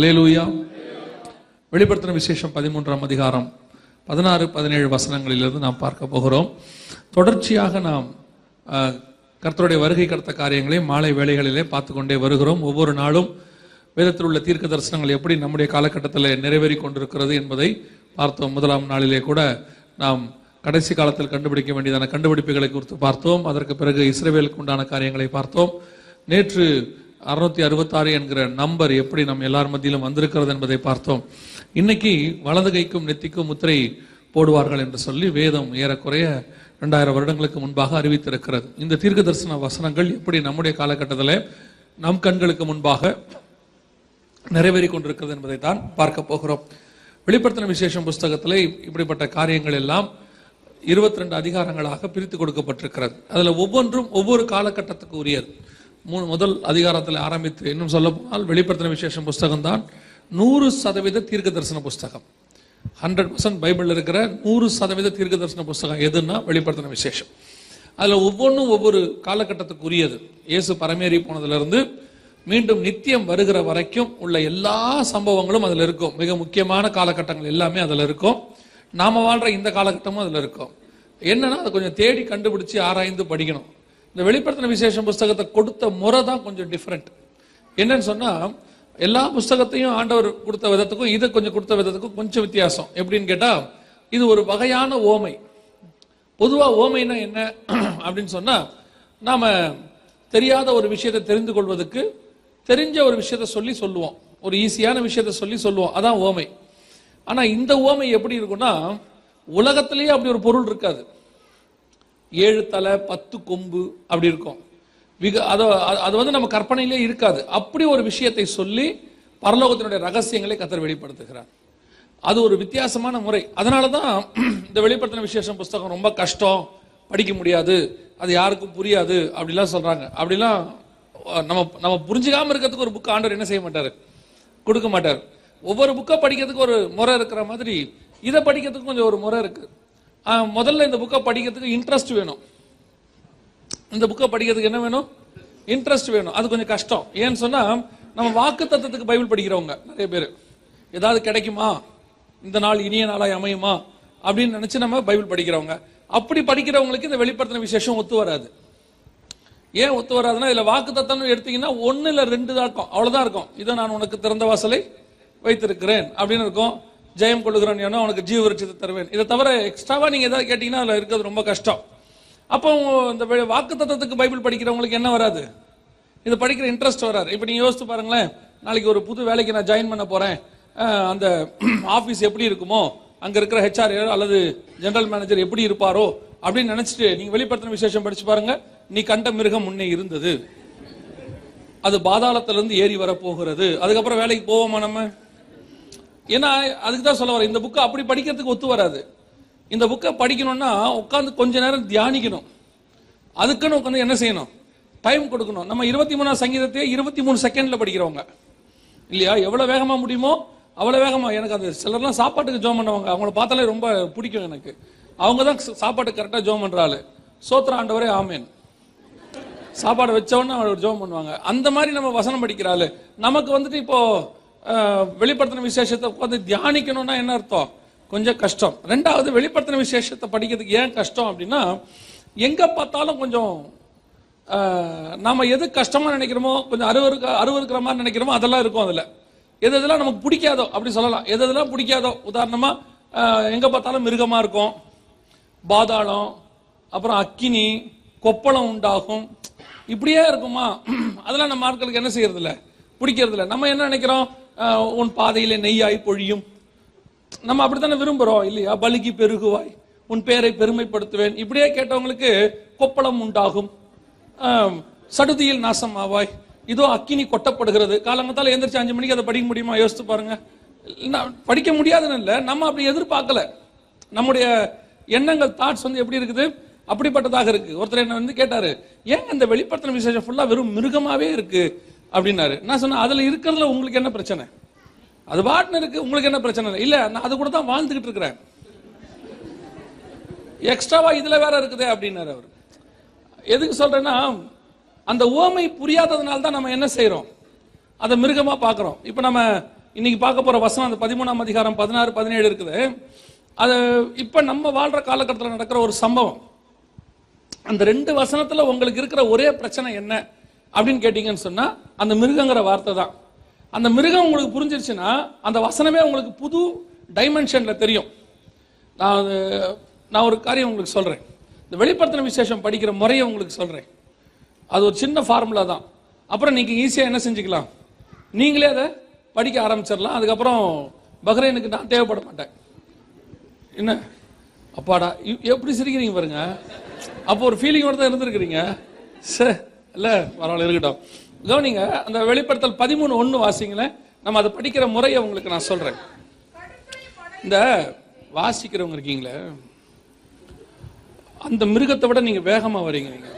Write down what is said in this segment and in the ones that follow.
அல்லேலூயா. வெளிப்படுத்தின விசேஷம் 13ஆம் அதிகாரம் 16-17 வசனங்களிலிருந்து நாம் பார்க்க போகிறோம். தொடர்ச்சியாக நாம் கர்த்தருடைய வருகை கடத்த காரியங்களை மாலை வேளைகளிலே பார்த்து கொண்டே வருகிறோம். ஒவ்வொரு நாளும் வேதத்தில் உள்ள தீர்க்க தரிசனங்கள் எப்படி நம்முடைய காலகட்டத்தில் நிறைவேறி கொண்டிருக்கிறது என்பதை பார்த்தோம். முதலாம் நாளிலே கூட நாம் கடைசி காலத்தில் கண்டுபிடிக்க வேண்டியதான கண்டுபிடிப்புகளை குறித்து பார்த்தோம். அதற்கு பிறகு இஸ்ரவேலுக்கு உண்டான காரியங்களை பார்த்தோம். நேற்று 666 என்கிற நம்பர் எப்படி நம்ம எல்லார் மத்தியிலும் வந்திருக்கிறது என்பதை பார்த்தோம். இன்னைக்கு வலது கைக்கும் நெத்திக்கும் முத்திரை போடுவார்கள் என்று சொல்லி வேதம் ஏறக்குறைய 2000 வருடங்களுக்கு முன்பாக அறிவித்திருக்கிறது. இந்த தீர்க்க தரிசன வசனங்கள் எப்படி நம்முடைய காலகட்டத்தில் நம் கண்களுக்கு முன்பாக நிறைவேறி கொண்டிருக்கிறது என்பதை தான் பார்க்க போகிறோம். வெளிப்படுத்தின விசேஷம் புஸ்தகத்தில் இப்படிப்பட்ட காரியங்கள் எல்லாம் 22 அதிகாரங்களாக பிரித்து கொடுக்கப்பட்டிருக்கிறது. அதுல ஒவ்வொன்றும் ஒவ்வொரு காலகட்டத்துக்கு உரியது. முதல் அதிகாரத்தில் ஆரம்பித்து இன்னும் சொல்ல போனால் வெளிப்படுத்தின விசேஷம் புஸ்தகம் தான் 100% தீர்க்க தரிசன புஸ்தகம். 100% பைபிள் இருக்கிற 100% தீர்க்க தரிசன புஸ்தகம் எதுன்னா வெளிப்படுத்தின விசேஷம். அதுல ஒவ்வொன்றும் ஒவ்வொரு காலகட்டத்துக்கு உரியது. இயேசு பரமேறி போனதிலிருந்து மீண்டும் நித்தியம் வருகிற வரைக்கும் உள்ள எல்லா சம்பவங்களும் அதுல இருக்கும். மிக முக்கியமான காலகட்டங்கள் எல்லாமே அதுல இருக்கும். நாம வாழ்ற இந்த காலகட்டமும் அதுல இருக்கும். என்னன்னா அதை கொஞ்சம் தேடி கண்டுபிடிச்சு ஆராய்ந்து படிக்கணும். இந்த வெளிப்படுத்தின விசேஷம் புஸ்தகத்தை கொடுத்த முறை தான் கொஞ்சம் டிஃப்ரெண்ட். என்னன்னு சொன்னா எல்லா புஸ்தகத்தையும் ஆண்டவர் கொடுத்த விதத்துக்கும் இதை கொஞ்சம் கொடுத்த விதத்துக்கும் கொஞ்சம் வித்தியாசம். எப்படின்னு கேட்டா இது ஒரு வகையான ஓமை. பொதுவா ஓமைன்னா என்ன அப்படின்னு சொன்னா நாம தெரியாத ஒரு விஷயத்தை தெரிந்து கொள்வதற்கு தெரிஞ்ச ஒரு விஷயத்த சொல்லி சொல்லுவோம். ஒரு ஈஸியான விஷயத்த சொல்லி சொல்லுவோம். அதான் ஓமை. ஆனா இந்த ஓமை எப்படி இருக்கும்னா உலகத்திலேயே அப்படி ஒரு பொருள் இருக்காது. 7 தலை 10 கொம்பு அப்படி இருக்கும். அது வந்து நம்ம கற்பனையிலே இருக்காது. அப்படி ஒரு விஷயத்தை சொல்லி பரலோகத்தினுடைய ரகசியங்களை கர்த்தர் வெளிப்படுத்துகிறார். அது ஒரு வித்தியாசமான முறை. அதனாலதான் இந்த வெளிப்படுத்தின விசேஷம் புஸ்தகம் ரொம்ப கஷ்டம், படிக்க முடியாது, அது யாருக்கும் புரியாது அப்படிலாம் சொல்றாங்க. அப்படிலாம் நம்ம புரிஞ்சுக்காம இருக்கிறதுக்கு ஒரு புக் ஆண்டவர் என்ன செய்ய மாட்டாரு, கொடுக்க மாட்டார். ஒவ்வொரு புக்கை படிக்கிறதுக்கு ஒரு முறை இருக்கிற மாதிரி இதை படிக்கிறதுக்கு கொஞ்சம் ஒரு முறை இருக்கு. முதல்ல இந்த புக்கை படிக்கிறதுக்கு இன்ட்ரெஸ்ட் வேணும். இந்த புக்கை படிக்கிறதுக்கு என்ன வேணும்? இன்ட்ரெஸ்ட் வேணும். அது கொஞ்சம் கஷ்டம். ஏன்னு சொன்னா நம்ம வாக்கு தத்தத்துக்கு பைபிள் படிக்கிறவங்க நிறைய பேர் ஏதாவது கிடைக்குமா, இந்த நாள் இனிய நாளாய் அமையுமா அப்படின்னு நினைச்சு நம்ம பைபிள் படிக்கிறவங்க. அப்படி படிக்கிறவங்களுக்கு இந்த வெளிப்படுத்தின விசேஷம் ஒத்து வராது. ஏன் ஒத்து வராதுன்னா இதுல வாக்கு தத்தம் எடுத்தீங்கன்னா 1 இல்ல 2 தான் இருக்கும், அவ்வளவுதான் இருக்கும். இதை நான் உனக்கு திறந்த வாசலை வைத்திருக்கிறேன் அப்படின்னு இருக்கும். ஜெயம் கொள்ளுகிறேன் ஏன்னா உனக்கு ஜீவ விருட்சத்தை தருவேன். இதை தவிர எக்ஸ்ட்ராவா நீங்க ஏதாவது கேட்டீங்கன்னா அதுல இருக்கிறது ரொம்ப கஷ்டம். அப்போ இந்த வாக்கு தத்தத்துக்கு பைபிள் படிக்கிறவங்களுக்கு என்ன வராது, இது படிக்கிற இன்ட்ரெஸ்ட் வராது. இப்ப நீங்க யோசித்து பாருங்களேன், நாளைக்கு ஒரு புது வேலைக்கு நான் ஜாயின் பண்ண போறேன், அந்த ஆபீஸ் எப்படி இருக்குமோ, அங்க இருக்கிற ஹெச்ஆர் அல்லது ஜெனரல் மேனேஜர் எப்படி இருப்பாரோ அப்படின்னு நினைச்சிட்டு நீங்க வெளிப்படுத்தின விசேஷம் படிச்சு பாருங்க. நீ கண்ட மிருகம் முன்னே இருந்தது, அது பாதாளத்திலிருந்து ஏறி வர போகிறது. அதுக்கப்புறம் வேலைக்கு போவோமா நம்ம? ஏன்னா அதுக்கு தான் சொல்ல வர, இந்த புக்கை அப்படி படிக்கிறதுக்கு ஒத்து வராது. இந்த புக்கை படிக்கணும்னா உட்காந்து கொஞ்ச நேரம் தியானிக்கணும். அதுக்குன்னு உட்காந்து என்ன செய்யணும், டைம் கொடுக்கணும். நம்ம 23ஆம் சங்கீதத்தையே 23 செகண்ட்ல படிக்கிறவங்க இல்லையா? எவ்வளவு வேகமா முடியுமோ அவ்வளவு வேகமா. எனக்கு அது சிலர்லாம் சாப்பாட்டுக்கு ஜோம் பண்ணுவாங்க, அவங்கள பார்த்தாலே ரொம்ப பிடிக்கும் எனக்கு. அவங்க தான் சாப்பாட்டுக்கு கரெக்டா ஜோம் பண்றாள். சோத்திர ஆண்டவரே ஆமேன், சாப்பாடு வச்சவொன்னு அவர் ஜோம் பண்ணுவாங்க. அந்த மாதிரி நம்ம வசனம் படிக்கிறாள். நமக்கு வந்துட்டு இப்போ வெளிப்படுத்தின விசேஷத்தை உட்காந்து தியானிக்கணும்னா என்ன அர்த்தம், கொஞ்சம் கஷ்டம். 2வது வெளிப்படுத்தின விசேஷத்தை படிக்கிறதுக்கு ஏன் கஷ்டம் அப்படின்னா எங்க பார்த்தாலும் கொஞ்சம் நாம எது கஷ்டமா நினைக்கிறோமோ, கொஞ்சம் அருவருக்கிற மாதிரி நினைக்கிறோமோ அதெல்லாம் இருக்கும். அதுல எது எதெல்லாம் நமக்கு பிடிக்காதோ அப்படி சொல்லலாம். எது எதெல்லாம் பிடிக்காதோ, உதாரணமா எங்க பார்த்தாலும் மிருகமா இருக்கும், பாதாளம், அப்புறம் அக்கினி, கொப்பளம் உண்டாகும், இப்படியே இருக்குமா, அதெல்லாம் நம்ம ஆட்களுக்கு என்ன செய்யறது இல்ல, பிடிக்கிறது இல்ல. நம்ம என்ன நினைக்கிறோம், உன் பாதையிலே நெய்யாய் பொழியும், நம்ம அப்படித்தானே விரும்புறோம் இல்லையா? பலிக்கு பெருகுவாய், உன் பேரை பெருமைப்படுத்துவேன், இப்படியே கேட்டவங்களுக்கு கொப்பளம் உண்டாகும், சடுதியில் நாசம் ஆவாய், இதோ அக்கினி கொட்டப்படுகிறது. காலங்கத்தால எந்திரிச்சு 5 மணிக்கு அதை படிக்க முடியுமா? யோசித்து பாருங்க. படிக்க முடியாதுன்னு இல்லை, நம்ம அப்படி எதிர்பார்க்கல. நம்முடைய எண்ணங்கள், தாட்ஸ் வந்து எப்படி இருக்குது, அப்படிப்பட்டதாக இருக்கு. ஒருத்தர் என்ன வந்து கேட்டாரு, ஏன் இந்த வெளிப்படுத்தின விசேஷம் ஃபுல்லா வெறும் மிருகமாவே இருக்கு அப்படின்னாரு. நான் சொன்னேன், அதுல இருக்கிறதுல உங்களுக்கு என்ன பிரச்சனை? அது பாட்டுன்னு இருக்கு, உங்களுக்கு என்ன பிரச்சனை? இல்ல, நான் அது கூட தான் வாழ்ந்துகிட்டு இருக்கிறேன், எக்ஸ்ட்ராவா இதுல வேற இருக்குதே அப்படின்னாரு அவர். எதுக்கு சொல்றேன்னா அந்த ஓமை புரியாததுனால தான் நம்ம என்ன செய்யறோம், அதை மிருகமா பாக்குறோம். இப்ப நம்ம இன்னைக்கு பார்க்க போற வசனம் அந்த 13ஆம் அதிகாரம் 16, 17 இருக்குது. அது இப்ப நம்ம வாழ்ற காலகட்டத்தில் நடக்கிற ஒரு சம்பவம். அந்த 2 வசனத்துல உங்களுக்கு இருக்கிற ஒரே பிரச்சனை என்ன அப்படின்னு கேட்டீங்கன்னு சொன்னா அந்த மிருகங்கிற வார்த்தை தான். அந்த மிருகம் உங்களுக்கு புரிஞ்சிருச்சுன்னா அந்த வசனமே உங்களுக்கு புது டைமென்ஷன்ல தெரியும். நான் ஒரு காரியம் உங்களுக்கு சொல்றேன். இந்த வெளிப்படுத்தின விசேஷம் படிக்கிற முறையை உங்களுக்கு சொல்றேன். அது ஒரு சின்ன ஃபார்முலா தான். அப்புறம் நீங்க ஈஸியா என்ன செஞ்சுக்கலாம், நீங்களே அதை படிக்க ஆரம்பிச்சிடலாம். அதுக்கப்புறம் பஹ்ரைனுக்கு நான் தேவைப்பட மாட்டேன். என்ன அப்பாடா எப்படி சிரிக்கிறீங்க பாருங்க. அப்போ ஒரு ஃபீலிங்கோட தான் இருந்திருக்கிறீங்க. சரி இல்ல பரவாயில்ல இருக்கட்டும். கவனிங்க, அந்த வெளிப்படுத்தல் 13:1 வாசிங்களேன். நம்ம அதை படிக்கிற முறையை உங்களுக்கு நான் சொல்றேன். இந்த வாசிக்கிறவங்க இருக்கீங்களே, அந்த மிருகத்தை விட நீங்க வேகமா வரீங்க. நீங்க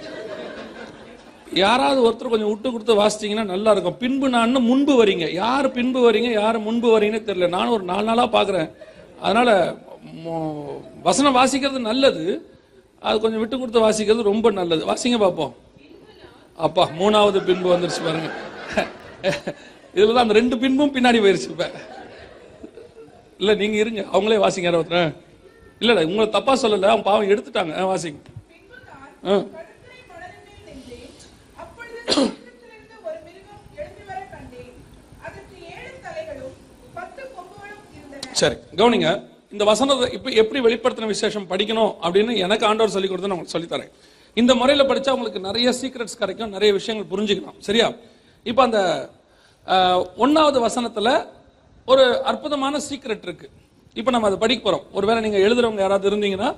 யாராவது ஒருத்தர் கொஞ்சம் விட்டு கொடுத்து வாசிச்சீங்கன்னா நல்லா இருக்கும். பின்பு நான் முன்பு வரீங்க. யார் பின்பு வரீங்க யார் முன்பு வரீங்கன்னு தெரியல. நானும் ஒரு 4 நாளா பாக்குறேன். அதனால வசனம் வாசிக்கிறது நல்லது, அது கொஞ்சம் விட்டு கொடுத்து வாசிக்கிறது ரொம்ப நல்லது. வாசிங்க பார்ப்போம். அப்பா 3வது பின்பு வந்துருச்சு பாருங்க. இதுலதான் அந்த 2 பின்பும் பின்னாடி போயிருச்சு. இப்ப இல்ல நீங்க இருங்க, அவங்களே வாசிங்க. இல்ல உங்களை தப்பா சொல்லல, அவங்க பாவம் எடுத்துட்டாங்க. வாசிங்க. சரி கவனிங்க, இந்த வசனத்தை இப்ப எப்படி வெளிப்படுத்தின விசேஷம் படிக்கணும் அப்படின்னு எனக்கு ஆண்டவர் சொல்லி கொடுத்து நான் உங்களுக்கு சொல்லித்தரேன். இந்த முறையில் படிச்சா உங்களுக்கு நிறைய சீக்ரெட்ஸ் கிடைக்கும், நிறைய விஷயங்கள் புரிஞ்சுக்கலாம். சரியா? இப்ப அந்த 1வது வசனத்துல ஒரு அற்புதமான சீக்ரெட் இருக்கு. இப்ப நம்ம அதை படிக்க போறோம். ஒருவேளை நீங்க எழுதுறவங்க யாராவது இருந்தீங்கன்னா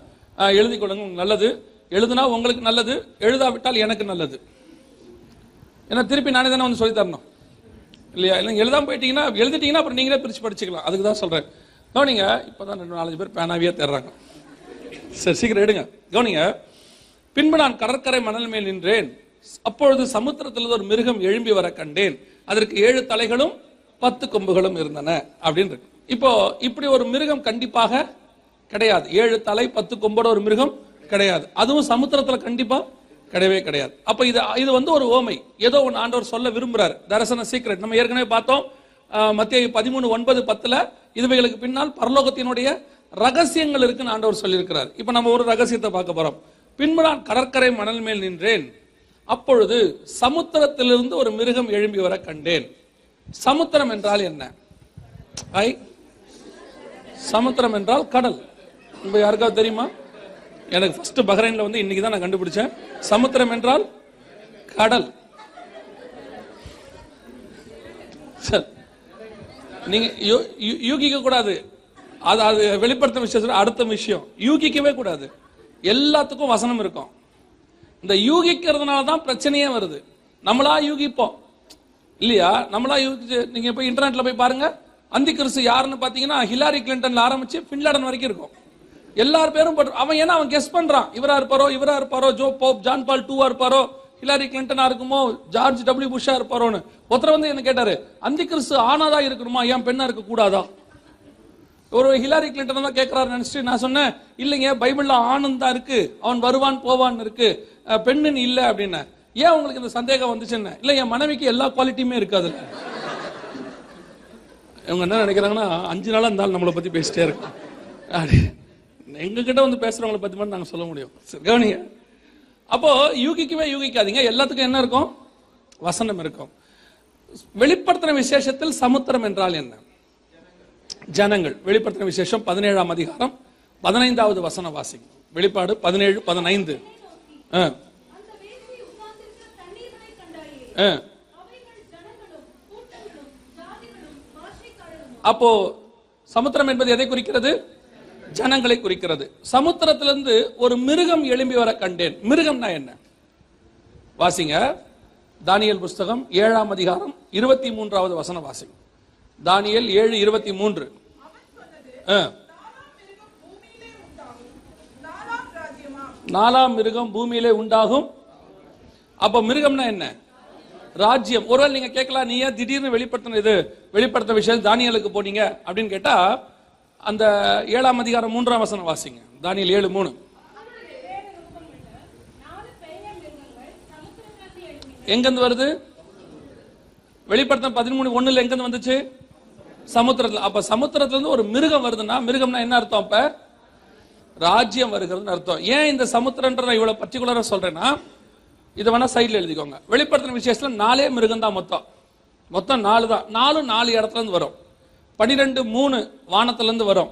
எழுதி கொள்ளுங்க, நல்லது. எழுதுனா உங்களுக்கு நல்லது, எழுதாவிட்டால் எனக்கு நல்லது. ஏன்னா திருப்பி நானே தானே வந்து சொல்லி தரணும் இல்லையா? இல்லை எழுதாம போயிட்டீங்கன்னா எழுதிட்டீங்கன்னா அப்புறம் நீங்களே பிரிச்சு படிச்சுக்கலாம். அதுக்கு தான் சொல்றேன். கவனிங்க, இப்பதான் 2-4 பேர் பேனாவியே தேடுறாங்க. சரி சீக்கிரம் எடுங்க. கவனிங்க, பின்பு நான் கடற்கரை மணல் மேல் நின்றேன், அப்பொழுது சமுத்திரத்தில் ஒரு மிருகம் எழும்பி வர கண்டேன், அதற்கு 7 தலைகளும் 10 கொம்புகளும் இருந்தன அப்படின்னு இருக்கு. இப்போ இப்படி ஒரு மிருகம் கண்டிப்பாக கிடையாது. 7 தலை 10 கொம்போட ஒரு மிருகம் கிடையாது. அதுவும் சமுத்திரத்துல கண்டிப்பா கிடையவே கிடையாது. அப்ப இது வந்து ஒரு ஓமை, ஏதோ ஒன்று ஆண்டவர் சொல்ல விரும்புறாரு. தரிசன சீக்ரெட் நம்ம ஏற்கனவே பார்த்தோம். மத்தேயு 13:9-10 இதுவைகளுக்கு பின்னால் பரலோகத்தினுடைய ரகசியங்கள் இருக்குன்னு ஆண்டவர் சொல்லியிருக்கிறார். இப்ப நம்ம ஒரு ரகசியத்தை பார்க்க போறோம். பின்பு நான் கடற்கரை மணல் மேல் நின்றேன், அப்பொழுது சமுத்திரத்திலிருந்து ஒரு மிருகம் எழும்பி வர கண்டேன். சமுத்திரம் என்றால் என்ன? சமுத்திரம் என்றால் கடல். இப்ப யாருக்காவது தெரியுமா? எனக்கு ஃபர்ஸ்ட் பஹ்ரைன்ல வந்து இன்னைக்கு தான் நான் கண்டுபிடிச்சேன். சமுத்திரம் என்றால் கடல். நீங்க யூகிக்க கூடாது. அது வெளிப்படுத்த விஷயம் அடுத்த விஷயம். யூகிக்கவே கூடாது. எல்லாத்துக்கும் வசனம் இருக்கும். இந்த யூகிக்கிறதுனால தான் பிரச்சனையே வருது. நம்மளா யூகிப்போம் இல்லையா? நம்மளா யூகிச்சு நீங்க போய் இன்டர்நெட்ல போய் பாருங்க. அந்தி கிறிஸ்து யாருன்னு பாத்தீங்கன்னா ஹிலாரி கிளின்டன்ல ஆரம்பிச்சு பின்லாடன் வரைக்கும் இருக்கும். எல்லார் பேரும் அவன் ஏன்னா அவன் கெஸ் பண்றான். இவரா இருப்பாரோ, ஜோ போப் ஜான் பால் 2 இருப்பாரோ, ஹிலாரி கிளின்டனா இருக்குமோ, ஜார்ஜ் டபிள்யூ புஷ்ஷா இருப்பாரோன்னு. ஒருத்தர் வந்து என்ன கேட்டாரு, அந்தி கிறிஸ்து ஆணாதா இருக்கணுமா, ஏன் பெண்ணா இருக்க கூடாதா? ஒரு ஹிலாரி கிளின்டன் தான் கேட்கிறாரு நினைச்சிட்டு நான் சொன்னேன், இல்லைங்க பைபிள்ல ஆணும் தான் இருக்கு, அவன் வருவான் போவான் இருக்கு, பெண்ணுன்னு இல்ல அப்படின்னு. ஏன் உங்களுக்கு இந்த சந்தேகம் வந்துச்சுன்னு? இல்ல என் மனைவிக்கு எல்லா குவாலிட்டியுமே இருக்காது. இவங்க என்ன நினைக்கிறாங்கன்னா 5 நாளா இருந்தாலும் நம்மளை பத்தி பேசிட்டே இருக்கும். எங்க கிட்ட வந்து பேசுறவங்களை பத்தி மட்டும் நாங்க சொல்ல முடியும். கவனிங்க, அப்போ யூகிக்காதீங்க. எல்லாத்துக்கும் என்ன இருக்கும்? வசனம் இருக்கும். வெளிப்படுத்தின விசேஷத்தில் சமுத்திரம் என்றால் என்ன? ஜனங்கள். வெளிப்படுத்தின விசேஷம் 17ஆம் அதிகாரம் 15வது வசனம் வாசிங்க. வெளிப்பாடு 17:15. அப்போ சமுத்திரம் என்பது எதை குறிக்கிறது? ஜனங்களை குறிக்கிறது. சமுத்திரத்திலிருந்து ஒரு மிருகம் எழும்பி வர கண்டேன். மிருகம்னா என்ன? வாசிங்க. தானியேல் புஸ்தகம் 7ஆம் அதிகாரம் 23வது வசனம் வாசிங்க. தானியேல் 7:23. நாலாம் மிருகம் பூமியிலே உண்டாகும். அப்ப மிருகம்னா என்ன? ராஜ்யம். ஒருவேளை நீங்க கேட்கலாம், நீ ஏன் திடீர்னு வெளிப்படுத்த விஷயம் தானியேலுக்கு போனீங்க அப்படின்னு கேட்டா, அந்த 7ஆம் அதிகாரம் 3ஆம் வசனம் வாசிங்க. தானியேல் 7:3. எங்கிருந்து வருது? வெளிப்படுத்த 13:1 எங்கிருந்து வந்துச்சு? சமுத்திரத்துல. அப்ப சமுத்திரத்துல இருந்து ஒரு மிருகம் வருதுன்னா, மிருகம்னா என்ன அர்த்தம்? அப்ப ராஜ்யம் வருகிறதுன்னு அர்த்தம். ஏன் இந்த சமுத்திரன்ற இவ்வளவு பர்டிகுலரா சொல்றேன்னா, இதை வேணா சைட்ல எழுதிக்கோங்க. வெளிப்படுத்தின விசேஷத்துல 4 மிருகம் தான் மொத்தம் 4 தான். 4 இடத்துல இருந்து வரும். 12:3 வானத்துல இருந்து வரும்.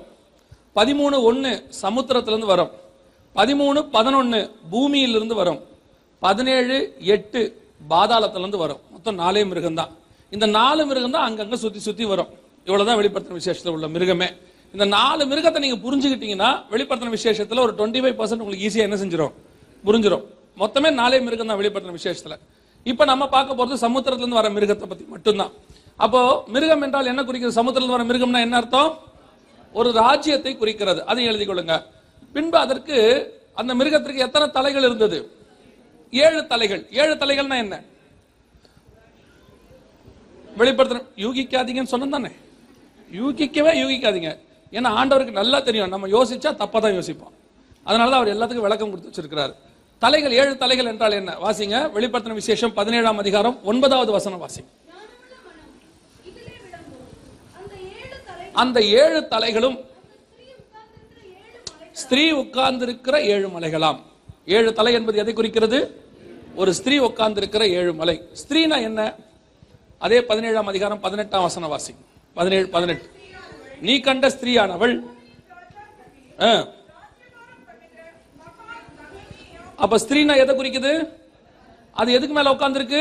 13:1 சமுத்திரத்துல இருந்து வரும். 13:11 பூமியிலிருந்து வரும். 17:8 பாதாளத்துல இருந்து வரும். மொத்தம் 4 மிருகம் தான். இந்த 4 மிருகம் தான் அங்கங்க சுத்தி வரும். இவ்வளவுதான் வெளிப்படுத்தின விசேஷத்துல உள்ள மிருகமே. இந்த 4 மிருகத்தை நீங்க புரிஞ்சுக்கிட்டீங்கன்னா வெளிப்படுத்தின விசேஷத்துல ஒரு 25% உங்களுக்கு ஈஸியா என்ன செஞ்சிடும்? புரிஞ்சிடும். மொத்தமே 4 மிருகம் தான் வெளிப்படுத்தின விசேஷத்துல. இப்ப நம்ம பார்க்க போறது சமுத்திரத்துல இருந்து வர மிருகத்தை பத்தி மட்டும்தான். அப்போ மிருகம் என்றால் என்ன குறிக்கிறது? சமுத்திரத்தில் வர மிருகம்னா என்ன அர்த்தம்? ஒரு ராஜ்யத்தை குறிக்கிறது. அதை எழுதி கொள்ளுங்க. பின்பு அதற்கு அந்த மிருகத்திற்கு எத்தனை தலைகள் இருந்தது? 7 தலைகள். 7 தலைகள்னா என்ன? வெளிப்படுத்தின யூகிக்காதீங்கன்னு சொன்ன தானே. யூகிக்காதீங்க. ஏன்னா ஆண்டவருக்கு நல்லா தெரியும் நம்ம யோசிச்சா தப்பா தான் யோசிப்போம். அதனாலதான் அவர் எல்லாத்துக்கும் விளக்கம் கொடுத்து வச்சிருக்கிறார். தலைகள் 7 தலைகள் என்றால் என்ன? வாசிங்க. வெளிப்படுத்தின விசேஷம் 17ஆம் அதிகாரம் 9வது வசனம் வாசிங்க. அந்த 7 தலைகளும் ஸ்திரீ உட்கார்ந்திருக்கிற 7 மலைகளாம். 7 தலை என்பது எதை குறிக்கிறது? ஒரு ஸ்திரீ உட்கார்ந்திருக்கிற 7 மலை. ஸ்திரீனா என்ன? அதே 17ஆம் அதிகாரம் 18ஆம் வசனம் வாசிங்க. 17-18. நீ கண்ட ஸ்திரீயானவள். அப்ப ஸ்திரீனா எதை குறிக்குது? அது எதுக்கு மேல உட்கார்ந்திருக்கு?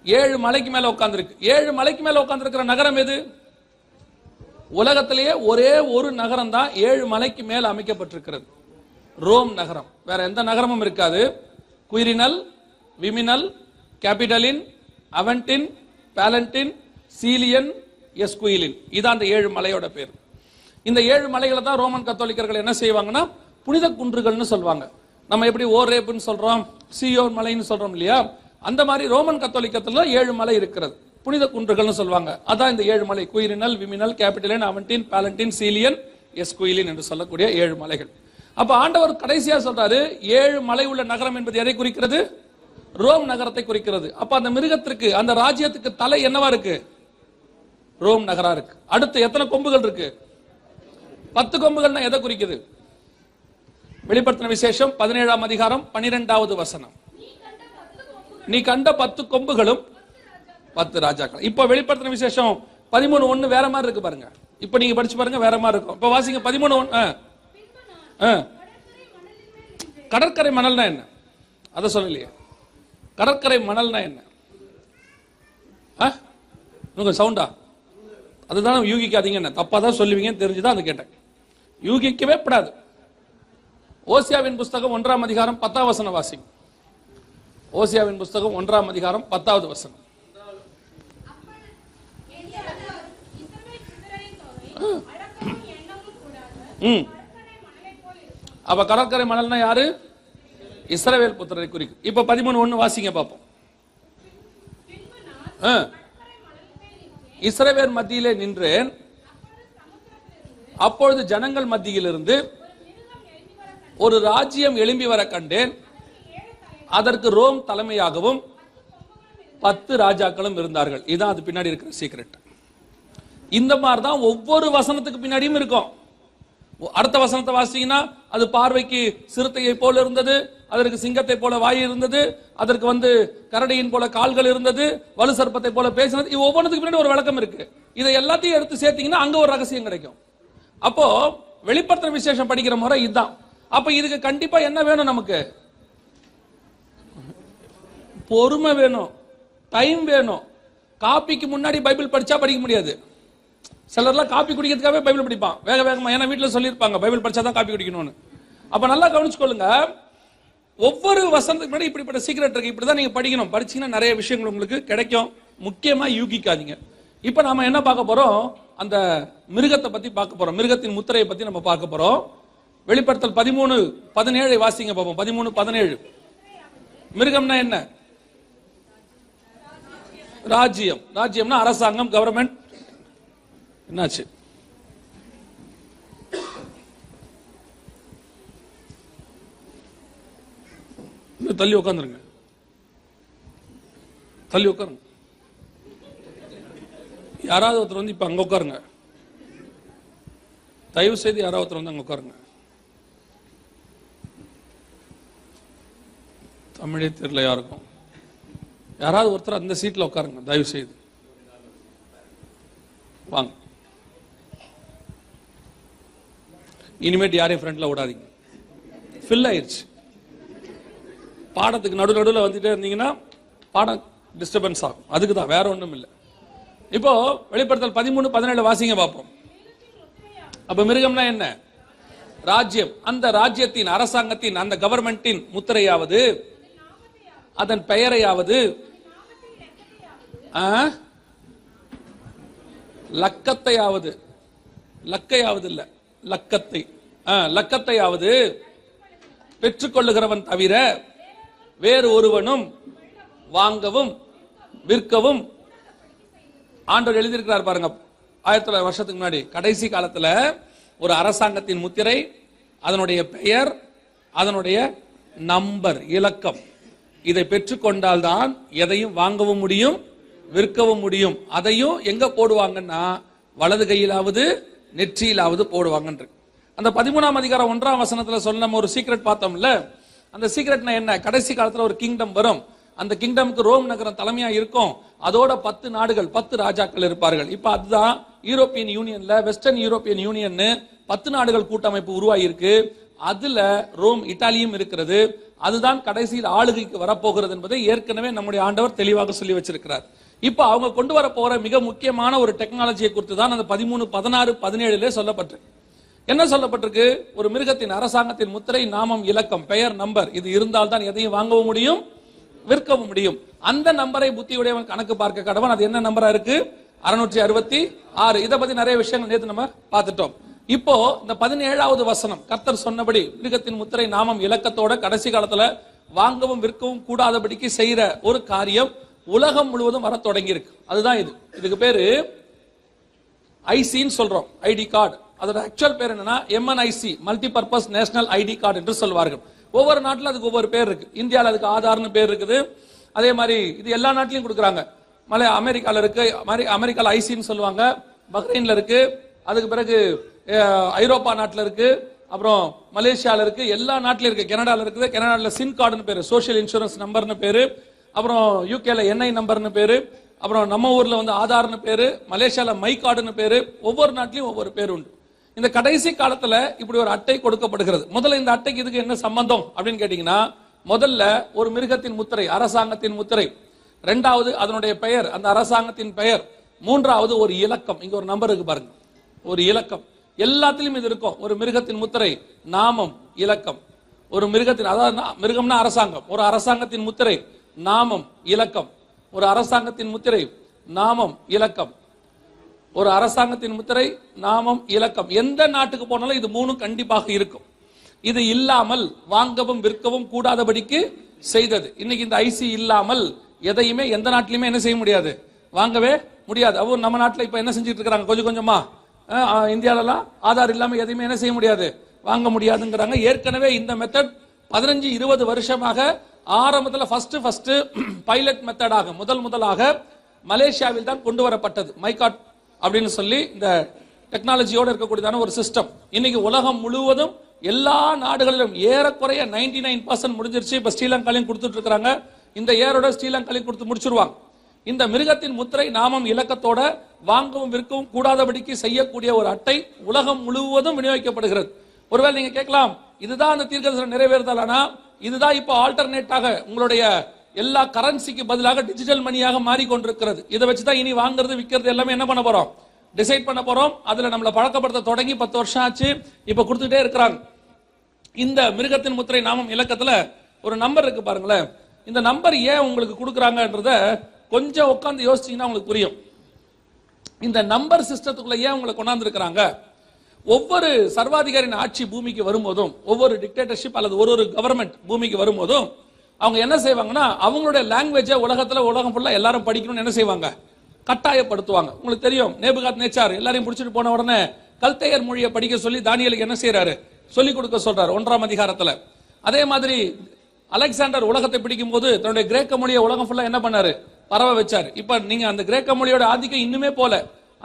7 மலைக்கு மேல உட்கார்ந்திருக்கு. 7 மலைக்கு மேல உட்கார்ந்திருக்கிற நகரம் எது? உலகத்திலேயே ஒரே ஒரு நகரம் தான் 7 மலைக்கு மேல அமைக்கப்பட்டிருக்கிறது. ரோம் நகரம். வேற எந்த நகரமும் இருக்காது. குயிரினல், விமினல், கேபிடலின், அவென்டின், பாலண்டின், சீலியன், எஸ்குயிலின். இதான் அந்த 7 மலையோட பேர். இந்த 7 மலைகளை தான் ரோமன் கத்தோலிக்கர்கள் என்ன செய்வாங்கன்னா புனித குன்றுகள்னு சொல்லுவாங்க. நம்ம எப்படி ஓரேப்னு சொல்றோம், சியோன் மலைன்னு சொல்றோம் இல்லையா? அந்த மாதிரி ரோமன் கத்தோலிக்கத்துல 7 மலை இருக்கிறது. புனித குன்றுகள்னு சொல்லுவாங்க. அதான் இந்த 7 மலை. குயிரினல், விமினல், கேபிடலின், அவென்டின், பாலண்டின், சீலியன், எஸ்குயிலின் என்று சொல்லக்கூடிய 7 மலைகள். அப்ப ஆண்டவர் கடைசியா சொல்றாரு 7 மலை உள்ள நகரம் என்பது எதை குறிக்கிறது? ரோம் நகரத்தை குறிக்கிறது. அப்ப அந்த மிருகத்திற்கு, அந்த ராஜ்யத்துக்கு தலை என்னவா இருக்கு? ரோம் நகரா இருக்கு. அடுத்து எத்தனை கொம்புகள் இருக்கு? 10 கொம்புகள்னா எதை குறிக்குது? வெளிப்படுத்தின விசேஷம் 17ஆம் அதிகாரம் 12வது வசனம். நீ கண்ட 10 கொம்புகளும் 10 ராஜாக்கள். இப்ப வெளிப்படுத்தின விசேஷம் 13:1 வேற மாதிரி இருக்கு பாருங்க. இப்ப நீங்க படிச்சு பாருங்க, வேற மாதிரி இருக்கும். இப்ப வாசிங்க 13:1. கடற்கரை மணல்னா என்ன? அத சொல்லலையே. கடற்கரை மணல்னா என்ன? சவுண்டா? அதுதான் யூகிக்காதீங்க. என்ன தப்பா தான் சொல்லுவீங்கன்னு தெரிஞ்சுதான் அது கேட்டேன். யூகிக்கவே கூடாது. ஓசியாவின் புஸ்தகம் 1ஆம் அதிகாரம் 10வது வசனம் வாசிங்க. ஓசியாவின் புஸ்தகம் 1ஆம் அதிகாரம் 10வது வசனம். அப்ப கடற்கரை மணல்னா யாரு? இஸ்ரவேல் புத்திரரை குறிக்கும். இப்ப 13:1 வாசிங்க பாப்போம். இஸ்ரவேல் மத்தியிலே நின்றேன், அப்பொழுது ஜனங்கள் மத்தியிலிருந்து ஒரு ராஜ்யம் எழும்பி வர கண்டேன். அதற்கு ரோம் தலைமையாகவும் 10 ராஜாக்களும் இருந்தார்கள். இதுதான் அது பின்னாடி இருக்கிற சீக்ரெட். இந்த மாதிரி தான் ஒவ்வொரு வசனத்துக்கு பின்னாடியும் இருக்கும். அடுத்த வசனத்தை வாசிங்கன்னா அது பார்வைக்கு சிறுத்தையை போல இருந்தது, அதற்கு சிங்கத்தை போல வாய் இருந்தது, அதற்கு கரடியின் போல கால்கள் இருந்தது, வலு சர்ப்பத்தை போல பேசினது. ஒவ்வொன்றுக்கு பின்னாடி ஒரு விளக்கம் இருக்கு. இதை எல்லாத்தையும் எடுத்து சேர்த்தீங்கன்னா அங்க ஒரு ரகசியம் கிடைக்கும். அப்போ வெளிப்படுத்தின விசேஷம் படிக்கிற முறை இதுதான். அப்ப இதுக்கு கண்டிப்பா என்ன வேணும்? நமக்கு பொறுமை வேணும், டைம் வேணும். காப்பிக்கு முன்னாடி பைபிள் படிச்சா படிக்க முடியாது. சிலர்லாம் காப்பி குடிக்கிறதுக்காகவே பைபிள் படிப்பான் வேக வேகமா. ஏன்னா வீட்டுல சொல்லியிருப்பாங்க பைபிள் படிச்சாதான் காப்பி குடிக்கணும்னு. அப்ப நல்லா கவனிச்சுக்கொள்ளுங்க. ஒவ்வொரு வசனத்துக்கு முன்னாடி இப்படிப்பட்ட சீக்ரெட் இருக்கு. இப்படிதான் நீங்க படிக்கணும். படிச்சீங்கன்னா நிறைய விஷயங்கள் உங்களுக்கு கிடைக்கும். முக்கியமா யூகிக்காதீங்க. இப்ப நாம என்ன பார்க்க போறோம்? அந்த மிருகத்தை பத்தி பார்க்க போறோம். மிருகத்தின் முத்திரையை பத்தி நம்ம பார்க்க போறோம். வெளிப்படுத்தல் 13:17 வாசிங்க பாப்போம். 13:17. மிருகம்னா என்ன? ராஜ்யம். ராஜ்யம்னா அரசாங்கம், கவர்மெண்ட். என்னாச்சு? தள்ளி உட்காந்துருங்க, தள்ளி உட்காருங்க. யாராவது ஒருத்தர் வந்து இப்ப அங்க உட்காருங்க, தயவு செய்து யாராவது ஒருத்தர் வந்து அங்க உட்காருங்க. தமிழே தெரியல யாருக்கும். யாராவது ஒருத்தர் அந்த சீட்ல உட்காருங்க தயவு செய்து. வாங்க, இனிமேட்டு யாரையும் ஃப்ரண்ட்ல விடாதீங்க. ஃபில் ஆயிடுச்சு. பாடத்துக்கு நடுவில் வந்துட்டே இருந்தீங்கன்னா பாடம் டிஸ்டர்பன்ஸ் ஆகும். அதுக்கு தான், வேற ஒன்றும் இல்லை. இப்போ வெளிப்படுத்தல் 13-17 வாசிங்க பார்ப்போம். அப்ப மிருகம்னா என்ன? ராஜ்யம். அந்த ராஜ்யத்தின், அரசாங்கத்தின், அந்த கவர்மெண்டின் முத்திரையாவது, அதன் பெயரையாவது, லக்கத்தையாவது, லக்கையாவது இல்ல, லக்கத்தை, லக்கத்தையாவது பெற்றுக்கொள்ளுகிறவன் தவிர வேறு ஒருவனும் வாங்கவும் விற்கவும். ஆண்டவர் எழுதியிருக்கிறார் பாருங்க, 1900 வருஷத்துக்கு முன்னாடி. கடைசி காலத்துல ஒரு அரசாங்கத்தின் முத்திரை, அதனுடைய பெயர், அதனுடைய நம்பர், இலக்கம், இதை பெற்றுக்கொண்டால் தான் எதையும் வாங்கவும் முடியும், விற்கவும் முடியும். அதையும் எங்க போடுவாங்கன்னா வலது கையிலாவது நெற்றியிலாவது போடுவாங்க. அந்த 13ஆம் அதிகாரம் 1ஆம் வசனத்துல சொன்ன ஒரு சீக்ரெட் பார்த்தோம்ல. அந்த சீக்ரெட்னா என்ன? கடைசி காலத்துல ஒரு கிங்டம் வரும். அந்த கிங்டமுக்கு ரோம் நகரம் தலைமையா இருக்கும். அதோட 10 நாடுகள், 10 ராஜாக்கள் இருப்பார்கள். இப்ப அதுதான் யூரோப்பியன் யூனியன்ல, வெஸ்டர்ன் யூரோப்பியன் யூனியன் 10 நாடுகள் கூட்டமைப்பு உருவாகி இருக்கு. அதுல ரோம், இத்தாலியும் இருக்கிறது. அதுதான் கடைசியில் ஆளுகைக்கு வரப்போகிறது என்பதை ஏற்கனவே நம்முடைய ஆண்டவர் தெளிவாக சொல்லி வச்சிருக்கிறார். இப்ப அவங்க கொண்டு வர போற மிக முக்கியமான ஒரு டெக்னாலஜியை குறித்து தான் அந்த 13, 16, 17 சொல்லப்பட்டிருக்கு. என்ன சொல்லப்பட்டிருக்கு? ஒரு மிருகத்தின், அரசாங்கத்தின் முத்திரை, நாமம், இலக்கம், பெயர், நம்பர், இது இருந்தால் தான் எதையும் வாங்கவும் முடியும், விற்கவும் முடியும். அந்த நம்பரை புத்தியுடையவன் கணக்கு பார்க்க கடவன். அது என்ன நம்பரா இருக்கு? 666. இதை பத்தி நிறைய விஷயங்கள் நேற்று நம்ம பார்த்துட்டோம். இப்போ இந்த 17வது வசனம், கர்த்தர் சொன்னபடி மிருகத்தின் முத்திரை, நாமம், இலக்கத்தோட கடைசி காலத்துல வாங்கவும் விற்கவும் கூடாதபடிக்கு செய்யற ஒரு காரியம் உலகம் முழுவதும் வர தொடங்கி இருக்கு. அதுதான் இது. இதுக்கு பேரு ஐசின்னு சொல்றோம், ஐடி கார்டு. அதோட ஆக்சுவல் பேர் என்னன்னா MNIC, multi purpose national ID card என்று சொல்வார்கள். ஒவ்வொரு நாட்டிலும் அதுக்கு ஒவ்வொரு பேர் இருக்கு. இந்தியாவில் அதுக்கு ஆதார்னு பேர் இருக்குது. அதே மாதிரி இது எல்லா நாட்டிலையும் கொடுக்குறாங்க. அமெரிக்கால இருக்கு, அமெரிக்கால ஐசின்னு சொல்லுவாங்க. பஹ்ரைன்ல இருக்கு. அதுக்கு பிறகு ஐரோப்பா நாட்டில் இருக்கு. அப்புறம் மலேசியால இருக்கு. எல்லா நாட்டிலும் இருக்கு. கனடால இருக்குது. கனடால சின் கார்டுன்னு பேரு, சோசியல் இன்சூரன்ஸ் நம்பர்னு பேரு. அப்புறம் யூகேல NI நம்பர்னு பேரு. அப்புறம் நம்ம ஊர்ல வந்து ஆதார்னு பேரு. மலேசியால மை கார்டுன்னு பேரு. ஒவ்வொரு நாட்டிலையும் ஒவ்வொரு பேர் உண்டு. இந்த கடைசி காலத்துல இப்படி ஒரு அட்டை கொடுக்கப்படுகிறது. முதல்ல இந்த அட்டைக்கு இதுக்கு என்ன சம்பந்தம் அப்படின்னு கேட்டீங்கன்னா, முதல்ல ஒரு மிருகத்தின் முத்திரை, அரசாங்கத்தின் முத்திரை. இரண்டாவது அதனுடைய பெயர், அந்த அரசாங்கத்தின் பெயர். மூன்றாவது ஒரு இலக்கம். இங்க ஒரு நம்பர் இருக்கு பாருங்க, ஒரு இலக்கம். எல்லாத்திலும் இது இருக்கும். ஒரு மிருகத்தின் முத்திரை, நாமம், இலக்கம். ஒரு மிருகத்தின், அதாவது மிருகம்னா அரசாங்கம். ஒரு அரசாங்கத்தின் முத்திரை, நாமம், இலக்கம். ஒரு அரசாங்கத்தின் முத்திரை, நாமம், இலக்கம். ஒரு அரசாங்கத்தின் முத்திரை, நாமம், இலக்கம். எந்த நாட்டுக்கு போனாலும் இது மூணும் கண்டிப்பாக இருக்கும். இது இல்லாமல் வாங்கவும் விற்கவும் கூடாதபடிக்கு செய்தது. இன்னைக்கு இந்த ஐசி இல்லாமல் எதையுமே எந்த நாட்டிலுமே என்ன செய்ய முடியாது, வாங்கவே முடியாது. அவங்க நம்ம நாட்டில் இப்ப என்ன செஞ்சுட்டு இருக்காங்க, கொஞ்சம் கொஞ்சமா இந்தியாவிலாம் ஆதார் இல்லாம எதையுமே என்ன செய்ய முடியாது, வாங்க முடியாதுங்கிறாங்க. ஏற்கனவே இந்த மெத்தட் 15-20 வருஷமாக ஆரம்பத்தில் ஃபர்ஸ்ட் பைலட் மெத்தடாக முதலாக மலேசியாவில் தான் கொண்டு வரப்பட்டது. மைகாட் அப்படின்னு சொல்லி இந்த டெக்னாலஜியோட இருக்கக்கூடியதான ஒரு சிஸ்டம். இன்னைக்கு உலகம் முழுவதும் எல்லா நாடுகளிலும் ஏறக்குறைய 99% முடிஞ்சிருச்சு. இப்ப ஸ்ரீலங்காலையும் கொடுத்துட்டு இருக்காங்க. இந்த ஏரோட ஸ்ரீலங்காலையும் கொடுத்து முடிச்சிருவாங்க. இந்த மிருகத்தின் முத்திரை, நாமம், இலக்கத்தோட வாங்கவும் விற்கவும் கூடாதபடிக்கு செய்யக்கூடிய ஒரு அட்டை உலகம் முழுவதும் விநியோகிக்கப்படுகிறது. ஒருவேளை நீங்க கேட்கலாம், இதுதான் அந்த தீர்க்கதரிசனம் நிறைவேறுதலானா? இதுதான் இப்போ ஆல்டர்னேட்டாக உங்களுடைய எல்லா கரன்சிக்கு பதிலாக டிஜிட்டல் மணியாக மாறிக்கொண்டிருக்கிறது. இதை வச்சுதான் இனி வாங்குறது விற்கிறது எல்லாமே என்ன பண்ண போறோம், டிசைட் பண்ண போறோம். அதுல நம்மளை பழக்கப்படுத்த தொடங்கி 10 வருஷம் ஆச்சு. இப்ப கொடுத்துட்டே இருக்கிறாங்க. இந்த மிருகத்தின் முத்திரை, நாமம், இலக்கத்துல ஒரு நம்பர் இருக்கு பாருங்களேன். இந்த நம்பர் ஏன் உங்களுக்கு கொடுக்குறாங்கன்றத கொஞ்சம் உட்காந்து யோசிச்சீங்கன்னா உங்களுக்கு புரியும். இந்த நம்பர் சிஸ்டத்துக்குள்ள ஏன் உங்களை கொண்டாந்து இருக்கிறாங்க? ஒவ்வொரு சர்வாதிகாரியின் ஆட்சி பூமிக்கு வரும்போதும், ஒவ்வொரு டிக்டேட்டர்ஷிப் அல்லது ஒரு கவர்மெண்ட் பூமிக்கு வரும்போதும் அவங்க என்ன செய்வாங்கன்னா, அவங்களுடைய லாங்குவேஜை உலகம் ஃபுல்லா எல்லாரும் படிக்கணும்னு என்ன செய்வாங்க, கட்டாயப்படுத்துவாங்க. உங்களுக்கு தெரியும், நேபுகாத் நேச்சார் எல்லாரையும் பிடிச்சிட்டு போன உடனே கல்தேயர் மொழியை படிக்க சொல்லி தானியேலுக்கு என்ன செய்யறாரு, சொல்லிக் கொடுக்க சொல்றாரு 1ஆம் அதிகாரத்துல. அதே மாதிரி அலெக்சாண்டர் உலகத்தை பிடிக்கும் போது தன்னுடைய கிரேக்க மொழியை உலகம் ஃபுல்லா என்ன பண்ணாரு, பரவ வச்சார். இப்ப நீங்க அந்த கிரேக்க மொழியோட ஆதிக்கம் இன்னுமே போல.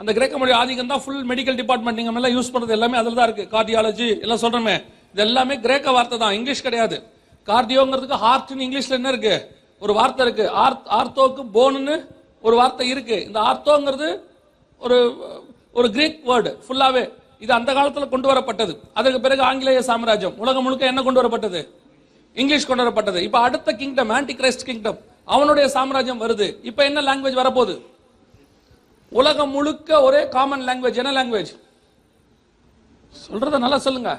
அந்த கிரேக்க மொழி ஆதிக்கம் தான் ஃபுல் மெடிக்கல் டிபார்ட்மெண்ட் நீங்க எல்லாம் யூஸ் பண்றது எல்லாமே அதுல தான் இருக்கு. கார்டியாலஜி எல்லாம் சொல்றோமே, இது எல்லாமே கிரேக்க வார்த்தை தான், இங்கிலீஷ் கிடையாது. கார்டியோங்கிறதுக்கு ஹார்ட்னு இங்கிலீஷ்ல என்ன இருக்கு, ஒரு வார்த்தை இருக்கு. ஆர்த்தோக்கு போன்னு ஒரு வார்த்தை இருக்கு. இந்த ஆர்த்தோங்கிறது ஒரு ஒரு கிரீக் வேர்டு ஃபுல்லாவே. இது அந்த காலத்துல கொண்டு வரப்பட்டது. அதற்கு பிறகு ஆங்கிலேய சாம்ராஜ்யம் உலகம் முழுக்க என்ன கொண்டு வரப்பட்டது, இங்கிலீஷ் கொண்டு வரப்பட்டது. இப்ப அடுத்த கிங்டம் ஆன்டி கிரைஸ்ட் கிங்டம், அவனுடைய சாம்ராஜ்யம் வருது. இப்ப என்ன லாங்குவேஜ் வரப்போகுது, உலகம் முழுக்க ஒரே காமன் லாங்குவேஜ். என்ன லாங்குவேஜ் சொல்றத நல்லா சொல்லுங்க.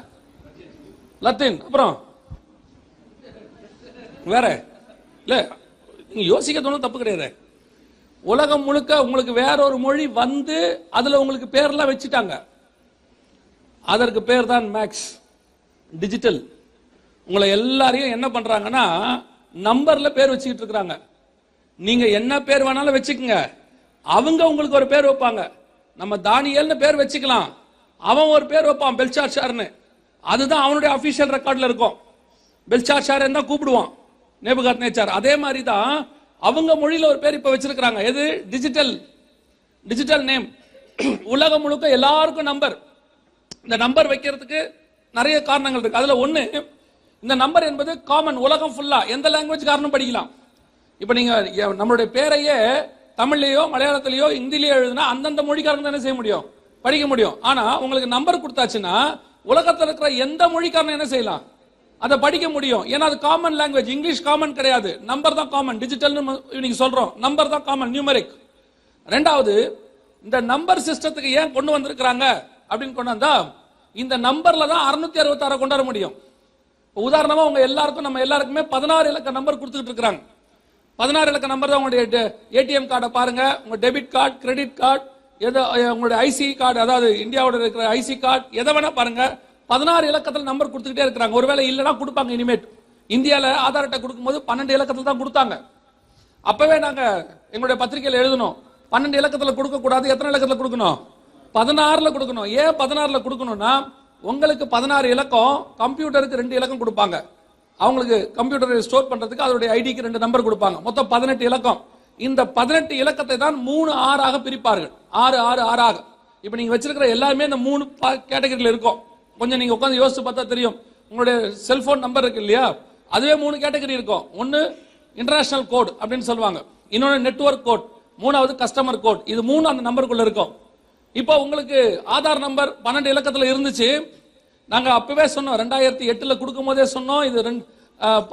லத்தீன். அப்புறம் வேற இல்ல, நீங்க யோசிக்க தோணும், தப்பு கிடையாது. உலகம் முழுக்க உங்களுக்கு வேற ஒரு மொழி வந்து அதுல உங்களுக்கு பேர்லாம் வச்சுட்டாங்க. அதற்கு பேர் தான் மேக்ஸ், டிஜிட்டல். உங்களை எல்லாரையும் என்ன பண்றாங்கன்னா நம்பர்ல பேர் வச்சுக்கிட்டு இருக்காங்க. நீங்க என்ன பேர் வேணாலும் வச்சுக்கோங்க, அவங்க உங்களுக்கு ஒரு பேர் வைப்பாங்க. நம்ம தானியல்னு பேர் வச்சுக்கலாம், அவன் ஒரு பேர் வைப்பான் பெல்ஷாத்சார்னு. அதுதான் அவனுடைய அபிஷியல் ரெக்கார்ட்ல இருக்கும். பெல்ஷாத்சார் தான் கூப்பிடுவான் நேபுகாத்நேச்சார். அதே மாதிரி தான் அவங்க மொழியில ஒரு பேர் இப்ப வச்சிருக்காங்க. எது, டிஜிட்டல், டிஜிட்டல் நேம். உலகம் முழுக்க எல்லாருக்கும் நம்பர். இந்த நம்பர் வைக்கிறதுக்கு நிறைய காரணங்கள் இருக்கு. அதுல ஒண்ணு, இந்த நம்பர் என்பது காமன், உலகம் ஃபுல்லா எந்த லாங்குவேஜ் காரணம் படிக்கலாம். இப்ப நீங்க நம்மளுடைய பேரையே தமிழ்லயோ மலையாளத்திலயோ இந்தியிலயோ எழுதுனா அந்தந்த மொழிக்காரங்க என்ன செய்ய முடியும், படிக்க முடியும். ஆனா உங்களுக்கு நம்பர் கொடுத்தாச்சுன்னா உலகத்தில் இருக்கிற எந்த மொழிக்காரன் என்ன செய்யலாம், அதை படிக்க முடியும். ஏன்னா அது காமன் லாங்குவேஜ். இங்கிலீஷ் காமன் கிடையாது, நம்பர் தான் காமன். டிஜிட்டல்னு நீங்க சொல்றோம், நம்பர் தான் காமன், நியூமெரிக். ரெண்டாவது, இந்த நம்பர் சிஸ்டத்துக்கு ஏன் கொண்டு வந்திருக்கிறாங்க அப்படின்னு கொண்டு வந்தா, இந்த நம்பர்ல தான் 666 கொண்டு வர முடியும். உதாரணமா உங்க எல்லாருக்கும், நம்ம எல்லாருக்குமே 16 இலக்க நம்பர் கொடுத்துட்டு இருக்காங்க. 16 இலக்க நம்பர் தான் உங்களுடைய ஏடிஎம் கார்டை பாருங்க, உங்க டெபிட் கார்டு, கிரெடிட் கார்டு, உங்களுடைய ஐசி கார்டு, அதாவது இந்தியாவோட இருக்கிற ஐசி கார்டு, எதை வேணா பாருங்க, 16 இலக்கத்தில் நம்பர் கொடுத்துக்கிட்டே இருக்கிறாங்க. ஒருவேளை இல்லைன்னா கொடுப்பாங்க இனிமேட். இந்தியாவில் ஆதார் அட்டை கொடுக்கும்போது 12 இலக்கத்தில் தான் கொடுத்தாங்க. அப்பவே நாங்க எங்களுடைய பத்திரிகையில் எழுதணும், 12 இலக்கத்தில் கொடுக்க கூடாது, எத்தனை இலக்கத்தில் கொடுக்கணும், 16ல கொடுக்கணும். ஏன் 16ல கொடுக்கணும்னா, உங்களுக்கு 16 இலக்கம், கம்ப்யூட்டருக்கு 2 இலக்கம் கொடுப்பாங்க. அவங்களுக்கு கம்ப்யூட்டரை ஸ்டோர் பண்றதுக்கு அதோடைய ஐடிக்கு 2 நம்பர் கொடுப்பாங்க. மொத்தம் 18 இலக்கம். இந்த 18 இலக்கத்தை தான் 3 6ஆக பிரிப்பார்கள். 6 6 6ஆக. இப்ப நீங்க வச்சிருக்கிற எல்லாமே இந்த 3 கேட்டகரியில் இருக்கும். கொஞ்சம் நீங்க உட்காந்து யோசிச்சு பார்த்தா தெரியும். உங்களுடைய செல்போன் நம்பர் இருக்கு இல்லையா, அதுவே 3 கேட்டகரி இருக்கும். ஒன்னு இன்டர்நேஷனல் கோட் அப்படின்னு சொல்லுவாங்க, இன்னொன்னு நெட்வொர்க் கோட், மூணாவது கஸ்டமர் கோட். இது 3 அந்த நம்பருக்குள்ள இருக்கும். இப்போ உங்களுக்கு ஆதார் நம்பர் 12 இலக்கத்துல இருந்துச்சு. நாங்க அப்பவே சொன்னோம், 2008ல கொடுக்கும் போதே சொன்னோம், இது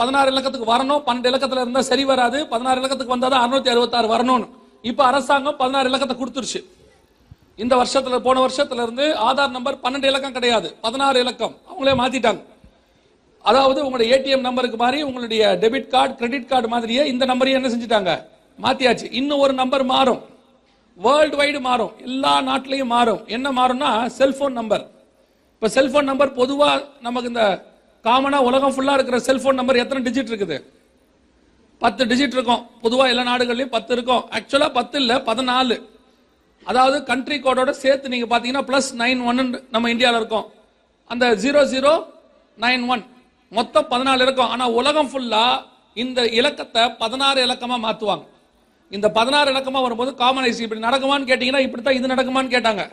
16 இலக்கத்துக்கு வரணும். 12 இலக்கத்துல இருந்தா சரி வராது, 16 இலக்கத்துக்கு வந்தாதான் 666 வரணும்னு. இப்ப அரசாங்கம் 16 இலக்கத்தை கொடுத்துருச்சு. இந்த வருஷத்துல, போன வருஷத்துல இருந்து ஆதார் நம்பர் 12 இலக்கம் கிடையாது, 16 இலக்கம் அவங்களே மாத்திட்டாங்க. அதாவது உங்களுடைய ஏடிஎம் நம்பருக்கு மாதிரி உங்களுடைய டெபிட் கார்டு, கிரெடிட் கார்டு மாதிரியே இந்த நம்பரையும் என்ன செஞ்சுட்டாங்க, மாத்தியாச்சு. இன்னும் ஒரு நம்பர் மாறும், வேர்ல்டு வைடு மாறும், எல்லா நாட்டிலையும் மாறும். என்ன மாறும்னா செல்போன் நம்பர். இப்ப செல்போன் நம்பர் பொதுவா நமக்கு இந்த காமனா உலகம் ஃபுல்லா இருக்கிற செல்போன் நம்பர் எத்தனை டிஜிட் இருக்குது, 10 டிஜிட் இருக்கும். பொதுவா எல்லா நாடுகள்லயும் 10 இருக்கும். ஆக்சுவலா 10 இல்ல, 14. அதாவது கண்ட்ரி கோடோட சேர்த்து நீங்க பாத்தீங்கன்னா +91 நம்ம இந்தியாவில் இருக்கும். அந்த 0091 மொத்தம் 14 இருக்கும். ஆனா உலகம் ஃபுல்லா இந்த இலக்கத்தை 16 இலக்கமா மாத்துவாங்க. இந்த 16 இலக்கமா வரும்போது காமனைஸ். இப்படி நடக்குமான்னு கேட்டீங்கன்னா, இப்படித்தான் இது நடக்குமான்னு கேட்டாங்க.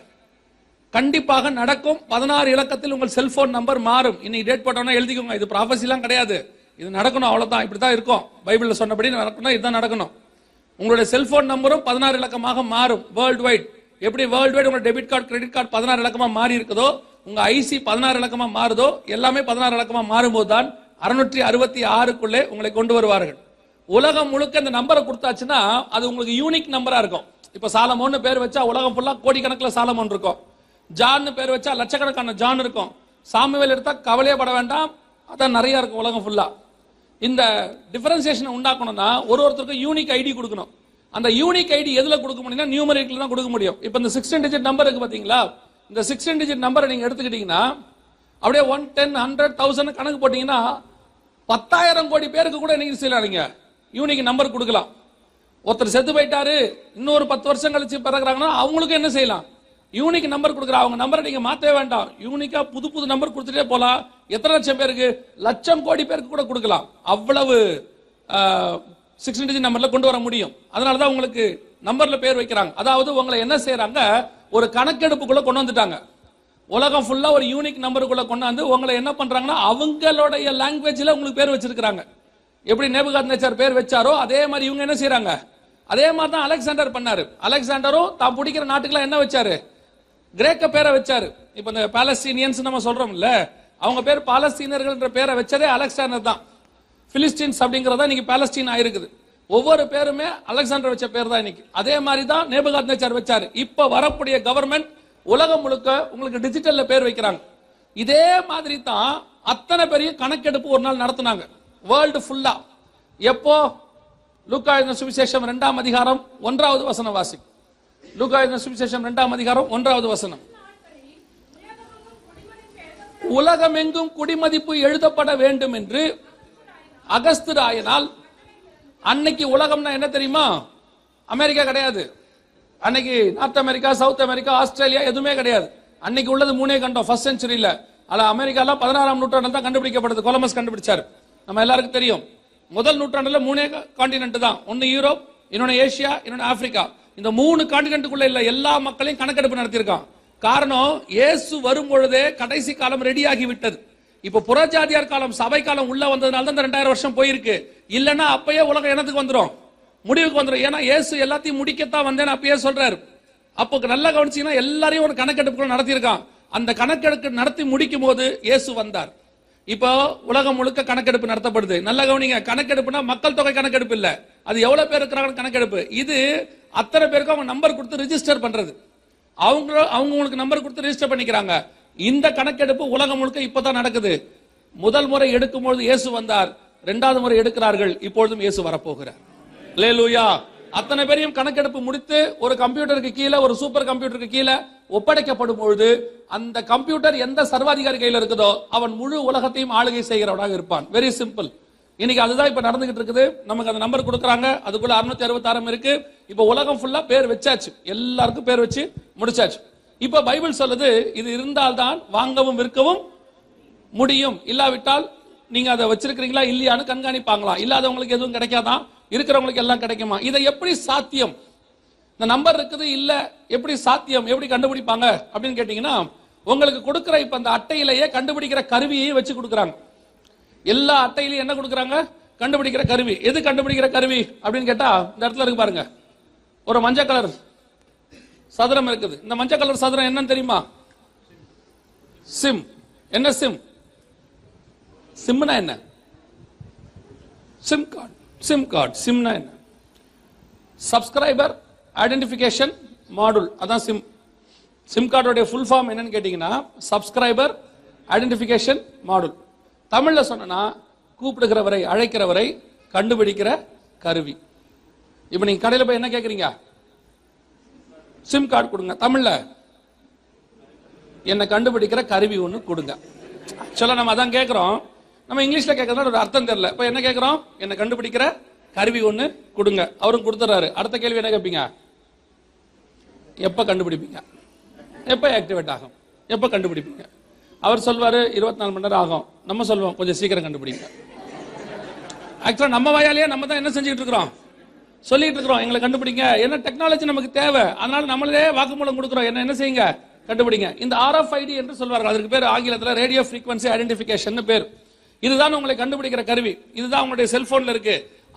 கண்டிப்பாக நடக்கும். 16 இலக்கத்தில் உங்கள் செல்போன் நம்பர் மாறும். இன்னைக்கு டேட் போட்டோம்னா எழுதிக்கோங்க, இது ப்ராஃபஸிலாம் கிடையாது, இது நடக்கணும், அவ்வளவுதான். இப்படித்தான் இருக்கும், பைபிள்ல சொன்னபடி நடக்கணும், இதுதான் நடக்கணும். உங்களுடைய செல்போன் நம்பரும் 16 இலக்கமாக மாறும் வேர்ல்டு வைட். எப்படி வேர்ல்டு வைட் உங்க டெபிட் கார்டு, கிரெடிட் கார்டு 16 இலக்கமா மாறி இருக்குதோ, உங்க ஐசி 16 இலக்கமா மாறுதோ, எல்லாமே 16 இலக்கமா மாறும்போது தான் 666க்குள்ளே உங்களை கொண்டு வருவார்கள். உலகம் முழுக்க இந்த நம்பரை கொடுத்தாச்சுன்னா அது உங்களுக்கு யூனிக் நம்பரா இருக்கும். இப்ப சாலமோன்னு பேர் வச்சா உலகம் ஃபுல்லா கோடிக்கணக்கில் சாலமோன் இருக்கும். ஜான் பேர் வச்சா லட்சக்கணக்கான ஜான் இருக்கும். சாமுவேல் எடுத்தா கவலையே பட வேண்டாம், அதான் நிறைய இருக்கும் உலகம் ஃபுல்லா. இந்த டிஃபரன்சியேஷன் உண்டாக்கணும்னா ஒருத்தருக்கும் யூனிக் ஐடி கொடுக்கணும். அந்த யூனிக் ஐடி எதுல கொடுக்க முடியும்னா நியூமரிக்ல தான் கொடுக்க முடியும். இப்போ இந்த 16 டிஜிட் நம்பர் இருக்கு பாத்தீங்களா, இந்த 16 டிஜிட் நம்பரை நீங்க எடுத்துக்கிட்டீங்கன்னா அப்படியே 1, 10, 100, 1000 கணக்கு போட்டீங்கன்னா 10,000 கோடி பேருக்கு கூட நீங்க செய்யலாங்க யூனிக் நம்பர் கொடுக்கலாம். ஒருத்தர் செத்து போயிட்டாரு, இன்னொரு 10 வருஷம் கழிச்சு பிறகுறாங்கன்னா அவங்களுக்கு என்ன செய்யலாம், யூனிக் நம்பர் கொடுக்குற. அவங்க நம்பரை நீங்க மாற்றவே வேண்டாம், யூனிக்கா புது புது நம்பர் கொடுத்துட்டே போலாம். எத்தனை லட்சம் பேருக்கு, லட்சம் கோடி பேருக்கு கூட கொடுக்கலாம். அவ்வளவு 16 டிஜிட் நம்பர்ல கொண்டு வர முடியும். அதனால தான் உங்களுக்கு நம்பர்ல பேர் வைக்கிறாங்க. அதாவது உங்களை என்ன செய்யறாங்க, ஒரு கணக்கெடுப்புக்குள்ள கொண்டு வந்துட்டாங்க. உலகம் ஃபுல்லா ஒரு யூனிக் நம்பருக்குள்ள கொண்டாந்து உங்களை என்ன பண்றாங்கன்னா அவங்களுடைய லாங்குவேஜ்ல உங்களுக்கு பேர் வச்சிருக்காங்க. எப்படி நேபுகாத்நேச்சர் பேர் வச்சாரோ அதே மாதிரி இவங்க என்ன செய்யறாங்க, அதே மாதிரி தான் அலெக்சாண்டர் பண்ணாரு. அலெக்சாண்டரும் தான் பிடிக்கிற நாட்டுக்குலாம் என்ன வச்சாரு, கிரேக்க பேரை வச்சாரு. இப்ப இந்த பாலஸ்தீனியன்ஸ் நம்ம சொல்றோம்ல, அவங்க பேர் பாலஸ்தீனர்கள் பேரை வச்சதே அலெக்சாண்டர் தான். பிலிஸ்டீன்ஸ் அப்படிங்கறத இன்னைக்கு பாலஸ்தீன் ஆயிருக்குது. ஒவ்வொரு பேருமே அலெக்சாண்டர் வச்ச பேர் தான் இன்னைக்கு. அதே மாதிரி தான் நேபுகாத்நேச்சர் வச்சாரு. இப்ப வரக்கூடிய கவர்மெண்ட் உலகம் முழுக்க உங்களுக்கு டிஜிட்டல்ல பேர் வைக்கிறாங்க. இதே மாதிரி தான் அத்தனை பெரிய கணக்கெடுப்பு ஒரு நாள் நடத்தினாங்க வேர்ல்டு ஃபுல்லா. எப்போ? லூக்கா எழுதின சுவிசேஷம் 2ஆம் அதிகாரம் 1வது வசனம் வாசி. லூக்கா எழுதின சுவிசேஷம் 2ஆம் அதிகாரம் 1வது வசனம். உலகமெங்கும் குடிமதிப்பு எழுதப்பட வேண்டும் என்று அகஸ்து ராயனால், அன்னைக்கு உலகம்னா என்ன தெரியுமா, அமெரிக்கா கிடையாது. அன்னைக்கு north America, south America, Australia எதுவுமே கிடையாது. அன்னைக்கு உள்ளது 3 கண்டம் ஃபர்ஸ்ட் செஞ்சுரியில. அல்ல அமெரிக்காலாம் 16ஆம் நூற்றாண்டில் தான் கண்டுபிடிக்கப்படுது. கொலம்பஸ் கண்டுபிடிச்சாரு, நம்ம எல்லாருக்கும் தெரியும். முதல் நூற்றாண்டுல 3 கான்டினென்ட் தான். ஒன்னு யூரோப், இன்னொன்னு ஏசியா, இன்னொன்னு ஆப்பிரிக்கா. இந்த 3 கான்டினென்ட்டுக்குள்ள இல்ல எல்லா மக்களையும் கணக்கெடுப்பு நடத்தியிருக்கான். காரணம், இயேசு வரும் பொழுதே கடைசி காலம் ரெடியாகி விட்டது. இப்ப புறஜாதியார் காலம், சபை காலம் உள்ள வந்ததுனால தான் 2000 வருஷம் போயிருக்கு. இல்லன்னா அப்பயே உலகம் என்னத்துக்கு வந்துடும், முடிவுக்கு வந்துடும். ஏன்னா இயேசு எல்லாத்தையும் முடிக்கத்தான் வந்தேன்னு அப்பயே சொல்றாரு. அப்போ நல்லா கவனிச்சீங்கன்னா எல்லாரையும் ஒரு கணக்கெடுப்பு நடத்தியிருக்கான். அந்த கணக்கெடுப்பு நடத்தி முடிக்கும் போது இயேசு வந்தார். இப்போ உலகம் முழுக்க கணக்கெடுப்பு நடத்தப்படுது. நல்ல கவனிங்க, கணக்கெடுப்புனா மக்கள் தொகை கணக்கெடுப்பு இல்ல, அது எவ்வளவு பேர் இருக்கிறாங்க கணக்கெடுப்பு. இது அத்தனை பேருக்கு அவங்க நம்பர் கொடுத்து ரிஜிஸ்டர் பண்றது. அவங்க உங்களுக்கு நம்பர் கொடுத்து ரிஜிஸ்டர் பண்ணிக்கிறாங்க. இந்த கணக்கெடுப்பு உலகம் முழுக்க இப்பதான் நடக்குது. முதல் முறை எடுக்கும் பொழுது இயேசு வந்தார், 2வது முறை எடுக்கிறார்கள், இப்பொழுதும் இயேசு வரப்போகிறார். அல்லேலூயா. அத்தனை பேரையும் கணக்கெடுப்பு முடித்து ஒரு கம்ப்யூட்டருக்கு கீழே, ஒரு சூப்பர் கம்ப்யூட்டருக்கு கீழே ஒப்படைக்கப்படும் பொழுது அந்த கம்ப்யூட்டர் எந்த சர்வாதிகாரி கையில் இருக்குதோ அவன் முழு உலகத்தையும் ஆளுகை செய்கிறவனாக இருப்பான். Very simple. இன்னைக்கு அதுதான் இப்ப நடந்துகிட்டு இருக்குது. நமக்கு அந்த நம்பர் கொடுக்குறாங்க, அதுக்குள்ள 666 இருக்கு. இப்ப உலகம் ஃபுல்லா பேர் வச்சாச்சு, எல்லாருக்கும் பேர் வச்சு முடிச்சாச்சு. இப்ப பைபிள் சொல்லுது, இது இருந்தால்தான் வாங்கவும் விற்கவும் முடியும். இல்லாவிட்டால் நீங்க அதை வச்சிருக்கிறீங்களா இல்லையான்னு கண்காணிப்பாங்களாம். இல்லாதவங்களுக்கு எதுவும் கிடைக்காதான், இருக்கிறவங்களுக்கு எல்லாம் கிடைக்குமா? இதை எப்படி சாத்தியம்? இந்த நம்பர் இருக்குது இல்ல, எப்படி சாத்தியம், எப்படி கண்டுபிடிப்பாங்க அப்படின்னு கேட்டீங்கன்னா, உங்களுக்கு கொடுக்கிற இப்ப அந்த அட்டையிலேயே கண்டுபிடிக்கிற கருவியை வச்சு கொடுக்குறாங்க. எல்லா அட்டையிலையும் என்ன கொடுக்குறாங்க, கண்டுபிடிக்கிற கருவி. எது கண்டுபிடிக்கிற கருவி அப்படின்னு கேட்டா, இந்த இடத்துல இருக்கு பாருங்க, ஒரு மஞ்சள் கலர் சதுரம் இருக்குது. இந்த மஞ்சள் கலர் சதுரம் என்னன்னு தெரியுமா? சிம். என்ன சிம்? சிம்னா என்ன? Sim card. Sim card. சிம்னா என்ன? சப்ஸ்கிரைபர் ஐடென்டிஃபிகேஷன் மாடுல், அதான் சிம். சிம் கார்டோட ஃபுல் ஃபார்ம் என்னன்னு கேட்டீங்கன்னா, சப்ஸ்கிரைபர் ஐடென்டிஃபிகேஷன் மாடுல். தமிழ்ல சொன்னா, கூப்பிடுகிறவரை, அழைக்கிறவரை கண்டுபிடிக்கிற கருவி. இப்ப நீங்க கடையில் போய் என்ன கேட்குறீங்க, சிம் கார்டு கொடுங்க. தமிழ்ல என்ன கண்டுபிடிக்கிற கருவி ஒன்று கொடுங்க. ஆக்சுவலா நம்ம அதான் கேட்கிறோம். நம்ம இங்கிலீஷ்ல கேட்கறதுனால ஒரு அர்த்தம் தெரியல. இப்ப என்ன கேட்கிறோம், என்ன கண்டுபிடிக்கிற கருவி ஒன்று கொடுங்க. அவரும் கொடுத்துறாரு. அடுத்த கேள்வி என்ன கேட்பீங்க, எப்ப கண்டுபிடிப்பீங்க, எப்ப ஆக்டிவேட் ஆகும், எப்ப கண்டுபிடிப்பீங்க? அவர் சொல்வாரு 24 மணி நேரம் ஆகும். நம்ம சொல்லுவோம் கொஞ்சம் சீக்கிரம் கண்டுபிடிங்க. ஆக்சுவலா நம்ம வாயாலேயே நம்ம தான் என்ன செஞ்சுட்டு இருக்கிறோம், சொல்லிட்டு இருக்கிறோம் எங்களை கண்டுபிடிங்க. ஏன்னா டெக்னாலஜி நமக்கு தேவை, அதனால நம்மளே வாக்குமூலம் கொடுக்கிறோம், என்ன செய்யுங்க, கண்டுபிடிங்க. இந்த RFID என்று சொல்வார்கள், அதற்கு பேர் ஆங்கிலத்தில் ரேடியோ ஃப்ரீக்வன்சி ஐடென்டிஃபிகேஷன் பேர். இதுதான் உங்களை கண்டுபிடிக்கிற கருவி. இதுதான் உங்களுடைய செல்போன்ல இருக்கு.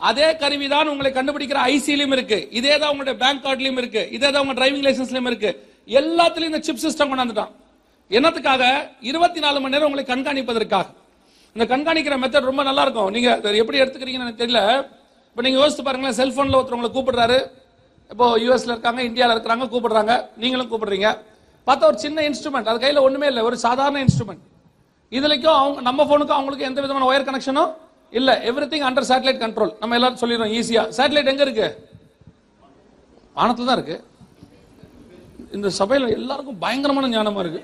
அதே கருவி தான் உங்களை கண்டுபிடிக்கிற ஐசிலையும் இருக்கு. இதே தான் உங்களுடைய பேங்க் கார்டுலயும் இருக்கு. இதே தான் உங்க டிரைவிங் லைசன்ஸ்லயும் இருக்கு. எல்லாத்துலயும் இந்த சிப் சிஸ்டம் கொண்டாந்துட்டான். என்னத்துக்காக? 24 மணி நேரம் உங்களை கண்காணிப்பதற்காக. இந்த கண்காணிக்கிற மெத்தட் ரொம்ப நல்லா இருக்கும். நீங்க எப்படி எடுத்துக்கிறீங்கன்னு எனக்கு தெரியல. இப்போ நீங்க யோசிச்சு பாருங்களேன், செல்போன்ல ஒருத்தர் உங்களை கூப்பிடுறாரு. இப்போ யூஎஸ்ல இருக்காங்க, இந்தியாவில் இருக்கிறாங்க, கூப்பிடுறாங்க, நீங்களும் கூப்பிடுறீங்க. பார்த்தா ஒரு சின்ன இன்ஸ்ட்ருமெண்ட், அது கையில் ஒண்ணுமே இல்லை, ஒரு சாதாரண இன்ஸ்ட்ருமெண்ட். இதுலைக்கும் அவங்க நம்ம போனுக்கும் அவங்களுக்கு எந்த விதமான ஒயர் கனெக்ஷனும் இல்ல. Everything under satellite control. நம்ம எல்லாரும் சொல்லிடுறோம் ஈஸியா. சேட்டலைட் எங்க இருக்கு? வானத்துல தான் இருக்கு. இந்த சபையில எல்லாருக்கும் பயங்கரமான ஞானமா இருக்கு.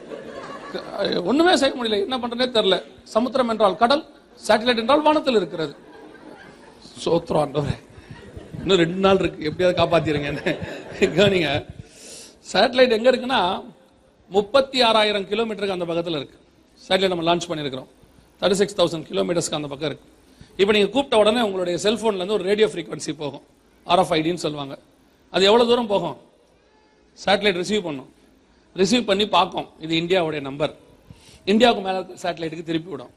ஒண்ணுமே செய்ய முடியல, என்ன பண்றதே தெரியல. சமுத்திரம் என்றால் கடல், சேட்டலைட் என்றால் வானத்தில் இருக்கிறது. சோத்ரம், இன்னும் 2 நாள் இருக்கு, எப்படியாவது காப்பாத்திருங்க. கவனிங்க, சேட்டலைட் எங்க இருக்குன்னா 36,000 கிலோமீட்டருக்கு அந்த பக்கத்தில் இருக்கு. சேட்டலைட் நம்ம லான்ச் பண்ணியிருக்கிறோம். 36,000 கிலோமீட்டர்ஸ்க்கு அந்த பக்கம் இருக்கு. இப்போ நீங்க கூப்பிட்ட உடனே உங்களுடைய செல்போன்ல இருந்து ஒரு ரேடியோ ஃப்ரீக்வன்சி போகும், RFIDன்னு சொல்லுவாங்க. அது எவ்வளவு தூரம் போகும்? சேட்டலைட் ரிசீவ் பண்ணும், ரிசீவ் பண்ணி பார்க்கும் இது இந்தியாவுடைய நம்பர். இந்தியாவுக்கு மேலே சேட்டலைட்டுக்கு திருப்பி விடும்.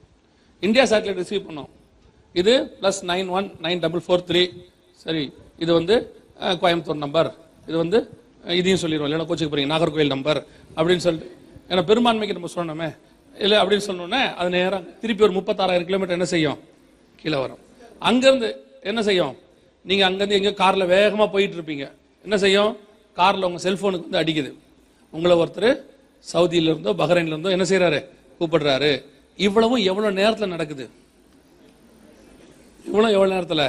இந்தியா சேட்டலைட் ரிசீவ் பண்ணும், இது +919443, சரி இது வந்து கோயம்புத்தூர் நம்பர், இது வந்து இதையும் சொல்லிடுவோம், இல்லைன்னா கோச்சுக்கு போறீங்க நாகர்கோவில் நம்பர் அப்படின்னு சொல்லிட்டு, ஏன்னா பெரும்பான்மைக்கு நம்ம சொல்லணுமே இல்லை அப்படின்னு சொன்னோன்னே அது நேரம் திருப்பி ஒரு 36,000 கிலோமீட்டர் என்ன செய்யும், கீழே வரும். அங்கேருந்து என்ன செய்யும், நீங்கள் அங்கேருந்து எங்கே காரில் வேகமாக போயிட்டு இருப்பீங்க, என்ன செய்யும், காரில் உங்கள் செல்ஃபோனுக்கு வந்து அடிக்குது. உங்களை ஒருத்தர் சவுதியில இருந்தோ பஹ்ரைன்ல இருந்தோ என்ன செய்யறாரு, கூப்பிடுறாரு. இவ்வளவும் எவ்வளவு நேரத்தில் நடக்குது, இவ்வளவு எவ்வளவு நேரத்தில்,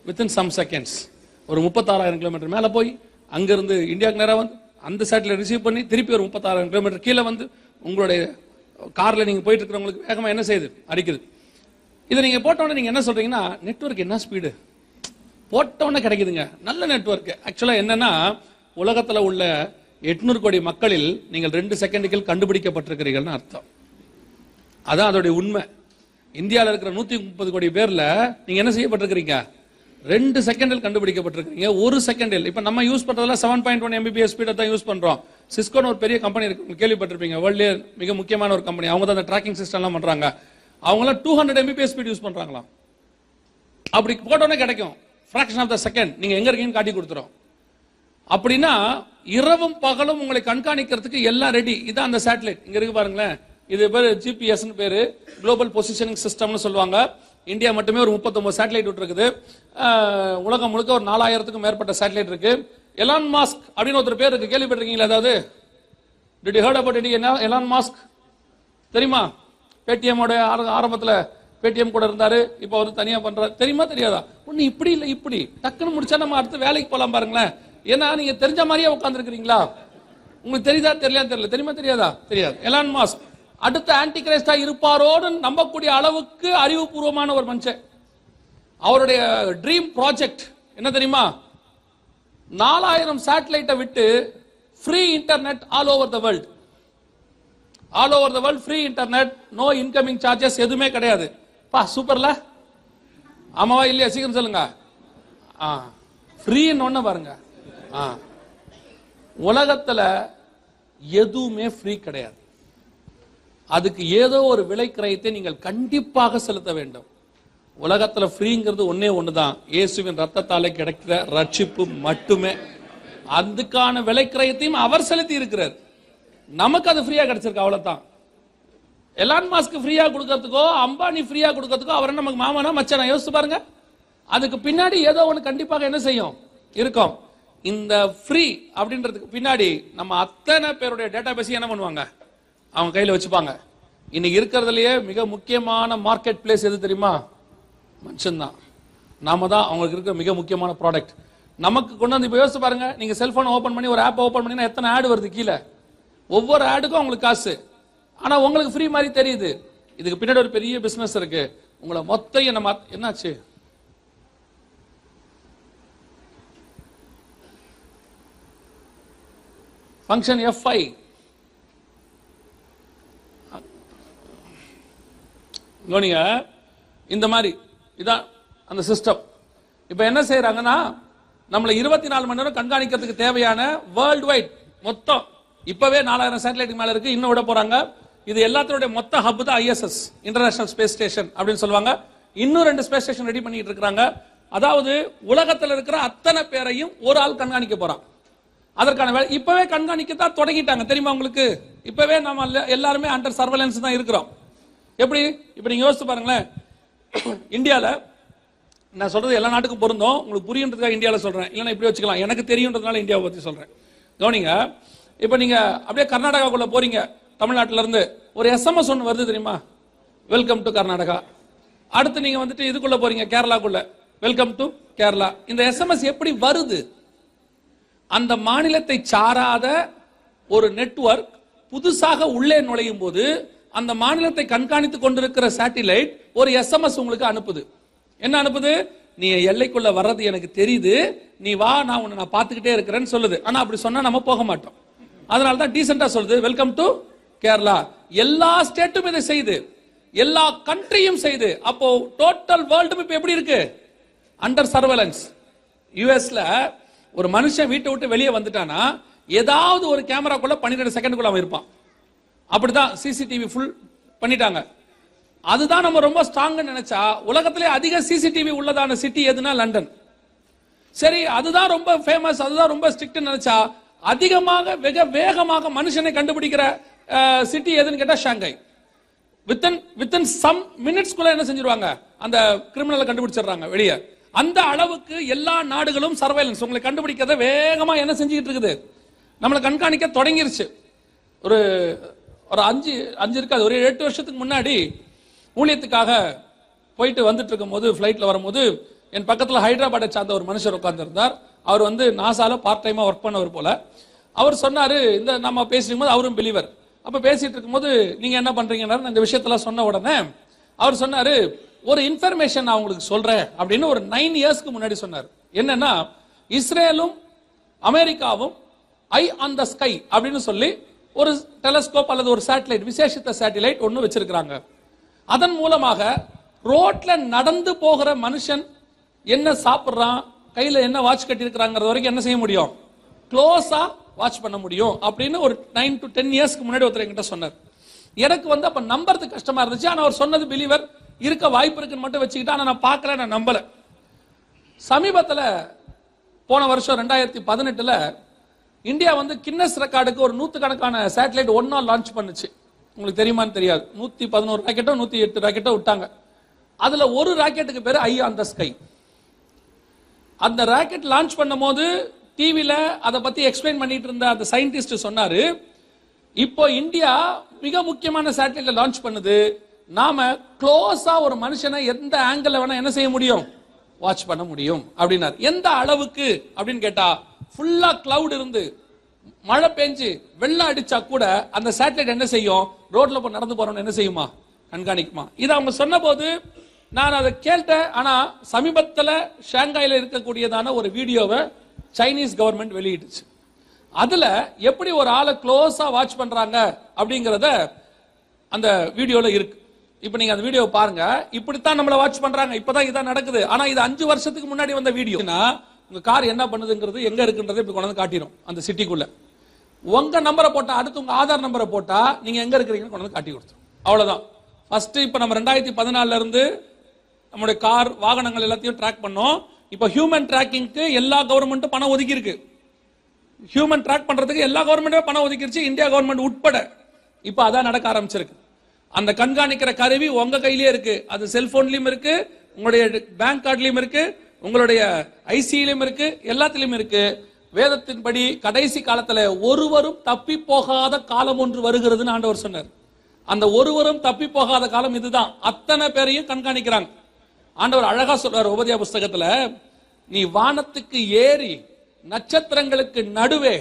வித்தின் சம் செகண்ட்ஸ். ஒரு 36,000 கிலோமீட்டர் மேலே போய் அங்கிருந்து இந்தியாவுக்கு நேராக வந்து அந்த சேட்டில் ரிசீவ் பண்ணி திருப்பி ஒரு 36,000 கிலோமீட்டர் கீழே வந்து உங்களுடைய காரில் நீங்கள் போயிட்டு இருக்கிறவங்களுக்கு வேகமாக என்ன செய்யுது, அடிக்குது. இதை நீங்கள் போட்டோன்னே நீங்கள் என்ன சொல்றீங்கன்னா, நெட்வொர்க் என்ன ஸ்பீடு, போட்டோன்னே கிடைக்குதுங்க, நல்ல நெட்வொர்க். ஆக்சுவலாக என்னன்னா, உலகத்தில் உள்ள 800 கோடி மக்களில் நீங்கள் 2 செகண்டுகள் கண்டுபிடிக்கப்பட்டிருக்கிறீர்கள்னு அர்த்தம். அதான் அதோடைய உண்மை. இந்தியாவில் இருக்கிற 130 கோடி பேர்ல நீங்க என்ன செய்யப்பட்டிருக்கிறீங்க, 2 செகண்டில் கண்டுபிடிக்கப்பட்டிருக்கீங்க. ஒரு செகண்டில். இப்ப நம்ம யூஸ் பண்றதுல 7.1 Mbps ஸ்பீடை தான் யூஸ் பண்றோம். சிஸ்கோன்னு ஒரு பெரிய கம்பெனி இருக்கு, கேள்விப்பட்டிருப்பீங்க, வேர்ல்ட்லேயே மிக முக்கியமான ஒரு கம்பெனி. அவங்க தான் அந்த ட்ராக்கிங் சிஸ்டம் எல்லாம் பண்றாங்க. அவங்களாம் 200 Mbps ஸ்பீட் யூஸ் பண்றாங்களாம். அப்படி போட்டோன்னே கிடைக்கும், ஃபிராக்ஷன் ஆஃப் த செகண்ட் நீங்க எங்க இருக்கீங்கன்னு காட்டி கொடுத்துரும். அப்படின்னா இரவும் பகலும் உங்களை கண்காணிக்கிறதுக்கு எல்லாம் ரெடி. இதான் அந்த சேட்டலைட் இங்க இருக்கு பாருங்களேன். இது பேர் GPS பேரு, குளோபல் பொசிஷனிங் சிஸ்டம்னு சொல்லுவாங்க. இந்தியா மட்டுமே ஒரு 39 சேட்டலைட் விட்டுருக்குது. உலகம் முழுக்க ஒரு 4,000க்கும் மேற்பட்ட சேட்டலைட் இருக்கு. எலான் மாஸ்க் அப்படின்னு ஒருத்தர் பேர் இருக்கு, கேள்விப்பட்டிருக்கீங்களா? அதாவது did you heard about Elon Musk தெரியுமா? பேடிஎம்மோட ஆரம்பத்தில் பேடிஎம் கூட இருந்தாரு, இப்போ அவர் தனியா பண்றாரு. தெரியுமா தெரியாதா? ஒண்ணு இப்படி இல்லை இப்படி டக்குன்னு முடிச்சா நம்ம அடுத்து வேலைக்கு போலாம் பாருங்களேன். ஏன்னா நீங்க தெரிஞ்ச மாதிரியே உட்காந்துருக்கீங்களா? உங்களுக்கு தெரியுதா தெரியல தெரியல, தெரியுமா தெரியாதா? தெரியாது. எலான் மாஸ்க் அடுத்த ஆன்டி கிரைஸ்டா இருப்பாரோடு நம்பக்கூடிய அளவுக்கு அறிவுபூர்வமான ஒரு மனுஷன். அவருடைய ட்ரீம் ப்ராஜெக்ட் என்ன தெரியுமா? 4,000 சேட்டலைட்டை விட்டு free internet all over the world. All over the world free internet, no incoming charges, எதுவுமே கிடையாது. பா சூப்பர்ல, ஆமாவா இல்லையா? சீக்கிரம் சொல்லுங்க. ஃப்ரீன்னு ஒண்ணு பாருங்க. உலகத்துல எதுவுமே ஃப்ரீ கிடையாது. அதுக்கு ஏதோ ஒரு விலை கிரயத்தை நீங்கள் கண்டிப்பாக செலுத்த வேண்டும். உலகத்துல ஃப்ரீங்கிறது ஒன்னே ஒண்ணுதான், இயேசுவின் ரத்தத்தாலே கிடைக்கிற ரட்சிப்பு மட்டுமே. அதுக்கான விலை கிரயத்தையும் அவர் செலுத்தி இருக்கிறார். நமக்கு அது ஃப்ரீயா கிடைச்சிருக்கு, அவ்வளவுதான். எலான் மாஸ்க் ஃப்ரீயா கொடுக்கறதுக்கோ அம்பானி ஃப்ரீயா கொடுக்கறதுக்கோ அவர் நமக்கு மாமனா மச்சானா? யோசிச்சு பாருங்க. அதுக்கு பின்னாடி ஏதோ ஒண்ணு கண்டிப்பாக என்ன செய்யும், இருக்கும். இந்த ஃப்ரீ அப்படின்றதுக்கு பின்னாடி நம்ம அத்தனை பேருடைய டேட்டா பேசி என்ன பண்ணுவாங்க, அவங்க கையில வச்சுப்பாங்க. இன்னைக்கு இருக்கிறதுலயே மிக முக்கியமான மார்க்கெட் பிளேஸ் எது தெரியுமா? மனுஷன் தான். நாம தான் அவங்களுக்கு இருக்கிற மிக முக்கியமான ப்ராடக்ட். நமக்கு கொண்டு வந்து இப்ப யோசிச்சு பாருங்க. நீங்க செல்போன் ஓபன் பண்ணி ஒரு ஆப் ஓபன் பண்ணீங்கன்னா எத்தனை ஆட் வருது கீழே? ஒவ்வொரு ஆடுக்கும் உங்களுக்கு காசு. ஆனா உங்களுக்கு ஃப்ரீ மாதிரி தெரியுது. இதுக்கு பின்னாடி ஒரு பெரிய பிசினஸ் இருக்கு. உங்களை மொத்த என்னாச்சு? ஃபங்க்ஷன் F5 கவனிங்க. இந்த மாதிரி இதான் அந்த சிஸ்டம். இப்ப என்ன செய்யறாங்கன்னா, நம்மளை 24 மணி நேரம் கண்காணிக்கிறதுக்கு தேவையான வேர்ல்டு வைட் மொத்தம் இப்பவே 4,000 சேட்டலைட் மேல இருக்கு, இன்னும் விட போறாங்க. இது எல்லாத்தோட மொத்த ஹப் தான் ISS, இன்டர்நேஷனல் ஸ்பேஸ் ஸ்டேஷன் அப்படின்னு சொல்லுவாங்க. இன்னும் 2 ஸ்பேஸ் ஸ்டேஷன் ரெடி பண்ணிட்டு இருக்காங்க. அதாவது உலகத்தில் இருக்கிற அத்தனை பேரையும் ஒரு ஆள் கண்காணிக்க போறான். அதற்கான வேலை இப்பவே கண்காணிக்கத்தான் தொடங்கிட்டாங்க, தெரியுமா உங்களுக்கு? இப்பவே நம்ம எல்லாருமே அண்டர் சர்வேலன்ஸ் தான் இருக்கிறோம். எப்படி? இப்ப நீங்க யோசிச்சு பாருங்களேன். இந்தியால நான் சொல்றது எல்லா நாட்டுக்கும் பொருந்தும், உங்களுக்கு புரியுன்றதுக்காக இந்தியால சொல்றேன், இல்லைன்னா இப்படி வச்சுக்கலாம், எனக்கு தெரியுன்றதுனால இந்தியாவை பத்தி சொல்றேன். கவனிங்க. இப்ப நீங்க அப்படியே கர்நாடகாக்குள்ள போறீங்க, தமிழ்நாட்டில இருந்து ஒரு SMS ஒன்று வருது தெரியுமா? Welcome to Karnataka. அடுத்து நீங்க வந்துட்டு இதுக்குள்ள போறீங்க, கேரளாக்குள்ள, வெல்கம் டு கேரளா. இந்த SMS எப்படி வருது? அந்த மாநிலத்தை சாராத ஒரு நெட்வொர்க் புதுசாக உள்ளே நுழையும் போது அந்த மாநிலத்தை கண்காணித்துக் கொண்டிருக்கிற சேட்டிலைட் ஒரு SMS உங்களுக்கு அனுப்புது. என்ன அனுப்புது? நீ எல்லைக்குள்ள வர்றது எனக்கு தெரியுது, நீ வா, நான் உன்னை நான் பார்த்துக்கிட்டே இருக்கிறேன்னு சொல்லுது. ஆனா அப்படி சொன்னா நம்ம போக மாட்டோம். அதனால தான் டீசெண்டா சொல்லுது, வெல்கம் டு கேரளா. எல்லா ஸ்டேட்டும் இதை செய்யுது. எல்லா கண்ட்ரியும் செய்து, அப்போ டோட்டல் வேர்ல்டு இப்ப எப்படி இருக்கு? Under surveillance. யுஎஸ்ல ஒரு மனுஷன் வீட்டை விட்டு வெளியே வந்துட்டானா ஏதாவது ஒரு கேமராக்குள்ள 12 செகண்டுக்குள்ள அவன் இருப்பான். அப்படிதான் சிசிடிவி ஃபுல் பண்ணிட்டாங்க. அதுதான் நம்ம ரொம்ப ஸ்ட்ராங் நினைச்சா உலகத்திலே அதிக சிசிடிவி உள்ளதான சிட்டி எதுனா லண்டன். சரி, அதுதான் ரொம்ப ஃபேமஸ், அதுதான் ரொம்ப ஸ்ட்ரிக்ட் நினைச்சா அதிகமாக வெக வேகமாக மனுஷனை கண்டுபிடிக்கிற சிட்டி எதுன்னு கேட்டா ஷாங்காய். வித்தின் சம் மினிட்ஸ்குள்ள என்ன செஞ்சிருவாங்க? அந்த கிரிமினலை கண்டுபிடிச்சிடுறாங்க வெளியே. அந்த அளவுக்கு எல்லா நாடுகளும் சர்வேலன்ஸ் உங்களை கண்டுபிடிக்கிறத வேகமா என்ன செஞ்சுக்கிட்டு இருக்குது? நம்மளை கண்காணிக்க தொடங்கிருச்சு. ஒரு ஒரு அஞ்சு இருக்காது, ஒரு 8 வருஷத்துக்கு முன்னாடி ஊழியத்துக்காக போயிட்டு வந்துட்டு இருக்கும் போது ஃபிளைட்ல வரும்போது என் பக்கத்துல ஹைதராபாத்தை சார்ந்த ஒரு மனுஷர் உட்கார்ந்திருந்தார். அவர் வந்து நாசால பார்ட் டைமா ஒர்க் பண்ணவர் போல. அவர் சொன்னாரு, இந்த நம்ம பேசிட்டு போது அவரும் பிலீவர். அப்ப பேசிட்டு இருக்கும்போது நீங்க என்ன பண்றீங்கன்னு இந்த விஷயத்தெல்லாம் சொன்ன உடனே அவர் சொன்னாரு, ஒரு இன்ஃபர்மேஷன் நான் உங்களுக்கு சொல்றேன் அப்படின்னு ஒரு 9 இயர்ஸ்க்கு முன்னாடி சொன்னார். என்னன்னா, இஸ்ரேலும் அமெரிக்காவும் ஐ ஆன் த ஸ்கை அப்படின்னு சொல்லி ஒரு டெலஸ்கோப் அல்லது ஒரு சேட்டலைட், விசேஷித்த சேட்டலைட் ஒன்னு வச்சிருக்காங்க. அதன் மூலமாக ரோட்ல நடந்து போகிற மனுஷன் என்ன சாப்பிடுறான், கையில என்ன வாட்ச் கட்டி இருக்கிறாங்கிறது வரைக்கும் என்ன செய்ய முடியும்? க்ளோஸா வாட்ச் பண்ண முடியும் அப்படின்னு ஒரு 9 to 10 இயர்ஸ்க்கு முன்னாடி ஒருத்தர் என்கிட்ட சொன்னார். எனக்கு வந்து அப்ப நம்புறதுக்கு கஷ்டமா இருந்துச்சு. ஆனா அவர் சொன்னது பிலீவர் இருக்க வாய்ப்பு இருக்குன்னு மட்டும் வச்சுக்கிட்டு, ஆனா நான் பார்க்கல, நான் நம்பல. சமீபத்துல போன வருஷம் 2018ல இந்தியா வந்து கின்னஸ் ரெக்கார்டுக்கு ஒரு 100கணக்கான சேட்டலைட் ஒன்னா லான்ச் பண்ணுச்சு. உங்களுக்கு தெரியுமான்னு தெரியாது. 111 ராக்கெட்டோ 108 ராக்கெட்டோ விட்டாங்க. அதுல ஒரு ராக்கெட்டுக்கு பேரு ஐ ஆன் த ஸ்கை. அந்த ராக்கெட் லான்ச் பண்ணும் போது டிவில அதை பத்தி எக்ஸ்பிளைன் பண்ணிட்டு இருந்த அந்த சயின்டிஸ்ட் சொன்னாரு, இப்போ இந்தியா மிக முக்கியமான சேட்டலைட் லான்ச் பண்ணுது, நாம க்ளோஸா ஒரு மனுஷனை எந்த ஆங்கிள் வேணா என்ன செய்ய முடியும்? வாட்ச் பண்ண முடியும் அப்படின்னாரு. எந்த அளவுக்கு அப்படின்னு கேட்டா, ஃபுல்லா கிளவுட் இருந்து மழை பெஞ்சு வெள்ளம் அடிச்சா கூட அந்த சேட்டலைட் என்ன செய்யும்? ரோட்ல போய் நடந்து போறோம் என்ன செய்யுமா? கண்காணிக்குமா? இதை அவங்க சொன்ன போது நான் அதை கேட்டேன். ஆனா சமீபத்துல ஷாங்காயில இருக்கக்கூடியதான ஒரு வீடியோவை சைனீஸ் கவர்மெண்ட் வெளியிட்டுச்சு. அதுல எப்படி ஒரு ஆளை க்ளோஸா வாட்ச் பண்றாங்க அப்படிங்கறத அந்த வீடியோல இருக்கு. இப்ப நீங்க அந்த வீடியோ பாருங்க. இப்படித்தான் நம்மள வாட்ச் பண்றாங்க, இப்பதான் இதான் நடக்குது. ஆனா இது 5 வருஷத்துக்கு முன்னாடி வந்த வீடியோனா உங்க கார் என்ன பண்ணுதுங்கிறது எங்க இருக்குன்றதை இப்ப கொண்டு வந்து காட்டிடும். அந்த சிட்டிக்குள்ள உங்க நம்பரை போட்டா, அடுத்து உங்க ஆதார் நம்பரை போட்டா நீங்க எங்க இருக்கிறீங்கன்னு கொண்டு வந்து காட்டி கொடுத்துரும். அவ்வளவுதான். ஃபர்ஸ்ட் இப்ப நம்ம 2014ல இருந்து நம்முடைய கார் வாகனங்கள் எல்லாத்தையும் ட்ராக் பண்ணோம். இப்ப ஹியூமன் டிராக்கிங்க்கு எல்லா கவர்மெண்ட்டும் பணம் ஒதுக்கி இருக்கு. ஹியூமன் ட்ராக் பண்றதுக்கு எல்லா கவர்மெண்ட்டும் பணம் ஒதுக்கிருச்சு, இந்தியா கவர்மெண்ட் உட்பட. இப்ப அதான் நடக்க ஆரம்பிச்சிருக்கு. அந்த கண்காணிக்கிற கருவி உங்க கையிலேயே இருக்கு. அது செல்போன்லயும் இருக்கு, உங்களுடைய பேங்க் கார்டுலயும் இருக்கு, உங்களுடைய ஐசியிலும் இருக்கு, எல்லாத்திலும் இருக்கு. வேதத்தின்படி கடைசி காலத்துல ஒருவரும் தப்பி போகாத காலம் ஒன்று வருகிறதுன்னு ஆண்டவர் சொன்னார். அந்த ஒருவரும் தப்பி போகாத காலம் இதுதான். அத்தனை பேரையும் கண்காணிக்கிறாங்க. ஆண்டவர் அழகா சொல்றார் உபதேச புஸ்தகத்துல, நீ வானத்துக்கு ஏறி நட்சத்திரங்களுக்கு நடுவே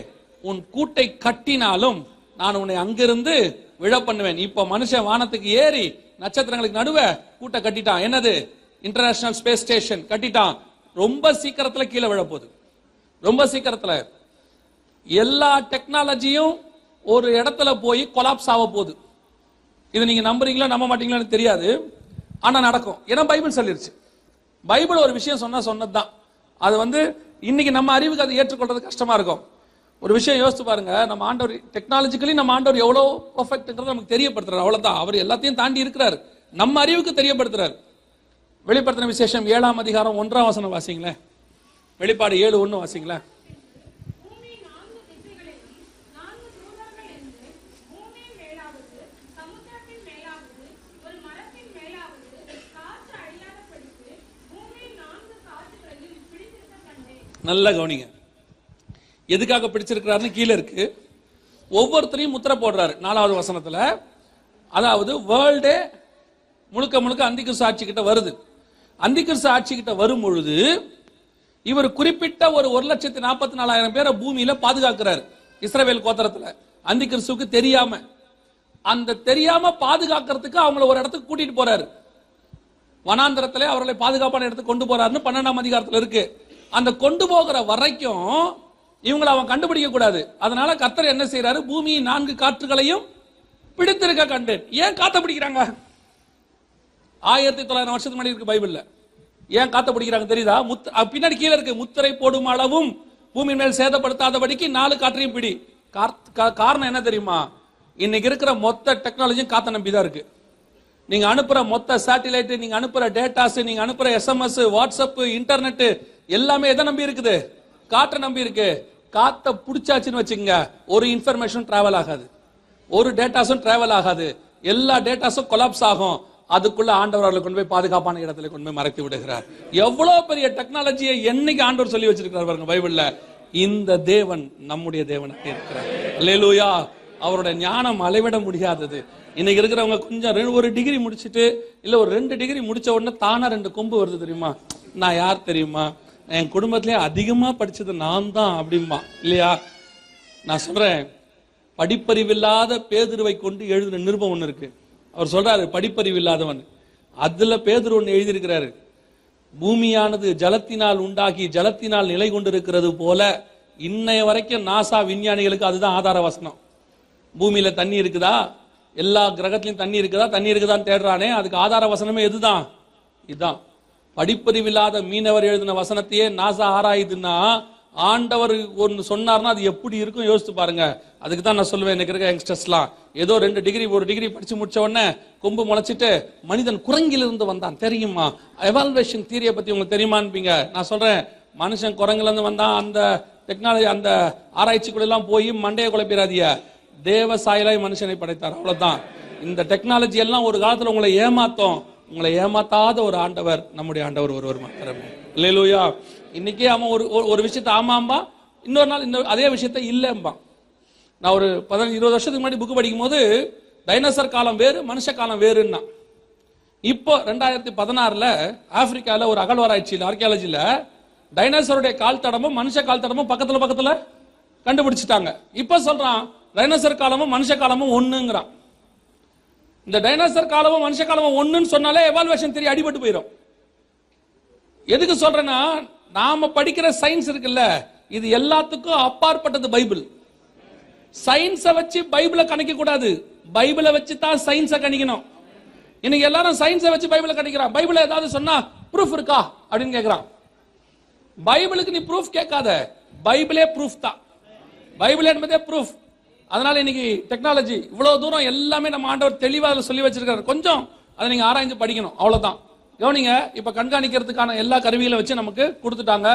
உன் கூட்டை கட்டினாலும் நான் உன்னை அங்கிருந்து விழ பண்ணுவேன். இப்ப மனுஷன் வானத்துக்கு ஏறி நட்சத்திரங்களுக்கு நடுவே கூட்டை கட்டிட்டான். என்னது? இன்டர்நேஷனல் ஸ்பேஸ் ஸ்டேஷன் கட்டிட்டான். ரொம்ப சீக்கிரத்துல கீழே விழ போகுது. ரொம்ப சீக்கிரத்துல எல்லா டெக்னாலஜியும் ஒரு இடத்துல போய் கொலாப்ஸ் ஆக போகுது. இது நீங்க நம்புறீங்களோ நம்ப மாட்டீங்களோ தெரியாது, ஆனா நடக்கும். ஏன்னா பைபிள் சொல்லிருச்சு. பைபிள் ஒரு விஷயம் சொன்னதுதான். அது வந்து இன்னைக்கு நம்ம அறிவுக்கு அதை ஏற்றுக்கொள்றது கஷ்டமா இருக்கும். ஒரு விஷயம் யோசிச்சு பாருங்க, நம்ம ஆண்டவர் டெக்னாலஜிக்கலி நம்ம ஆண்டவர் எவ்வளவு பெர்ஃபெக்ட்ங்கிறத நமக்கு தெரியப்படுத்துறாரு. அவ்வளவுதான். அவர் எல்லாத்தையும் தாண்டி இருக்கிறார், நம்ம அறிவுக்கு தெரியப்படுத்துறாரு. வெளிப்படுத்தின விசேஷம் 7ஆம் அதிகாரம் 1ஆம் வசனம் வாசிங்களேன். வெளிப்பாடு 7:1 வாசிங்களேன். நல்ல கவனிங்க. எதுக்காக பிடிச்சிருக்கிறாருன்னு கீழே இருக்கு. ஒவ்வொருத்தரையும் முத்திரை போடுறாரு 4வது வசனத்துல. அதாவது வேர்ல்டே முழுக்க முழுக்க அந்திகிறிஸ்து ஆட்சி கிட்ட வருது. அந்திகிறிஸ்து ஆட்சி கிட்ட வரும் பொழுது இவர் குறிப்பிட்ட ஒரு 1,44,000 பேரை பூமியில பாதுகாக்கிறார். இஸ்ரவேல் கோத்திரத்துல அந்திகிறிஸ்துவுக்கு தெரியாம, அந்த தெரியாம பாதுகாக்கிறதுக்கு அவங்கள ஒரு இடத்துக்கு கூட்டிட்டு போறாரு. வனாந்தரத்திலே அவர்களை பாதுகாப்பான இடத்துக்கு கொண்டு போறாருன்னு 12ஆம் அதிகாரத்துல இருக்கு. அந்த கொண்டு போகிற வரைக்கும் இவங்களை அவன் கண்டுபிடிக்க கூடாது. அதனால கர்த்தர் என்ன செய்யறாரு? பூமியின் 4 காற்றுகளையும் பிடித்திருக்க கண்டேன். ஏன் காத்த பிடிக்கிறாங்க? 1900 வருஷத்துக்கு முன்னாடி இருக்கு பைபிள்ல. ஏன் காத்த பிடிக்கிறாங்க தெரியுதா? பின்னாடி கீழே இருக்கு, முத்திரை போடும் அளவும் பூமி மேல் சேதப்படுத்தாதபடிக்கு 4 காற்றையும் பிடி. காரணம் என்ன தெரியுமா? இன்னைக்கு இருக்கிற மொத்த டெக்னாலஜியும் காத்த நம்பி தான் இருக்கு. நீங்க அனுப்புற மொத்த சேட்டிலைட், நீங்க அனுப்புற டேட்டாஸ், நீங்க அனுப்புற SMS, வாட்ஸ்அப், இன்டர்நெட் எல்லாமே எதை நம்பி இருக்குது? காற்றை நம்பி இருக்கு. காத்த புடிச்சாச்சுன்னு வச்சுங்க, ஒரு இன்ஃபர்மேஷன் டிராவல் ஆகாது, ஒரு டேட்டாஸும் டிராவல் ஆகாது, எல்லா டேட்டாஸும் கொலாப்ஸ் ஆகும். அதுக்குள்ள ஆண்டவர் அவர்களை கொண்டு போய் பாதுகாப்பான இடத்துல கொண்டு போய் மறைத்து விடுகிறார். எவ்வளவு பெரிய டெக்னாலஜியை என்னைக்கு ஆண்டவர் சொல்லி வச்சிருக்கிறார் பாருங்க பைபிள்ல. இந்த தேவன் நம்முடைய தேவனாக இருக்கிறார். அல்லேலூயா. அவருடைய ஞானம் அளவிட முடியாதது. இன்னைக்கு இருக்கிறவங்க கொஞ்சம் ஒரு டிகிரி முடிச்சுட்டு இல்ல ஒரு 2 டிகிரி முடிச்ச உடனே தானா 2 கொம்பு வருது தெரியுமா? நான் யார் தெரியுமா? என் குடும்பத்திலே அதிகமா படிச்சது நான் தான் அப்படிமா இல்லையா? நான் சொல்றேன், படிப்பறிவில்லாத பேதுருவை கொண்டு எழுதின நிருபம் ஒண்ணு இருக்கு. அவர் சொல்றாரு படிப்பறிவில்லாதவன். அதுல பேதுரு ஒண்ணு எழுதியிருக்கிறாரு, பூமியானது ஜலத்தினால் உண்டாகி ஜலத்தினால் நிலை கொண்டிருக்கிறது போல இன்னைய வரைக்கும் நாசா விஞ்ஞானிகளுக்கு அதுதான் ஆதார வசனம். பூமியில தண்ணி இருக்குதா, எல்லா கிரகத்திலையும் தண்ணி இருக்குதா, தண்ணி இருக்குதான்னு தேடுறானே, அதுக்கு ஆதார வசனமே எதுதான்? இதுதான். படிப்பறிவில்லாத மீனவர் எழுதின வசனத்தையே நாசா ஆராயுதுன்னா ஆண்டவர் ஒன்று சொன்னார்னா அது எப்படி இருக்கும் யோசித்து பாருங்க. அதுக்கு தான் நான் சொல்லுவேன், எனக்கு இருக்க யங்ஸ்டர்ஸ்லாம் ஏதோ 2 டிகிரி 1 டிகிரி படிச்சு முடிச்ச உடனே கொம்பு முளைச்சிட்டு மனிதன் குரங்கிலிருந்து வந்தான் தெரியுமா, எவால்வேஷன் தியரியை பத்தி உங்களுக்கு தெரியுமான்பீங்க. நான் சொல்றேன், மனுஷன் குரங்குல இருந்து வந்தான், அந்த டெக்னாலஜி அந்த ஆராய்ச்சிக்குள்ள எல்லாம் போய் மண்டையை குழப்பிடாதீங்க. தேவ சாயலாய் மனுஷனை படைத்தார், அவ்வளவுதான். இந்த டெக்னாலஜி எல்லாம் ஒரு காலத்துல உங்களை ஏமாத்தோம். உங்களை ஏமாத்தாத ஒரு ஆண்டவர் நம்முடைய ஆண்டவர் ஒருவர் மாத்திரமே. அல்லேலூயா. இன்னைக்கே அவன் ஒரு விஷயத்த ஆமாம்பா, இன்னொரு நாள் இந்த அதே விஷயத்த இல்லம்பா. நான் ஒரு 15-20 வருஷத்துக்கு முன்னாடி புக்கு படிக்கும் போது டைனோசர் காலம் வேறு மனுஷ காலம் வேறுன்னா, இப்போ 2016 ஆப்பிரிக்கால ஒரு அகழ்வாராய்ச்சியில் ஆர்கியாலஜில டைனோசருடைய கால் தடமும் மனுஷ கால் தடமும் பக்கத்துல கண்டுபிடிச்சிட்டாங்க. இப்ப சொல்றான் டைனோசர் காலமும் மனுஷ காலமும் ஒண்ணுங்கிறான். இந்த டைனோசர் காலமும் மனுஷ காலமும் ஒண்ணுன்னு சொன்னாலே எவால்வேஷன் தியரி அடிபட்டு போயிடும். எதுக்கு சொல்றேன்னா, நாம படிக்கிற சயின்ஸ் இருக்குல்ல, இது எல்லாத்துக்கும் அப்பாற்பட்டது பைபிள். சயின்ஸை வச்சு பைபிளை கணிக்க கூடாது, பைபிளை வச்சு தான் சயின்ஸை கணிக்கணும். இன்னைக்கு எல்லாரும் சயின்ஸை வச்சு பைபிளை கணிக்கிறான். பைபிள் ஏதாவது சொன்னா ப்ரூஃப் இருக்கா அப்படின்னு கேட்கிறான். பைபிளுக்கு நீ ப்ரூஃப் கேட்காத, பைபிளே ப்ரூஃப் தான். பைபிள் என்பதே ப்ரூஃப். அதனால இன்னைக்கு டெக்னாலஜி இவ்வளவு தூரம் எல்லாமே நம்ம ஆண்டவர் தெளிவாக சொல்லி வச்சிருக்காரு. கொஞ்சம் அதை நீங்க ஆராய்ஞ்சு படிக்கணும், அவ்வளவுதான். கவனிங்க, இப்ப கண்காணிக்கிறதுக்கான எல்லா கருவிகளை வச்சு நமக்கு கொடுத்துட்டாங்க.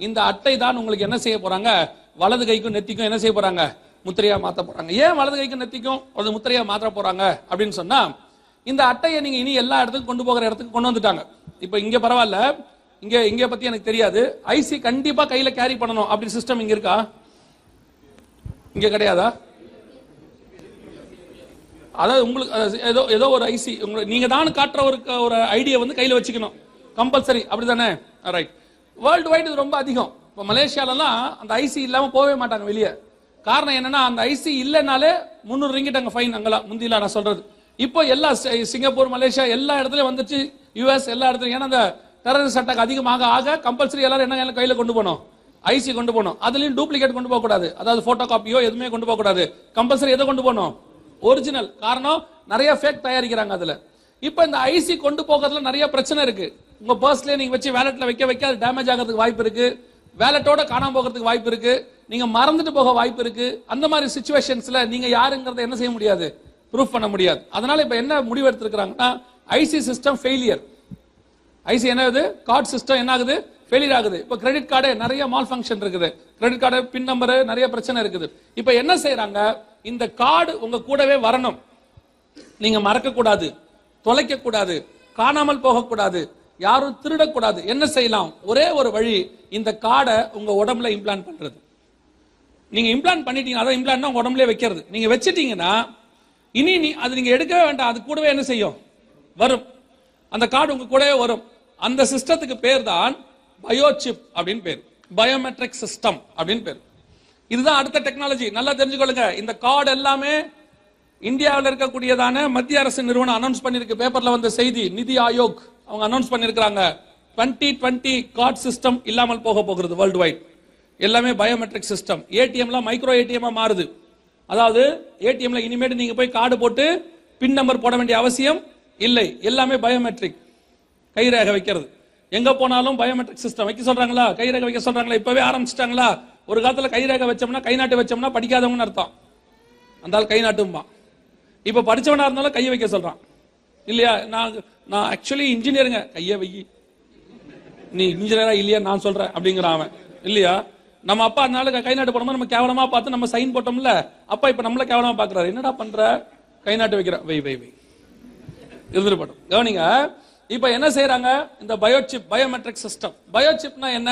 இந்த அட்டை தான் உங்களுக்கு என்ன செய்ய போறாங்க, வலது கைக்கும் நெத்திக்கும் என்ன செய்ய போறாங்க, முத்திரையா மாத்த போறாங்க. ஏன் வலது கைக்கும் நெத்திக்கும் ஒரு முத்திரையா மாற்ற போறாங்க அப்படின்னு சொன்னா, இந்த அட்டையை நீங்க இனி எல்லா இடத்துக்கும் கொண்டு போகிற இடத்துக்கு கொண்டு வந்துட்டாங்க. இப்ப இங்க பரவாயில்ல, இங்க பத்தி எனக்கு தெரியாது. ஐசி கண்டிப்பா கையில கேரி பண்ணணும் அப்படி சிஸ்டம் இங்க இருக்கா? இங்க கிடையாதா? அதாவது உங்களுக்கு ஏதோ ஒரு ஐசி நீங்க தான் காட்டுற ஒரு ஐடியா வந்து கையில வச்சுக்கணும், கம்பல்சரி. அப்படிதானே? ரைட். வேர்ல்டு வைடு இது ரொம்ப அதிகம். இப்போ மலேசியாலலாம் அந்த ஐசி இல்லாம போகவே மாட்டாங்க வெளியே. காரணம் என்னன்னா, அந்த ஐசி இல்லைனாலே 300 ரிங்கிட் அங்க ஃபைன். அங்கெல்லாம் முந்திலாம் நான் சொல்றது. இப்போ எல்லா சிங்கப்பூர், மலேசியா எல்லா இடத்துலயும் வந்துச்சு, யுஎஸ் எல்லா இடத்துலயும். ஏன்னா அந்த டெரரிஸ்ட் அட்டாக் அதிகமாக ஆக கம்பல்சரி எல்லாரும் என்ன கையில கொண்டு போகணும், ஐசி கொண்டு போகணும். அதுலயும் டூப்ளிகேட் கொண்டு போக கூடாது, அதாவது போட்டோ காப்பியோ எதுவுமே கொண்டு போக கூடாது. கம்பல்சரி எதை கொண்டு போகணும், ஒரிஜினல். காரணம் நிறைய ஃபேக் தயாரிக்கிறாங்க அதுல. இப்ப இந்த ஐசி கொண்டு போகிறதுல நிறைய பிரச்சனை இருக்கு. உங்க பர்ஸ்ல நீங்க வச்சு வேலட்ல வைக்க அது டேமேஜ் ஆகிறதுக்கு வாய்ப்பு இருக்கு, வேலட்டோட காணாம போகிறதுக்கு வாய்ப்பு இருக்கு, நீங்க மறந்துட்டு போக வாய்ப்பு இருக்கு. அந்த மாதிரி சிச்சுவேஷன்ஸ்ல நீங்க யாருங்கிறத என்ன செய்ய முடியாது, ப்ரூஃப் பண்ண முடியாது. அதனால இப்ப என்ன முடிவு எடுத்திருக்காங்கன்னா, ஐசி சிஸ்டம் ஃபெயிலியர். ஐசி என்னது, கார்டு சிஸ்டம் என்ன ஆகுது, ஃபெயிலியர் ஆகுது. இப்ப கிரெடிட் கார்டு நிறைய மால் ஃபங்க்ஷன் இருக்குது, கிரெடிட் கார்டு பின் நம்பர் நிறைய பிரச்சனை இருக்குது. இப்ப என்ன செய்யறாங்க, இந்த கார்டு உங்க கூடவே வரணும், நீங்க மறக்க கூடாது, தொலைக்க கூடாது, காணாமல் போகக்கூடாது, யாரும் திருடக்கூடாது. என்ன செய்யலாம், ஒரே ஒரு வழி, இந்த கார்டை உங்க உடம்புல இம்ப்ளான்ட் பண்றது. நீங்க இம்ப்ளான்ட் பண்ணிட்டீங்க, அதான் இம்ப்ளான்ட்னா உங்க உடம்புல வைக்கிறது. நீங்க வச்சிட்டீங்கன்னா இனி அது நீங்க எடுக்கவே வேண்டாம், அது கூடவே என்ன செய்யும், வரும். அந்த கார்டு உங்க கூடவே வரும். அந்த சிஸ்டத்துக்கு பேர் தான் பயோசிப் அப்படின்னு பேர், பயோமெட்ரிக் சிஸ்டம் அப்படின்னு பேர். இதுதான் அடுத்த டெக்னாலஜி. நல்லா தெரிஞ்சுக்கொள்ளுங்க. இந்த கார்டு எல்லாமே இந்தியாவில் இருக்கக்கூடியதான மத்திய அரசு நிறுவனம் அனௌன்ஸ் பண்ணிருக்கு. பேப்பர்ல வந்த செய்தி, நிதி ஆயோக் அவங்க அனௌன்ஸ் பண்ணிருக்காங்க, 2020 கார்டு சிஸ்டம் இல்லாமல் போக போகிறது வேர்ல்டு வைட். எல்லாமே பயோமெட்ரிக் சிஸ்டம். ஏடிஎம்லாம் மைக்ரோ ஏடிஎம் மாறுது. அதாவது ஏடிஎம்ல இனிமேட்டு நீங்க போய் கார்டு போட்டு பின் நம்பர் போட வேண்டிய அவசியம் இல்லை, எல்லாமே பயோமெட்ரிக். கைரேகை வைக்கிறது எங்க போனாலும் பயோமெட்ரிக் சிஸ்டம் வைக்க சொல்றாங்களா, கைரேகை வைக்க சொல்றாங்களா, இப்பவே ஆரம்பிச்சிட்டாங்களா. ஒரு காலத்துல கைரேகை வச்சோம்னா, கை நாட்டு வச்சோம்னா படிக்காதவங்கன்னு அர்த்தம். அந்த ஆள் கை நாட்டுமா. இப்ப படிச்சவனா இருந்தாலும் கையை வைக்க சொல்றான் இல்லையா. நான் ஆக்சுவலி இன்ஜினியருங்க, கையை வை. நீ இன்ஜினியரா இல்லையா நான் சொல்றேன் அப்படிங்கிறான் அவன் இல்லையா. நம்ம அப்பா அதனால கை நாட்டு போனோம், நம்ம கேவலமா பார்த்து நம்ம சைன் போட்டோம்ல, அப்பா இப்ப நம்மள கேவலமா பாக்குறாரு. என்னடா பண்ற, கை நாட்டு வைக்கிற, வை வை வை இருந்துட்டு போட்டோம். கவனிங்க, இப்ப என்ன செய்யறாங்க, இந்த பயோசிப், பயோமெட்ரிக் சிஸ்டம். பயோசிப்னா என்ன,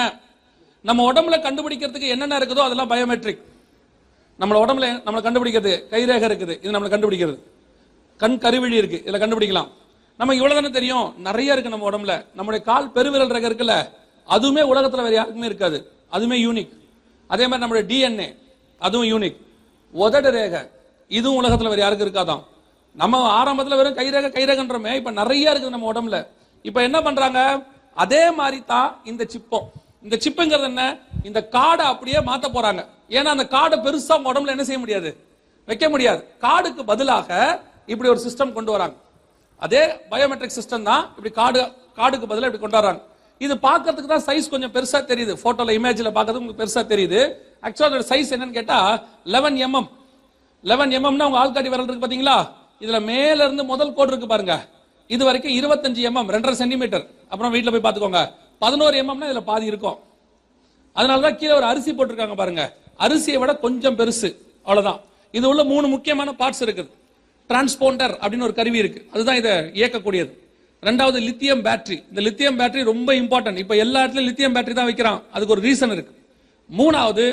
நம்ம உடம்புல கண்டுபிடிக்கிறதுக்கு என்னென்ன இருக்குதோ அதெல்லாம் பயோமெட்ரிக். நம்ம உடம்புல நம்மளை கண்டுபிடிக்கிறது கைரேகை இருக்குது, இது நம்மளை கண்டுபிடிக்கிறது. கண் கருவிழி இருக்கு, இதுல கண்டுபிடிக்கலாம். நமக்கு இவ்வளவு தானே தெரியும், நிறைய இருக்கு நம்ம உடம்புல. நம்முடைய கால் பெருவிரல் ரேகை இருக்குல்ல, அதுவுமே உலகத்துல வேற யாருக்குமே இருக்காது, அதுவுமே யூனிக். அதே மாதிரி நம்மளுடைய டிஎன்ஏ அதுவும் யூனிக். உதடு ரேகை இதுவும் உலகத்துல வேற யாருக்கு இருக்காதான். நம்ம ஆரம்பத்துல வெறும் கைரேகை கைரேகன்றமே, இப்ப நிறைய இருக்குது நம்ம உடம்புல. இப்ப என்ன பண்றாங்க, அதே மாதிரி தான் இந்த சிப்பம். இந்த சிப்புங்கிறது என்ன, இந்த கார்டை அப்படியே மாத்த போறாங்க. ஏன்னா அந்த கார்டை பெருசா உடம்புல என்ன செய்ய முடியாது, வைக்க முடியாது. கார்டுக்கு பதிலாக இப்படி ஒரு சிஸ்டம் கொண்டு வராங்க. அதே பயோமெட்ரிக் சிஸ்டம் தான், இப்படி கார்டுக்கு பதிலாக இப்படி கொண்டு வராங்க. இது பார்க்கிறதுக்கு தான் சைஸ் கொஞ்சம் பெருசா தெரியுது, போட்டோல இமேஜ்ல பார்க்கறதுக்கு உங்களுக்கு பெருசா தெரியுது. ஆக்சுவலா சைஸ் என்னன்னு கேட்டா 11 mm. 11 mmனா உங்க ஆள்காட்டி விரல் இருக்கு பாத்தீங்களா, இதுல மேல இருந்து முதல் கோடு இருக்கு பாருங்க, இது வரைக்கும் 25 mm, 2.5 சென்டிமீட்டர். அப்புறம் வீட்டுல போய் பாத்துக்கோங்க, 11 mmனா இதுல பாதி இருக்கும். அதனாலதான் கீழே ஒரு அரிசி போட்டிருக்காங்க பாருங்க, அரிசியை விட கொஞ்சம் பெருசு, அவ்வளவுதான். இது உள்ள 3 முக்கியமான பார்ட்ஸ் இருக்குது. டிரான்ஸ்பாண்டர் அப்படின்னு ஒரு கருவி இருக்கு, அதுதான் இதை இயக்கக்கூடியது. ரெண்டாவது லித்தியம் பேட்டரி. இந்த லித்தியம் பேட்டரி ரொம்ப இம்பார்ட்டன்ட். இப்ப எல்லா இடத்துலயும் லித்தியம் பேட்டரி தான் வைக்கிறான், அதுக்கு ஒரு ரீசன் இருக்கு. மூணாவது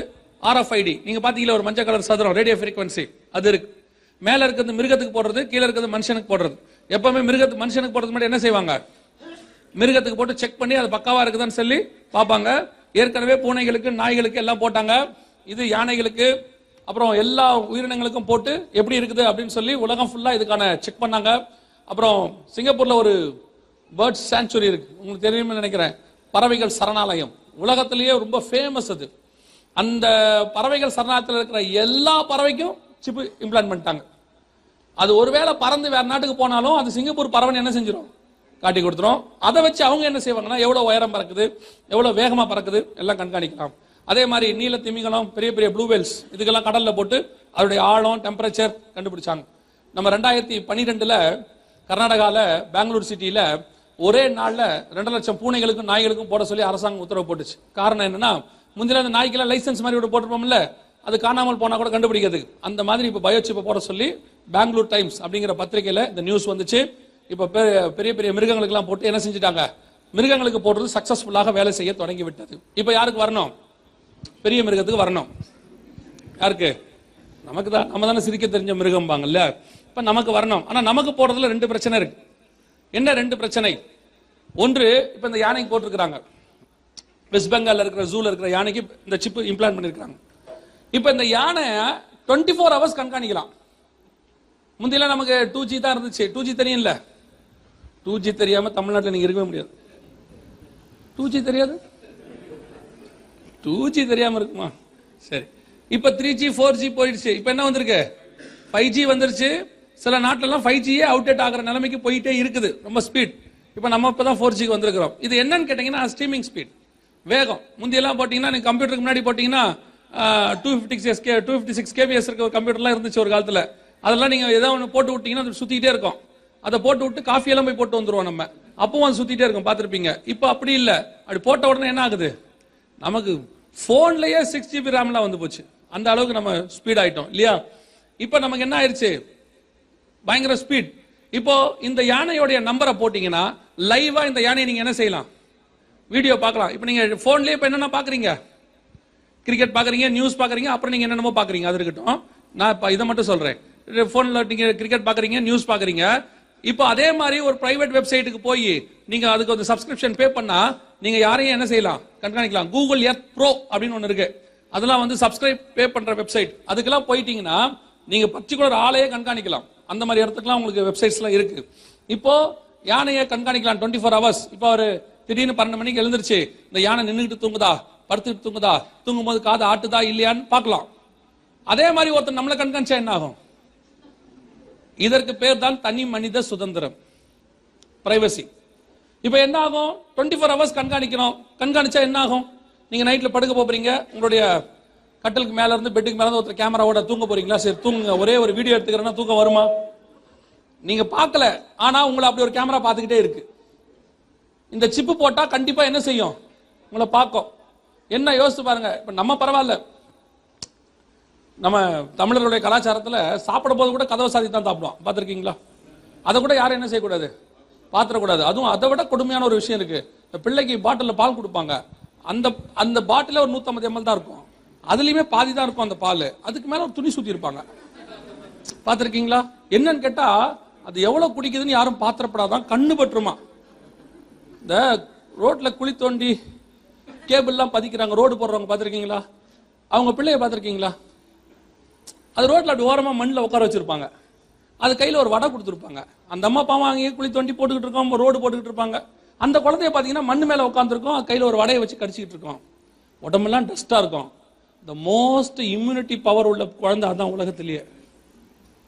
RFID, நீங்க பாத்தீங்களா ஒரு மஞ்சள் கலர் சதுரம், ரேடியோ ஃப்ரீக்வன்சி, அது இருக்கு. மேல இருக்கிறது மிருகத்துக்கு போடுறது, கீழே இருக்கிறது மனுஷனுக்கு போடுறது. எப்பவுமே மனுஷனுக்கு போடுறது மட்டும் என்ன செய்வாங்க, மிருகத்துக்கு போட்டு செக் பண்ணி அது பக்காவா இருக்குதான்னு சொல்லி பார்ப்பாங்க. ஏற்கனவே பூனைகளுக்கு நாய்களுக்கு எல்லாம் போட்டாங்க, இது யானைகளுக்கு அப்புறம் எல்லா உயிரினங்களுக்கும் போட்டு எப்படி இருக்குது அப்படின்னு சொல்லி உலகம் ஃபுல்லா இதுக்கான செக் பண்ணாங்க. அப்புறம் சிங்கப்பூர்ல ஒரு பேர்ட்ஸ் சாங்சுரி இருக்கு, உங்களுக்கு தெரியும்னு நினைக்கிறேன், பறவைகள் சரணாலயம். உலகத்திலேயே ரொம்ப ஃபேமஸ் அது. அந்த பறவைகள் சரணாலயத்தில் இருக்கிற எல்லா பறவைக்கும் சிப்பு இம்ப்ளான்ட் பண்ணிட்டாங்க. அது ஒருவேளை பறந்து வேற நாட்டுக்கு போனாலும் அது சிங்கப்பூர் பறவை என்ன செஞ்சிடும், காட்டி கொடுத்துரும். அதை வச்சு அவங்க என்ன செய்வாங்கன்னா எவ்வளவு உயரம் பறக்குது, எவ்வளவு வேகமா பறக்குது எல்லாம் கண்காணிக்கலாம். அதே மாதிரி நீல திமிங்கலம், பெரிய பெரிய ப்ளூ வேல்ஸ், இதுக்கெல்லாம் கடல்ல போட்டு அதோடைய ஆழம், டெம்பரேச்சர் கண்டுபிடிச்சாங்க. நம்ம 2012 கர்நாடகால பெங்களூர் சிட்டியில ஒரே நாள்ல 2 லட்சம் பூனைகளுக்கும் நாய்களுக்கும் போட சொல்லி அரசாங்கம் உத்தரவு போட்டுச்சு. காரணம் என்னன்னா, முந்தின அந்த நாய்க்கெல்லாம் லைசன்ஸ் மாதிரி போட்டிருப்போம்ல, அது காணாமல் போனா கூட கண்டுபிடிக்கிறதுக்கு. அந்த மாதிரி இப்ப பயோசிப்பை போட சொல்லி பெங்களூர் டைம்ஸ் அப்படிங்கிற பத்திரிகையில இந்த நியூஸ் வந்துச்சு. இப்ப பெரிய பெரிய மிருகங்களுக்கு எல்லாம் போட்டு என்ன செஞ்சுட்டாங்க, மிருகங்களுக்கு போடுறது சக்சஸ்ஃபுல்லாக வேலை செய்ய தொடங்கி விட்டது. இப்ப யாருக்கு வரணும், பெரிய மிருகத்துக்கு வரணும். யாருக்கு, நமக்கு தான். நம்ம தானே சிரிக்க தெரிஞ்ச மிருகம் பாங்கல்ல, இப்ப நமக்கு வரணும். ஆனா நமக்கு போடுறதுல 2 பிரச்சனை இருக்கு. என்ன 2 பிரச்சனை? ஒன்று, இப்ப இந்த யானைக்கு போட்டிருக்கிறாங்க, வெஸ்ட் பெங்கால்ல இருக்கிற ஜூல இருக்கிற யானைக்கு இந்த சிப் இம்ப்ளான்ட் பண்ணிருக்காங்க. இப்ப இந்த யானை 24 hours கண்காணிக்கலாம். முந்தியெல்லாம் நமக்கு 2G தான் இருந்துச்சு. 2G தெரியும்ல, 2G தெரியாம தமிழ்நாட்டில் நீங்க இருக்கவே முடியாது. 2G தெரியாது, 2G தெரியாம இருக்குமா? சரி, இப்ப 3G 4G போயிடுச்சு. இப்ப என்ன வந்திருக்கு, 5G வந்துருச்சு. சில நாட்டிலாம் 5G அவுடேட் ஆகிற நிலைமைக்கு போயிட்டே இருக்குது, ரொம்ப ஸ்பீட். இப்ப நம்ம இப்பதான் 4G வந்திருக்கிறோம். இது என்னன்னு கேட்டீங்கன்னா ஸ்ட்ரீமிங் ஸ்பீட், வேகம். முந்தியெல்லாம் போட்டீங்கன்னா நீங்க கம்ப்யூட்டருக்கு முன்னாடி போட்டீங்கன்னா 256 kbs இருக்க ஒரு கம்ப்யூட்டர்லாம் இருந்துச்சு ஒரு காலத்துல. அதெல்லாம் நீங்க ஏதாவது ஒன்று போட்டு விட்டீங்கன்னா அது சுத்திட்டே இருக்கும். அதை போட்டு விட்டு காஃபி எல்லாம் போய் போட்டு வந்துருவோம் நம்ம, அப்பவும் அது சுத்திட்டே இருக்கும், பார்த்திருப்பீங்க. இப்ப அப்படி இல்ல, அப்படி போட்ட உடனே என்ன ஆகுது, நமக்கு போன்லயே 6GB ரேம்லாம் வந்து போச்சு. அந்த அளவுக்கு நம்ம ஸ்பீட் ஆயிட்டோம் இல்லையா. இப்ப நமக்கு என்ன ஆயிருச்சு, பயங்கர ஸ்பீட். இப்போ இந்த யானையோடைய நம்பரை போட்டீங்கன்னா லைவா இந்த யானையை நீங்க என்ன செய்யலாம், வீடியோ பார்க்கலாம். இப்ப நீங்க போன்லயே இப்ப என்னென்ன பாக்குறீங்க, கிரிக்கெட் பாக்குறீங்க, நியூஸ் பாக்குறீங்க, அப்புறம் நீங்க என்னென்னமோ பாக்குறீங்க. அது இருக்கட்டும், நான் இப்ப இதை மட்டும் சொல்றேன். போன்ல நீங்க கிரிக்கெட் பாக்குறீங்க, நியூஸ் பாக்குறீங்க. இப்போ அதே மாதிரி ஒரு பிரைவேட் வெப்சைட்டுக்கு போய் நீங்க அதுக்கு ஒரு சப்ஸ்கிரிப்ஷன் பே பண்ணா நீங்க யாரையும் என்ன செய்யலாம், கண்காணிக்கலாம். கூகுள் எர்த் ப்ரோ அப்படின்னு ஒன்னு இருக்கு, அதெல்லாம் வந்து சப்ஸ்கிரைப் பே பண்ற வெப்சைட். அதுக்கெல்லாம் போயிட்டீங்கன்னா நீங்க பர்டிகுலர் ஆளையே கண்காணிக்கலாம். அந்த மாதிரி இடத்துக்குலாம் உங்களுக்கு வெப்சைட்ஸ் எல்லாம் இருக்கு. இப்போ யானையை கண்காணிக்கலாம் 24 hours. இப்போ ஒரு திடீர்னு 12 மணிக்கு எழுந்திருச்சு, இந்த யானை நின்றுட்டு தூங்குதா, படுத்துட்டு தூங்குதா, தூங்கும் போது காது ஆட்டுதா இல்லையான்னு பார்க்கலாம். அதே மாதிரி ஒருத்தர் நம்மளை கண்காணிச்சா என்ன ஆகும்? இதற்கு பேர் தான் தனி மனித சுதந்திரம். பிரைவசி. இப்போ என்ன ஆகும்? 24 hours கண்காணிக்கிறோம். கண்காணிச்சா என்ன ஆகும்? நீங்க நைட்ல படுக்க போறீங்க, உங்களுடைய கட்டலுக்கு மேல இருந்து பெட்டுக்கு மேல இருந்து ஒருத்தர் கேமராவோட தூங்க போறீங்களா? சரி தூங்குங்க, ஒரே ஒரு வீடியோ எடுத்துக்கிறேன்னா தூக்கம் வருமா? நீங்க பார்க்கல, ஆனா உங்களை அப்படி ஒரு கேமரா பார்த்துக்கிட்டே இருக்கு. இந்த சிப்பு போட்டா கண்டிப்பா என்ன செய்யும்? உங்களை பார்க்கும். என்ன யோசிச்சு பாருங்க. இப்ப நம்ம பரவாயில்ல, நம்ம தமிழர்களுடைய கலாச்சாரத்துல சாப்பிட போது கூட கதவை சாதி தான் சாப்பிடுவோம். பார்த்துருக்கீங்களா? அதை கூட யாரும் என்ன செய்யக்கூடாது, பாத்திரக்கூடாது. அதுவும் அதை விட கொடுமையான ஒரு விஷயம் இருக்கு. பிள்ளைக்கு பாட்டில் பால் கொடுப்பாங்க, அந்த அந்த பாட்டில ஒரு 150 ml தான் இருக்கும், அதுலயுமே பாதி தான் இருக்கும் அந்த பால், அதுக்கு மேல ஒரு துணி சுத்தி இருப்பாங்க. பார்த்துருக்கீங்களா? என்னன்னு கேட்டா அது எவ்வளவு குடிக்குதுன்னு யாரும் பாத்திரப்படாதான், கண்ணு பற்றுமா. இந்த ரோட்ல குழி தோண்டி கேபிள் எல்லாம் பதிக்கிறாங்க, ரோடு போடுறவங்க பார்த்துருக்கீங்களா? அவங்க பிள்ளைய பார்த்துருக்கீங்களா? அது ரோட்ல அப்படி ஓரமா மண்ணில் உட்கார வச்சிருப்பாங்க, அது கையில ஒரு வடை கொடுத்துருப்பாங்க. அந்த அம்மா பாவம் அங்கேயே குழி தோண்டி போட்டுக்கிட்டு இருக்கோம், ரோடு போட்டுக்கிட்டு இருப்பாங்க. அந்த குழந்தைய பாத்தீங்கன்னா மண்ணு மேல உட்காந்துருக்கும், கையில ஒரு வடையை வச்சு கடிச்சிக்கிட்டு இருக்கோம், உடம்பெல்லாம் டஸ்டா இருக்கும். த மோஸ்ட் இம்யூனிட்டி பவர் உள்ள குழந்தை அதான் உலகத்திலேயே.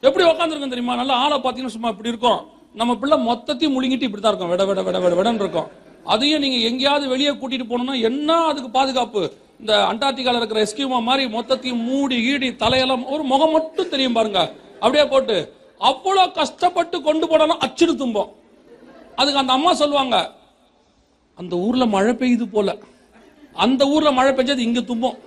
எப்படி உட்காந்துருக்கும் தெரியுமா? நல்லா ஆளை பார்த்தீங்கன்னா சும்மா இப்படி இருக்கும். நம்ம பிள்ளை மொத்தத்தையும் முழுங்கிட்டு இப்படி தான் இருக்கும், விட விட விட விட விடன்னு இருக்கும். அதையும் நீங்க எங்கேயாவது வெளியே கூட்டிட்டு போனோம்னா என்ன அதுக்கு பாதுகாப்பு? இந்த அண்டார்டிகால இருக்கிற எஸ்கியூமா மாதிரி மொத்தத்தையும் மூடி ஈடி தலையெல்லாம், ஒரு முகம் மட்டும் தெரியும் பாருங்க, அப்படியே போட்டு அவ்வளவு கஷ்டப்பட்டு கொண்டு போனாலும் அச்சுடு தும்போம். அதுக்கு அந்த அம்மா சொல்லுவாங்க, அந்த ஊர்ல மழை பெய்யுது போல, அந்த ஊர்ல மழை பெய்ஞ்சது இங்க தும்போம்.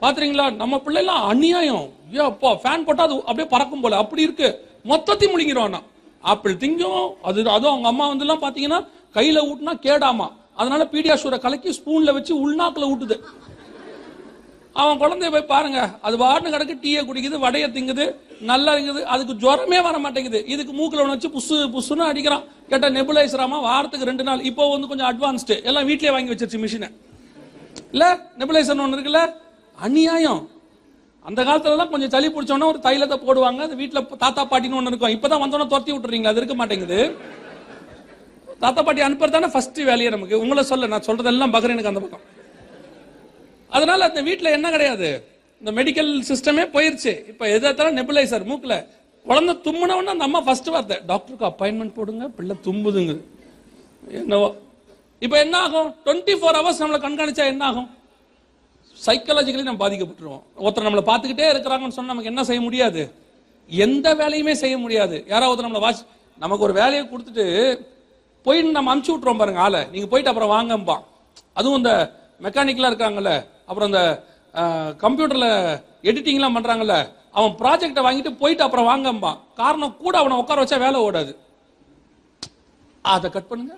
பாத்துறீங்களா? நம்ம பிள்ளைலாம் அநியாயம். அப்பா ஃபேன் போட்டா அது அப்படியே பறக்கும் போல, அப்படி இருக்கு. மொத்தத்தையும் முழுங்கிடும். ஆப்பிள் திங்கும் அது. அதுவும் அவங்க அம்மா வந்து எல்லாம் பாத்தீங்கன்னா கையில ஊட்டினா கேடாமா, அதனால பீடியாஷூரை கலக்கி ஸ்பூன்ல வச்சு உள்நாக்குல ஊட்டுது. அவன் குழந்தைய போய் பாருங்க, அது வாட்டு கிடக்கு, டீயை குடிக்குது, வடைய திங்குது, நல்லா இருக்குது, அதுக்கு ஜுரமே வர மாட்டேங்குது. இதுக்கு மூக்கில் ஒன்று வச்சு புசு புசுன்னு அடிக்கிறான். கேட்ட நெபுலைசராமா, வாரத்துக்கு 2 நாள். இப்போ வந்து கொஞ்சம் அட்வான்ஸ்டு, எல்லாம் வீட்லயே வாங்கி வச்சிருச்சு மிஷினை. இல்ல நெபுலைசர் ஒன்று இருக்குல்ல, அநியாயம். அந்த காலத்துலலாம் கொஞ்சம் சளி பிடிச்சோன்னா ஒரு தைலத்தை போடுவாங்க, அது வீட்டில் தாத்தா பாட்டின்னு ஒன்று இருக்கும். இப்பதான் வந்தோன்னா துரத்தி விட்டுறீங்களா, அது இருக்க மாட்டேங்குது. தாத்தா பாட்டி அனுப்புறது தானே ஃபர்ஸ்ட் வேலையே நமக்கு. உங்களை சொல்ல, நான் சொல்றதெல்லாம் பகரனுக்கு அந்த பக்கம். அதனால அந்த வீட்டில் என்ன கிடையாது, இந்த மெடிக்கல் சிஸ்டமே போயிருச்சு. இப்ப எதாத்தாலும் நெபுலைசர் மூக்குல. குழந்தை தும்முனவொன்னு அந்த அம்மா ஃபர்ஸ்ட் வார்த்தை, டாக்டருக்கு அப்பாயின்மெண்ட் போடுங்க, பிள்ளை தும்புதுங்க. என்னவோ இப்ப என்ன ஆகும்? 24 hours நம்மளை கண்காணிச்சா என்ன ஆகும்? சைக்காலஜிக்கலி நம்ம பாதிக்கப்பட்டுருவோம். ஒருத்தர் நம்மளை பார்த்துக்கிட்டே இருக்கிறாங்கன்னு சொன்னா நமக்கு என்ன செய்ய முடியாது? எந்த வேலையுமே செய்ய முடியாது. யாராவது நம்மளை நமக்கு ஒரு வேலையை கொடுத்துட்டு போயிட்டு நம்ம அமுச்சு விட்டுறோம் பாருங்க ஆளை, நீங்க போயிட்டு அப்புறம் வாங்கம்பா. அதுவும் இந்த மெக்கானிக்கலா இருக்காங்கல்ல, அப்புறம் இந்த கம்ப்யூட்டர்ல எடிட்டிங்லாம் பண்றாங்கல்ல, அவன் ப்ராஜெக்டை வாங்கிட்டு போயிட்டு அப்புறம் வாங்கம்பா. காரணம் கூட அவனை உட்கார வச்சா வேலை ஓடாது. அதை கட் பண்ணுங்க,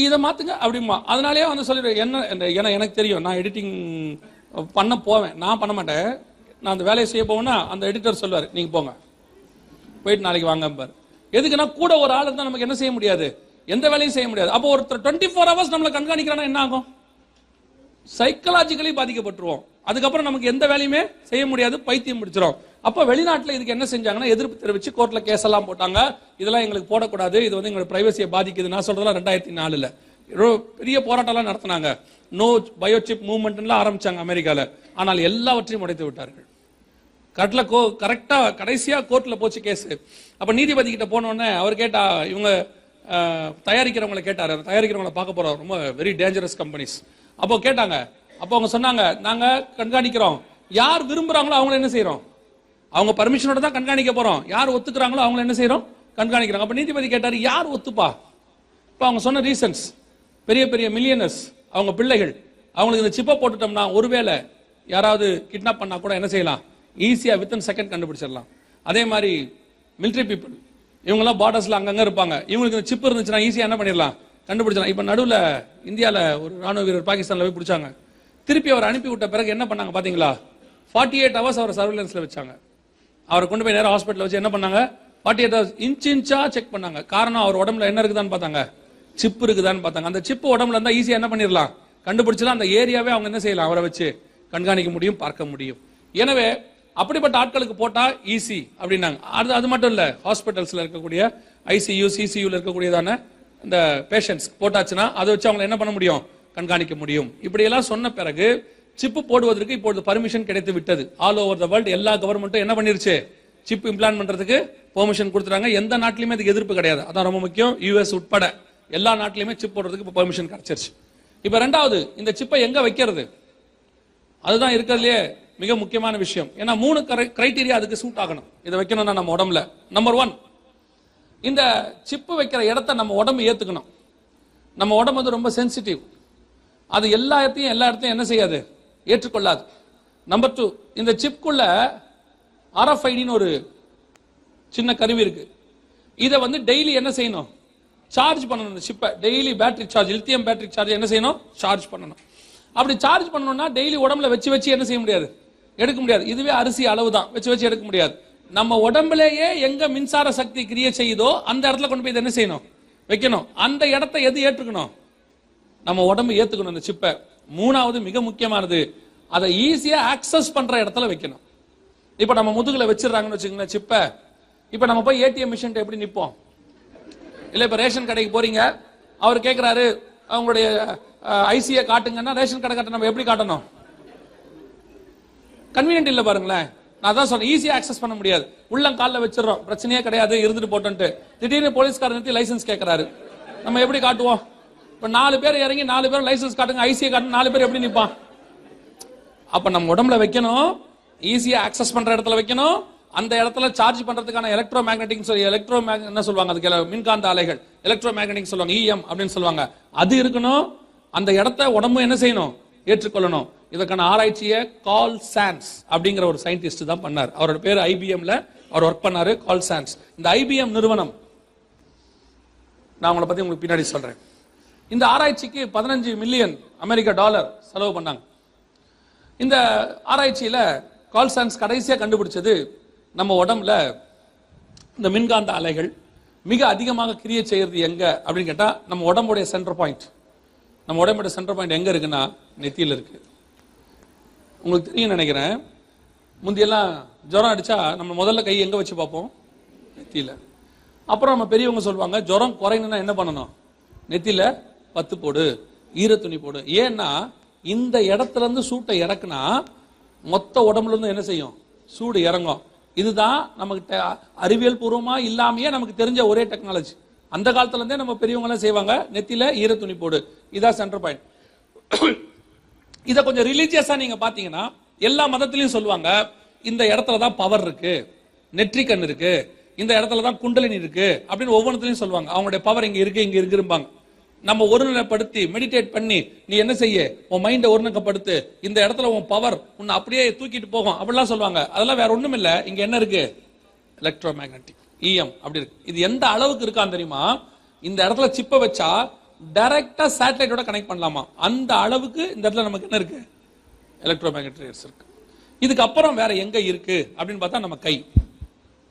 இதை மாத்துங்க அப்படிமா. அதனாலேயே வந்து சொல்லிடுவேன், என்ன எனக்கு தெரியும், நான் எடிட்டிங் பண்ண போவேன், நான் பண்ண மாட்டேன். நான் அந்த வேலையை செய்ய போவேன்னா அந்த எடிட்டர் சொல்லுவார், நீங்க போங்க, போயிட்டு நாளைக்கு வாங்க பாரு. எதுக்குன்னா கூட ஒரு ஆள் இருந்தால் நமக்கு என்ன செய்ய முடியாது, எந்த வேலையும் செய்ய முடியாது. அப்போ ஒருத்தர் 24 hours நம்மளை கண்காணிக்கிறானா என்ன ஆகும்? சைக்கலாஜிக்கலி பாதிக்கப்பட்டுருவோம். அதுக்கப்புறம் நமக்கு எந்த வேலையுமே செய்ய முடியாது, பைத்தியம் பிடிச்சிரும். அப்போ வெளிநாட்டில் இதுக்கு என்ன செஞ்சாங்கன்னா, எதிர்ப்பு தெரிவிச்சு கோர்ட்ல கேஸ் எல்லாம் போட்டாங்க. இதெல்லாம் எங்களுக்கு போடக்கூடாது, இது வந்து எங்களோட பிரைவசியை பாதிக்குது. நான் சொல்றதெல்லாம் 2004 பெரிய போராட்டம்லாம் நடத்தினாங்க. நோ பயோசிப் மூவ்மெண்ட்லாம் ஆரம்பிச்சாங்க அமெரிக்கால. ஆனால் எல்லாவற்றையும் உடைத்து விட்டார்கள். கரெக்டா கடைசியா கோர்ட்ல போச்சு கேஸ். அப்ப நீதிபதி கிட்ட போனோடனே அவர் கேட்டா, இவங்க தயாரிக்கிறவங்களை கேட்டாரு, தயாரிக்கிறவங்களை பார்க்க போறோம், ரொம்ப வெரி டேஞ்சரஸ் கம்பெனிஸ். அப்போ கேட்டாங்க, அப்போ அவங்க சொன்னாங்க, நாங்க கண்காணிக்கிறோம், யார் விரும்புறாங்களோ அவங்கள என்ன செய்யறோம், அவங்க பர்மிஷனோட தான் கண்காணிக்க போறோம், யார் ஒத்துக்கிறாங்களோ அவங்கள என்ன செய்யறோம், கண்காணிக்கிறோம். அப்ப நீதிபதி கேட்டாரு, யார் ஒத்துப்பா? இப்ப அவங்க சொன்ன ரீசன்ஸ், பெரிய பெரிய மில்லியனர்ஸ், அவங்க பிள்ளைகள், அவங்களுக்கு இந்த சிப்பை போட்டுட்டோம்னா ஒருவேளை யாராவது கிட்னாப் பண்ணா கூட என்ன செய்யலாம், ஈஸியா வித்தின் செகண்ட் கண்டுபிடிச்சிடலாம். அதே மாதிரி மிலிட்டரி பீப்புள், இவங்கெல்லாம் பார்டர்ஸ்ல அங்கங்க இருப்பாங்க, இவங்களுக்கு இந்த சிப் இருந்துச்சுன்னா ஈஸியா என்ன பண்ணிடலாம், கண்டுபிடிச்சலாம். இப்ப நடுவில் இந்தியாவில் ஒரு ராணுவ வீரர் பாகிஸ்தான்ல போய் பிடிச்சாங்க. திருப்பி அவர் அனுப்பி விட்ட பிறகு என்ன பண்ணாங்க பாத்தீங்களா, 48 hours அவரை சர்வேலன்ஸ்ல வச்சாங்க. அவரை கொண்டு போய் நேரம் ஹாஸ்பிட்டல் வச்சு என்ன பண்ணாங்க, 48 hours இன்ச்சா செக் பண்ணாங்க. காரணம் அவர் உடம்புல என்ன இருக்குதான்னு பார்த்தாங்க, சிப் இருக்குதான்னு பார்த்தாங்க. அந்த சிப் உடம்புல இருந்தா ஈஸியா என்ன பண்ணிடலாம், கண்டுபிடிச்சலாம். அந்த ஏரியாவே அவங்க என்ன செய்யலாம், அவரை வச்சு கண்காணிக்க முடியும், பார்க்க முடியும். எனவே அப்படிப்பட்ட ஆட்களுக்கு போட்டா ஈஸி அப்படின்னாங்க. அது மட்டும் இல்ல, ஹாஸ்பிட்டல்ஸ்ல இருக்கக்கூடிய ஐசியூ சிசியூல இருக்கக்கூடியதான இந்த பேஷண்ட்ஸ் போட்டாச்சுன்னா அதை வச்சு அவங்க என்ன பண்ண முடியும், கண்காணிக்க முடியும். இப்படி எல்லாம் சொன்ன பிறகு சிப்பு போடுவதற்கு இப்பொழுது பர்மிஷன் கிடைத்து விட்டது. ஆல் ஓவர் த வேர்ல்ட் எல்லா கவர்மெண்ட்டும் என்ன பண்ணிருச்சு, சிப் இம்ப்ளான்ட் பண்றதுக்கு பெர்மிஷன் கொடுத்துறாங்க. எந்த நாட்டிலுமே அதுக்கு எதிர்ப்பு கிடையாது. அதான் ரொம்ப முக்கியம். யூஎஸ் உட்பட எல்லா நாட்டிலுமே சிப் போடுறதுக்கு இப்போ பெர்மிஷன் கிடைச்சிருச்சு. இப்போ ரெண்டாவது, இந்த சிப்பை எங்க வைக்கிறது, அதுதான் இருக்கிறதுலே மிக முக்கியமான விஷயம். ஏன்னா 3 கிரைட்டீரியா அதுக்கு சூட் ஆகணும். இதை வைக்கணும்னா நம்ம உடம்புல நம்பர் 1, இந்த சிப்பு வைக்கிற இடத்த நம்ம உடம்பு ஏத்துக்கணும். நம்ம உடம்பு வந்து ரொம்ப சென்சிட்டிவ். அது எல்லா இடத்தையும் என்ன செய்யாது, ஏற்றுக்கொள்ளாது. நம்பர் 2, இந்த சிப்குள்ள RFIDன்னு ஒரு சின்ன கருவி இருக்கு. இதை வந்து டெய்லி என்ன செய்யணும், சார்ஜ் பண்ணணும். இந்த சிப்பை daily battery charge, lithium battery charge என்ன செய்யணும், சார்ஜ் பண்ணணும். அப்படி சார்ஜ் பண்ணணும்னா டெய்லி உடம்புல வச்சு என்ன செய்ய முடியாது, எடுக்க முடியாது. இதுவே அரிசி அளவு தான், வச்சு எடுக்க முடியாது. நம்ம உடம்புலேயே எங்க மின்சார சக்தி கிரியேட் செய்யுதோ அந்த இடத்துல கொண்டு போய் என்ன செய்யணும், வைக்கணும். அந்த இடத்தை எது ஏற்றுக்கணும், நம்ம உடம்பு ஏத்துக்கணும் இந்த சிப்பை. 3வது மிக முக்கியமானது, அதை ஈஸியா ஆக்சஸ் பண்ற இடத்துல வைக்கணும். இப்ப நம்ம முதுகுல வச்சிடறாங்கன்னு வச்சுக்கோங்களேன் சிப்பை. இப்ப நம்ம போய் ஏடிஎம் மிஷின் எப்படி நிப்போம், இல்ல இப்ப ரேஷன் கடைக்கு போறீங்க, அவர் கேட்கிறாரு அவங்களுடைய ஐசியை காட்டுங்கன்னா ரேஷன் கடை காட்ட நம்ம எப்படி காட்டணும், கன்வீனியன்ட் இல்ல பாருங்களேன். நான் தான் சொன்னேன், ஈஸியா ஆக்சஸ் பண்ண முடியாது. உள்ளங்காலில் வச்சிடறோம், பிரச்சனையே கிடையாது, இருந்துட்டு போட்டு. திடீர்னு போலீஸ்காரர் நிறுத்தி லைசன்ஸ் கேட்கிறாரு, நம்ம எப்படி காட்டுவோம்? இப்ப 4 பேர் இறங்கி 4 பேர் லைசன்ஸ் காட்டுங்க, ஐசியை காட்டுங்க, 4 பேர் எப்படி நிப்பான்? அப்ப நம்ம உடம்புல வைக்கணும், ஈஸியா ஆக்சஸ் பண்ற இடத்துல வைக்கணும். அந்த இடத்துல சார்ஜ் பண்றதுக்கான எலக்ட்ரோ மேக்னெட்டிக் என்ன சொல்லுவாங்க, அதுக்கு மின்காந்த அலைகள், எலக்ட்ரோ மேக்னெட்டிக் சொல்லுவாங்க, EM அப்படின்னு சொல்லுவாங்க, அது இருக்கணும். அந்த இடத்த உடம்பு என்ன செய்யணும், ஏற்றுக்கொள்ளணும். இதற்கான ஆராய்ச்சியை கால் சான்ஸ் அப்படிங்கிற ஒரு சயின்டிஸ்ட் தான் பண்ணார். அவரோட பேர் IBMல அவர் ஒர்க் பண்ணாரு, கால் சான்ஸ். இந்த IBM நிறுவனம், நான் உங்களை பத்தி உங்களுக்கு பின்னாடி சொல்றேன். இந்த ஆராய்ச்சிக்கு $15 மில்லியன் செலவு பண்ணாங்க. இந்த ஆராய்ச்சியில கால் சான்ஸ் கடைசியா கண்டுபிடிச்சது, நம்ம உடம்புல இந்த மின்காந்த அலைகள் மிக அதிகமாக கிரியேட் செய்யறது எங்க அப்படின்னு கேட்டா, நம்ம உடம்புடைய சென்டர் பாயிண்ட். நம்ம உடம்புடைய சென்டர் பாயிண்ட் எங்க இருக்குன்னா நெத்தியில இருக்கு. உங்களுக்கு தெரியும் நினைக்கிறேன், முந்தியெல்லாம் ஜுரம் அடிச்சா நம்ம முதல்ல கை எங்க வச்சு பார்ப்போம், நெத்தியில. அப்புறம் நம்ம பெரியவங்க சொல்லுவாங்க, ஜுரம் குறையணும்னா என்ன பண்ணணும், நெத்தியில பத்து போடு, ஈர துணி போடு. ஏன்னா இந்த இடத்துல இருந்து சூட்டை இறக்குனா மொத்த உடம்புல இருந்து என்ன செய்யும், சூடு இறங்கும். இதுதான் நமக்கு அறிவியல் பூர்வமா இல்லாமையே நமக்கு தெரிஞ்ச ஒரே டெக்னாலஜி. அந்த காலத்துல இருந்தே நம்ம பெரியவங்க எல்லாம் செய்வாங்க, நெத்தியில ஈர துணி போடு, இதான் சென்டர் பாயிண்ட். இத கொஞ்சம் ரிலீஜியஸா நீங்க பாத்தீங்கன்னா எல்லா மதத்திலையும் சொல்லுவாங்க, இந்த இடத்துல தான் பவர் இருக்கு, நெற்றிக்கண் இருக்கு, இந்த இடத்துல தான் குண்டலினி இருக்கு அப்படின்னு ஒவ்வொன்றத்திலையும் சொல்லுவாங்க. அவங்களுடைய பவர் இங்க இருக்கும்பாங்க. நம்ம ஒருநிலைப்படுத்தி மெடிடேட் பண்ணி நீ என்ன செய்ய, உன் மைண்டை ஒருநிலைப்படுத்து, இந்த இடத்துல உன் பவர் உன்னை அப்படியே தூக்கிட்டு போகும் அப்படிலாம் சொல்லுவாங்க. அதெல்லாம் வேற ஒண்ணும் இல்ல, இங்க என்ன இருக்கு, எலக்ட்ரோ மேக்னெட்டிக் EM அப்படி இருக்கு. இது எந்த அளவுக்கு இருக்கான்னு தெரியுமா, இந்த இடத்துல சிப்பை வச்சா டைரக்டா சேட்டலைட்டோட கனெக்ட் பண்ணலாமா, அந்த அளவுக்கு இந்த இடத்துல நமக்கு என்ன இருக்கு, எலக்ட்ரோ மேக்னெட்டிக் ரேஸ் இருக்கு. இதுக்கு அப்புறம் வேற எங்க இருக்கு அப்படின்னு பார்த்தா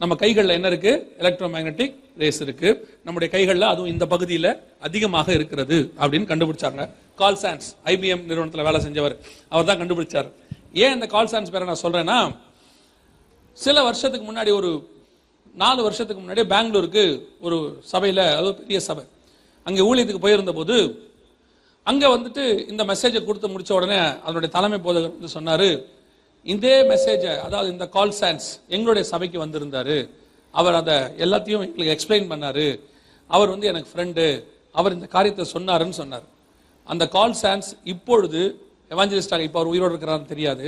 நம்ம கைகள்ல என்ன இருக்கு, எலக்ட்ரோ மேக்னெட்டிக் ரேஸ் இருக்கு. நம்முடைய கைகள்ல அதுவும் இந்த பகுதியில் அதிகமாக இருக்கிறது அப்படின்னு கண்டுபிடிச்சாங்க. கால் சான்ஸ் IBM நிறுவனத்தில் வேலை செஞ்சவர், அவர் தான் கண்டுபிடிச்சார். ஏன் இந்த கால் சான்ஸ் பேரை நான் சொல்றேன்னா, சில வருஷத்துக்கு முன்னாடி, ஒரு 4 வருஷத்துக்கு முன்னாடி பெங்களூருக்கு ஒரு சபையில, அது பெரிய சபை, அங்கே ஊழியத்துக்கு போயிருந்த போது அங்க வந்துட்டு இந்த மெசேஜை கொடுத்து முடிச்ச உடனே அதனுடைய தலைமை போதகர் வந்து சொன்னாரு, இதே மெசேஜ், அதாவது இந்த கால் சான்ஸ் எங்களுடைய சபைக்கு வந்திருந்தாரு, அவர் அதை எல்லாத்தையும் எங்களுக்கு எக்ஸ்பிளைன் பண்ணாரு, அவர் வந்து எனக்கு ஃப்ரெண்டு, அவர் இந்த காரியத்தை சொன்னாருன்னு சொன்னார். அந்த கால் சான்ஸ் இப்பொழுது எவாஞ்சலிஸ்டாக, இப்போ அவர் உயிரோடு இருக்கிறாருன்னு தெரியாது,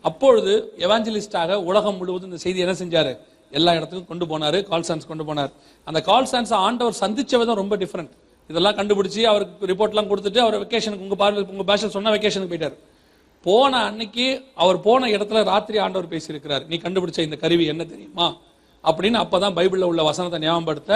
அப்பொழுது எவாஞ்சலிஸ்டாக உலகம் முழுவதும் இந்த செய்தி என்ன செஞ்சாரு, எல்லா இடத்துக்கும் கொண்டு போனாரு, கால் சான்ஸ் கொண்டு போனார். அந்த கால் சான்ஸ் ஆண்டவர் சந்திச்ச விதம் ரொம்ப டிஃபரெண்ட். இதெல்லாம் கண்டுபிடிச்சு அவருக்கு ரிப்போர்ட்லாம் கொடுத்துட்டு அவர் வெக்கேஷனுக்கு, உங்க பாஷை சொன்ன வெக்கேஷனுக்கு போயிட்டார். போன அன்னைக்கு அவர் போன இடத்துல ராத்திரி ஆண்டவர் பேசியிருக்கிறார், நீ கண்டுபிடிச்ச இந்த கருவி என்ன தெரியுமா அப்படின்னு. அப்பதான் பைபிள்ல உள்ள வசனத்தை ஞாபகப்படுத்த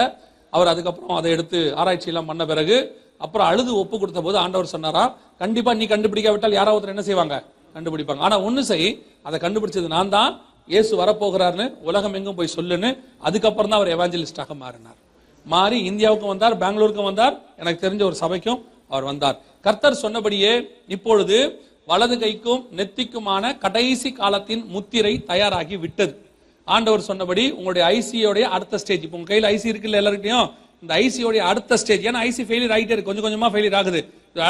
அவர் அதுக்கப்புறம் அதை எடுத்து ஆராய்ச்சி எல்லாம் பண்ண பிறகு அப்புறம் அழுது ஒப்பு கொடுத்த போது ஆண்டவர் சொன்னாரா, கண்டிப்பா நீ கண்டுபிடிக்காவிட்டால் யாராவது என்ன செய்வாங்க, கண்டுபிடிப்பாங்க. ஆனா ஒண்ணு செய், அதை கண்டுபிடிச்சது நான் தான், இயேசு வரப்போகிறார்னு உலகம் எங்கும் போய் சொல்லுன்னு. அதுக்கப்புறம் தான் அவர் எவாஞ்சலிஸ்டாக மாறினார். மாறி இந்தியாவுக்கும் வந்தார், பெங்களூருக்கும் வந்தார், எனக்கு தெரிஞ்ச ஒரு சபைக்கும் அவர் வந்தார். கர்த்தர் சொன்னபடியே இப்பொழுது வலது கைக்கும் நெத்திக்குமான கடைசி காலத்தின் முத்திரை தயாராகி விட்டது. ஆண்டவர் சொன்னபடி உங்களுடைய ஐசியோடைய அடுத்த ஸ்டேஜ், இப்போ உங்க கையில் ஐசி இருக்குல்ல எல்லாருக்கிட்டையும், இந்த ஐசியோடைய அடுத்த ஸ்டேஜ், ஏன்னா ஐசி ஃபெயிலியர் ஆகிட்டே இருக்கு, கொஞ்சம் கொஞ்சமா ஃபெயிலியர் ஆகுது.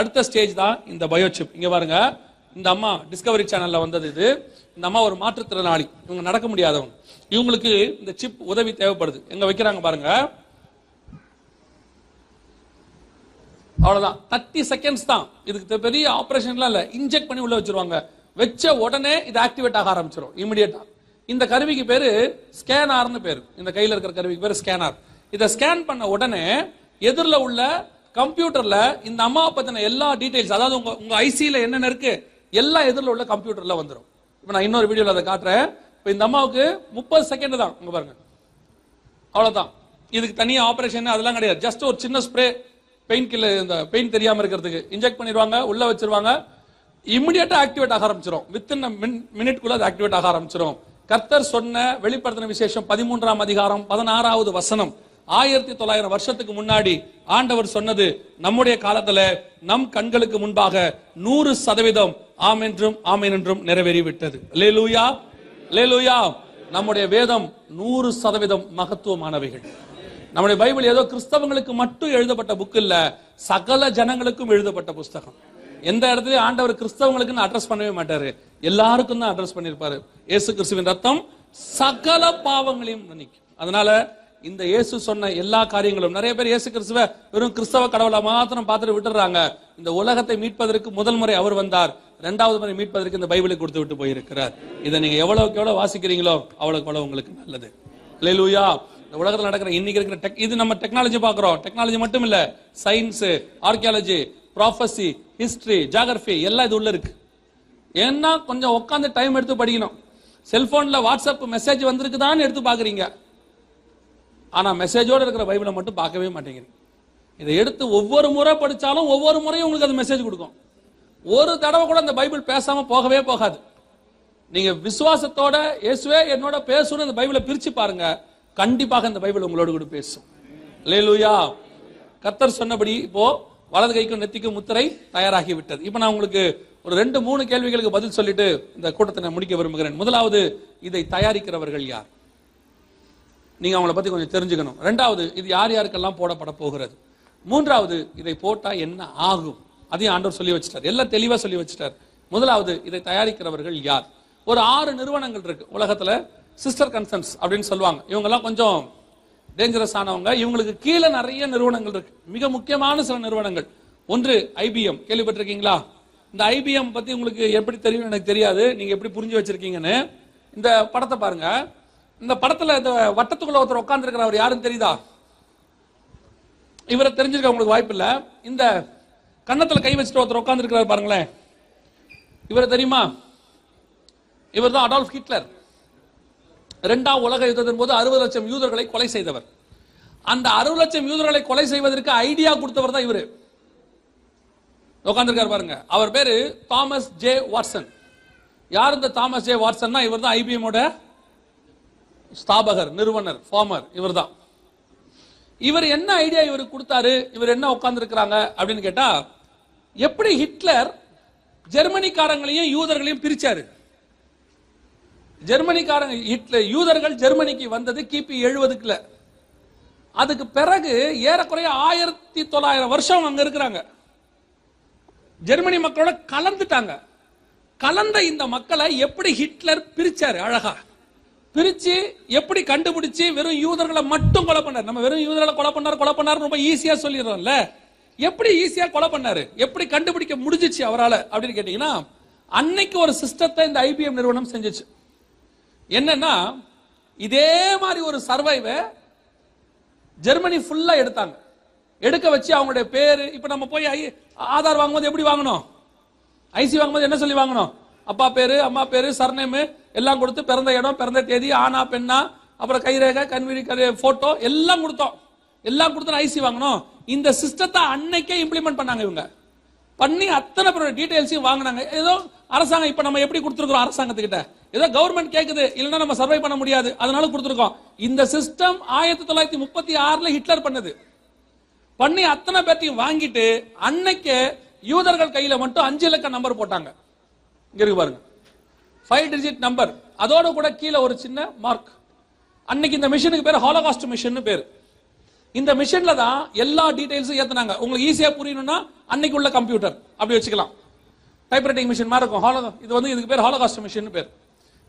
அடுத்த ஸ்டேஜ் தான் இந்த பயோசிப். இங்க பாருங்க, இந்த அம்மா டிஸ்கவரி சேனல்ல வந்தது இது. இந்த அம்மா ஒரு மாற்றுத்திறனாளி, இவங்க நடக்க முடியாதவங்க. இவங்களுக்கு இந்த சிப் உதவி தேவைப்படுது. எங்க வைக்கிறாங்க பாருங்க, அவ்வளவுதான். 30 செகண்ட்ஸ் தான். இதுக்கு பெரிய ஆபரேஷன்லாம் இல்ல. இன்ஜெக்ட் பண்ணி உள்ள வச்சிருவாங்க. வச்ச உடனே இது ஆக்டிவேட் ஆக ஆரம்பிச்சிடும் இமிடியேட்டா. இந்த கருவிக்கு பேரு ஸ்கேனார்னு பேரு. இந்த கையில இருக்கிற கருவிக்கு பேரு ஸ்கேனார். இதை ஸ்கேன் பண்ண உடனே எதிரில் உள்ள கம்ப்யூட்டர்ல இந்த அம்மாவை பத்தின எல்லா டீடைல்ஸ், அதாவது உங்க ஐசியில என்னென்ன இருக்கு எல்லாம் எதிரில் உள்ள கம்ப்யூட்டர்ல வந்துடும். இப்ப நான் இன்னொரு வீடியோல அதை காட்டுறேன். இப்ப இந்த அம்மாவுக்கு 30 செகண்ட் தான். உங்க பாருங்க, அவ்வளவுதான். இதுக்கு தனியா ஆபரேஷன் அதெல்லாம் கிடையாது. ஜஸ்ட் ஒரு சின்ன ஸ்ப்ரே, பெயின் கில்லர், இந்த பெயின் தெரியாம இருக்கிறதுக்கு இன்ஜெக்ட் பண்ணிடுவாங்க, உள்ள வச்சிருவாங்க. இமிடியேட்டா ஆக்டிவேட் ஆக ஆரம்பிச்சிடும். வித்தின் மினிட்குள்ள அது ஆக்டிவேட் ஆக ஆரம்பிச்சிடும். கர்த்தர் சொன்ன வெளிப்படுத்தின விசேஷம் 13ஆம் அதிகாரம் 16வது வசனம், 1900 வருஷத்துக்கு முன்னாடி ஆண்டவர் சொன்னது நம்முடைய காலத்துல நம் கண்களுக்கு முன்பாக 100% ஆம் என்றும் ஆமென் என்றும் நிறைவேறிவிட்டது. அல்லேலூயா, அல்லேலூயா. நம்முடைய வேதம் 100% மகத்துவமானவைகள். நம்முடைய பைபிள் ஏதோ கிறிஸ்தவங்களுக்கு மட்டும் எழுதப்பட்ட புக் இல்ல, சகல ஜனங்களுக்கும் எழுதப்பட்ட புஸ்தகம். எந்த இடத்துலயும் ஆண்டவர் கிறிஸ்தவங்களுக்கு அட்ரஸ் பண்ணவே மாட்டாரு, எல்லாருக்கும் தான் அட்ரஸ் பண்ணிருப்பாரு. இயேசு கிறிஸ்துவின் ரத்தம் சகல பாவங்களையும் மன்னிக்கும். அதனால இந்த இயேசு சொன்ன எல்லா காரியங்களும், நிறைய பேர் இயேசு கிறிஸ்துவ வெறும் கிறிஸ்தவ கடவுளை மாத்திரம் பார்த்துட்டு விட்டுறாங்க. இந்த உலகத்தை மீட்பதற்கு முதல் முறை அவர் வந்தார், இரண்டாவது முறை மீட்பதற்கு இந்த பைபிளை கொடுத்து விட்டு போயிருக்கிறார். இதை நீங்க எவ்வளவுக்கு எவ்வளவு வாசிக்கிறீங்களோ அவ்வளவுக்கு எவ்வளவு உங்களுக்கு நல்லது. அல்லேலூயா. இந்த உலகத்தில் நடக்கிற இன்னைக்கு இருக்கிற இது நம்ம டெக்னாலஜி பாக்குறோம். டெக்னாலஜி மட்டும் இல்ல, science, archaeology, prophecy, history, geography எல்லாம் இது உள்ள இருக்கு. ஏன்னா கொஞ்சம் உட்காந்து டைம் எடுத்து படிக்கணும். செல்போன்ல வாட்ஸ்அப் மெசேஜ் வந்திருக்குதான்னு எடுத்து பாக்குறீங்க, ஆனா மெசேஜோட இருக்கிற பைபிளை மட்டும் பார்க்கவே மாட்டேங்கிறீங்க. இதை எடுத்து ஒவ்வொரு முறை படிச்சாலும் ஒவ்வொரு முறையும் உங்களுக்கு அது மெசேஜ் கொடுக்கும். ஒரு தடவை கூட அந்த பைபிள் பேசாம போகவே போகாது. நீங்க விசுவாசத்தோட இயேசுவே என்னோட பேசணும் இந்த பைபிளை பிரிச்சு பாருங்க, கண்டிப்பாக இந்த பைபிள் உங்களோட கூட பேசும். அல்லேலூயா. கர்த்தர் சொன்னபடி இப்போ வலது கைக்கும் நெத்திக்கும் முத்திரை தயாராகி விட்டது. இப்ப நான் உங்களுக்கு ஒரு 2-3 கேள்விகளுக்கு பதில் சொல்லிட்டு இந்த கூட்டத்தை நான் முடிக்க விரும்புகிறேன். முதலாவது, இதை தயாரிக்கிறவர்கள் யார்? நீங்க அவங்களை பத்தி கொஞ்சம் தெரிஞ்சுக்கணும். இரண்டாவது, இது யார் யாருக்கெல்லாம் போடப்பட போகிறது. மூன்றாவது, இதை போட்டா என்ன ஆகும், அதையும் ஆண்டவர் சொல்லி வச்சிட்டார், எல்லாம் தெளிவா சொல்லி வச்சிட்டார். முதலாவது, இதை தயாரிக்கிறவர்கள் யார்? ஒரு 6 நிறுவனங்கள் இருக்கு உலகத்துல. சிஸ்டர் கன்சர்ன்ஸ் அப்படின்னு சொல்லுவாங்க. இவங்க எல்லாம் கொஞ்சம் டேஞ்சரஸ் ஆனவங்க. இவங்களுக்கு கீழே நிறைய நிறுவனங்கள் இருக்கு. மிக முக்கியமான சில நிறுவனங்கள். ஒன்று IBM, கேள்விப்பட்டிருக்கீங்களா? இந்த IBM பத்தி உங்களுக்கு எப்படி தெரியும் எனக்கு தெரியாது, நீங்க எப்படி புரிஞ்சு வச்சிருக்கீங்கன்னு. இந்த படத்தை பாருங்க. இந்த படத்துல இந்த வட்டத்துக்குள்ள ஒருத்தர் உட்கார்ந்து இருக்கிற, அவர் யாருன்னு தெரியுதா? இவரை தெரிஞ்சிருக்க உங்களுக்கு வாய்ப்பு இல்ல. இந்த கன்னத்துல கை வச்சுட்டு ஒருத்தர் உட்கார்ந்து இருக்கிறார் பாருங்களேன், இவரை தெரியுமா? இவர் தான் அடால்ஃப் ஹிட்லர். 2ஆம் உலக யுத்தத்தின் போது 60 லட்சம் யூதர்களை கொலை செய்தவர். அந்த 60 லட்சம் யூதர்களை கொலை செய்வதற்கு ஐடியா கொடுத்தவர் தான் இவரு. உட்கார்ந்திருக்கார் பாருங்க. அவர் பேரு தாமஸ் ஜே வாட்சன். யார் இந்த தாமஸ் ஜே வாட்சன்னா? இவர் தான் IBM ஓட ஸ்தாபகர், நிறுவனர், ஃபார்மர். இவர் தான். இவர் என்ன ஐடியா இவருக்கு கொடுத்தாரு, இவர் என்ன உட்கார்ந்து இருக்கிறாங்க அப்படின்னு கேட்டா, எப்படி ஹிட்லர் ஜெர்மனிக்காரங்களையும் யூதர்களையும் பிரிச்சாரு. ஜெர்மனிக்காரங்க ஹிட்லர் யூதர்கள் ஜெர்மனிக்கு வந்தது கிபி 70க்குள்ள. அதுக்கு பிறகு ஏறக்குறைய 1900 வருஷம் அங்க இருக்கிறாங்க. ஜெர்மனி மக்களோட கலந்துட்டாங்க. கலந்த இந்த மக்களை எப்படி ஹிட்லர் பிரிச்சாரு, அழகா பிரிச்சு எப்படி கண்டுபிடிச்சு வெறும் யூதர்களை மட்டும் கொலை பண்ணார். நம்ம வெறும் யூதர்களை கொலை பண்ணார் ரொம்ப ஈஸியா சொல்லிடுறோம்ல. எப்படி ஈஸியா கொலை பண்ணாரு, எப்படி கண்டுபிடிக்க முடிஞ்சிச்சு அவரால் அப்படின்னு கேட்டீங்கன்னா, அன்னைக்கு ஒரு சிஸ்டத்தை இந்த IBM நிறுவனம் செஞ்சிச்சு. என்னன்னா, இதே மாதிரி ஒரு சர்வைவை ஜெர்மனி ஃபுல்லா எடுத்தாங்க. எடுக்க வச்சு அவங்களுடைய பேரு, இப்ப நம்ம போய் ஆதார் வாங்கும்போது எப்படி வாங்கணும், ஐசி வாங்கும்போது என்ன சொல்லி வாங்கணும், அப்பா பேரு, அம்மா பேரு, சர்நேம் எல்லாம் கொடுத்து, பிறந்த இடம், பிறந்த தேதி, ஆனா பெண்ணா, அப்புறம் கைரேகை, கண்விழி போட்டோ எல்லாம் கொடுத்தோம். எல்லாம் கொடுத்து ஐசி வாங்கணும். இந்த சிஸ்டத்தை அன்னைக்கே இம்ப்ளிமெண்ட் பண்ணாங்க. இவங்க பண்ணி அத்தனை டீடைல்ஸையும் வாங்கினாங்க. ஏதோ அரசாங்கம், இப்ப நம்ம எப்படி கொடுத்துருக்கோம் அரசாங்கத்துக்கிட்ட, ஏதோ கவர்மெண்ட் கேக்குது, இல்லைன்னா நம்ம சர்வை பண்ண முடியாது, அதனால கொடுத்துருக்கோம். இந்த சிஸ்டம் 1936 ஹிட்லர் பண்ணது. பண்ணி அத்தனை பேர்த்தையும் வாங்கிட்டு அன்னைக்கு யூதர்கள் கையில மட்டும் 5 இலக்க நம்பர் போட்டாங்க. இங்க இருக்கு பாருங்க, 5 டிஜிட் நம்பர். அதோட கூட கீழே ஒரு சின்ன மார்க். அன்னைக்கு இந்த மிஷனுக்கு பேர் ஹாலோகாஸ்ட் மிஷன் பேர். இந்த மிஷன்ல தான் எல்லா டீடைல்ஸும் ஏத்துனாங்க. உங்களுக்கு ஈஸியா புரியணும்னா அன்னைக்கு உள்ள கம்ப்யூட்டர் அப்படி வச்சுக்கலாம். டைப்ரைட்டிங் மிஷின் மாதிரி இருக்கும். இது வந்து இதுக்கு பேர் ஹாலோகாஸ்ட் மிஷன் பேர்.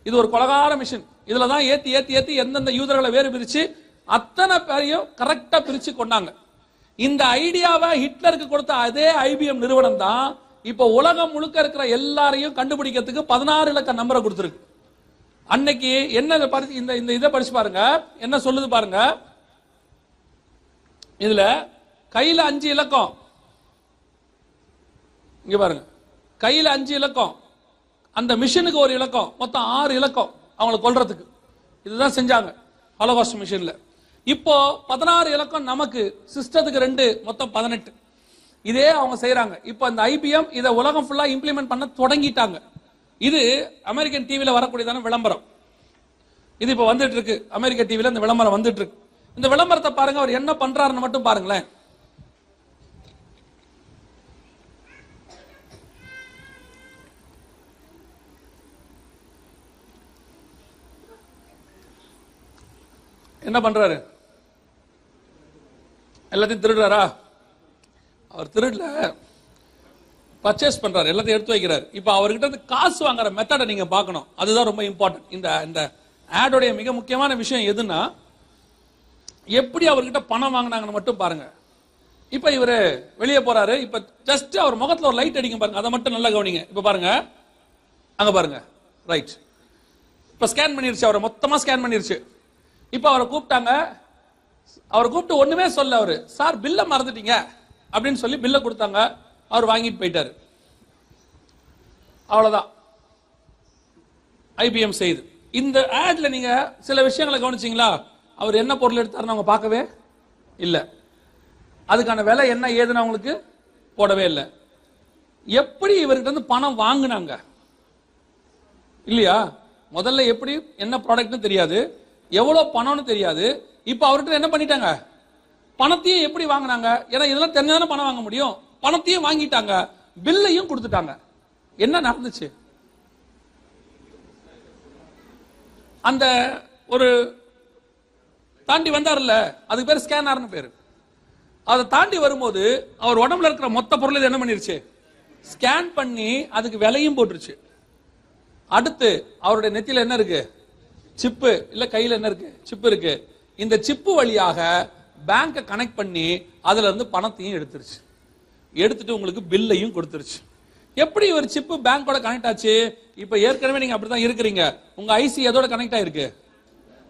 இது ஒரு கொலகார மிஷின். இதுல தான் ஏத்தி ஏத்தி ஏத்தி எந்தெந்த யூதர்களை வேறு பிரிச்சு அத்தனை பேரையும் கரெக்டா பிரிச்சு கொண்டாங்க. இந்த ஐடியாவை ஹிட்லருக்கு கொடுத்த அதே ஐபிஎம் நிறுவனம் தான் இப்ப உலகம் முழுக்க இருக்கிற எல்லாரையும் கண்டுபிடிக்கிறதுக்கு 16 இலக்க நம்பரை கொடுத்திருக்கு. அன்னைக்கு என்ன இந்த இதை படிச்சு பாருங்க, என்ன சொல்லுது பாருங்க. இதுல கையில 5 இலக்கம், இங்க பாருங்க, கையில 5 இலக்கம், அந்த மிஷினுக்கு ஒரு இலக்கம், மொத்தம் 6 இலக்கம் அவங்களை கொல்றதுக்கு. இதுதான் செஞ்சாங்க ஹோலோகாஸ்ட் மிஷின்ல. இப்போ 16 இலக்கம் நமக்கு, சிஸ்டத்துக்கு 2, மொத்தம் 18. இதே அவங்க செய்யறாங்க. இப்போ இந்த ஐபிஎம் இதை உலகம் ஃபுல்லா இம்ப்ளிமெண்ட் பண்ண தொடங்கிட்டாங்க. இது அமெரிக்கன் டிவில வரக்கூடியதான விளம்பரம். இது இப்போ வந்துட்டு இருக்கு, அமெரிக்க டிவில இந்த விளம்பரம் வந்துட்டு இருக்கு. இந்த விளம்பரத்தை பாருங்க, அவர் என்ன பண்றாருன்னு மட்டும் பாருங்களேன். என்ன பண்றாரு? எல்லாத்தையும் திருடுறாரா? அவர் திருடல, பர்ச்சேஸ் பண்றாரு, எல்லாத்தையும் எடுத்து வைக்கிறார். இப்ப அவர்கிட்ட காசு வாங்குற மெத்தடை நீங்க பார்க்கணும். அதுதான் ரொம்ப இம்பார்ட்டன்ட். இந்த ஆடோடைய மிக முக்கியமான விஷயம் எதுன்னா, எப்படி அவர்கிட்ட பணம் வாங்கினாங்கன்னு மட்டும் பாருங்க. இப்ப இவரு வெளியே போறாரு. இப்ப ஜஸ்ட் அவர் முகத்துல ஒரு லைட் அடிக்கும் பாருங்க, அதை மட்டும் நல்லா கவனிங்க. இப்ப பாருங்க, அங்க பாருங்க, ரைட். இப்ப ஸ்கேன் பண்ணிருச்சு, அவரை மொத்தமா ஸ்கேன் பண்ணிருச்சு. இப்ப அவரை கூப்பிட்டாங்க. அவரை கூப்பிட்டு ஒண்ணுமே சொல்ல, அவரு சார் பில்ல மறந்துட்டீங்க அப்படின்னு சொல்லி பில்ல கொடுத்தாங்க. அவர் வாங்கிட்டு போயிட்டாரு. அவ்வளவுதான் ஐபிஎம் செய்து. இந்த ஆட்ல நீங்க சில விஷயங்களை கவனிச்சீங்களா? அவர் என்ன பொருள் எடுத்தாருன்னு அவங்க பார்க்கவே இல்லை. அதுக்கான விலை என்ன ஏதுன்னு அவங்களுக்கு போடவே இல்லை. எப்படி இவர்கிட்ட இருந்து பணம் வாங்கினாங்க இல்லையா? முதல்ல எப்படி என்ன ப்ராடக்ட்னு தெரியாது, எவ்வளவு பணம்னு தெரியாது. இப்ப அவர்கிட்ட என்ன பண்ணிட்டாங்க? பணத்தையும் எப்படி வாங்கினாங்க? ஏன்னா இதெல்லாம் தெரிஞ்சாதானே பணம் வாங்க முடியும். பணத்தையும் வாங்கிட்டாங்க, பில்லையும் கொடுத்துட்டாங்க. என்ன நடந்துச்சு? அந்த ஒரு தாண்டி வந்தார்ல, அதுக்கு பேர் ஸ்கேனர்னு பேரு. அதை தாண்டி வரும்போது அவர் உடம்புல இருக்கிற மொத்த பொருளை என்ன பண்ணிருச்சு? ஸ்கேன் பண்ணி அதுக்கு விலையும் போட்டுருச்சு. அடுத்து அவருடைய நெத்தியில என்ன இருக்கு? சிப்பு. இல்ல கையில என்ன இருக்கு? சிப்பு இருக்கு. இந்த சிப்பு வழியாக பேங்கை கனெக்ட் பண்ணி அதுல இருந்து பணத்தையும் எடுத்துருச்சு. எடுத்துட்டு உங்களுக்கு பில்லையும் கொடுத்துருச்சு. எப்படி ஒரு சிப்பு பேங்கோட கனெக்ட் ஆச்சு? இப்ப ஏற்கனவே நீங்க அப்படிதான் இருக்கிறீங்க. உங்க ஐசி எதோட கனெக்ட் ஆயிருக்கு?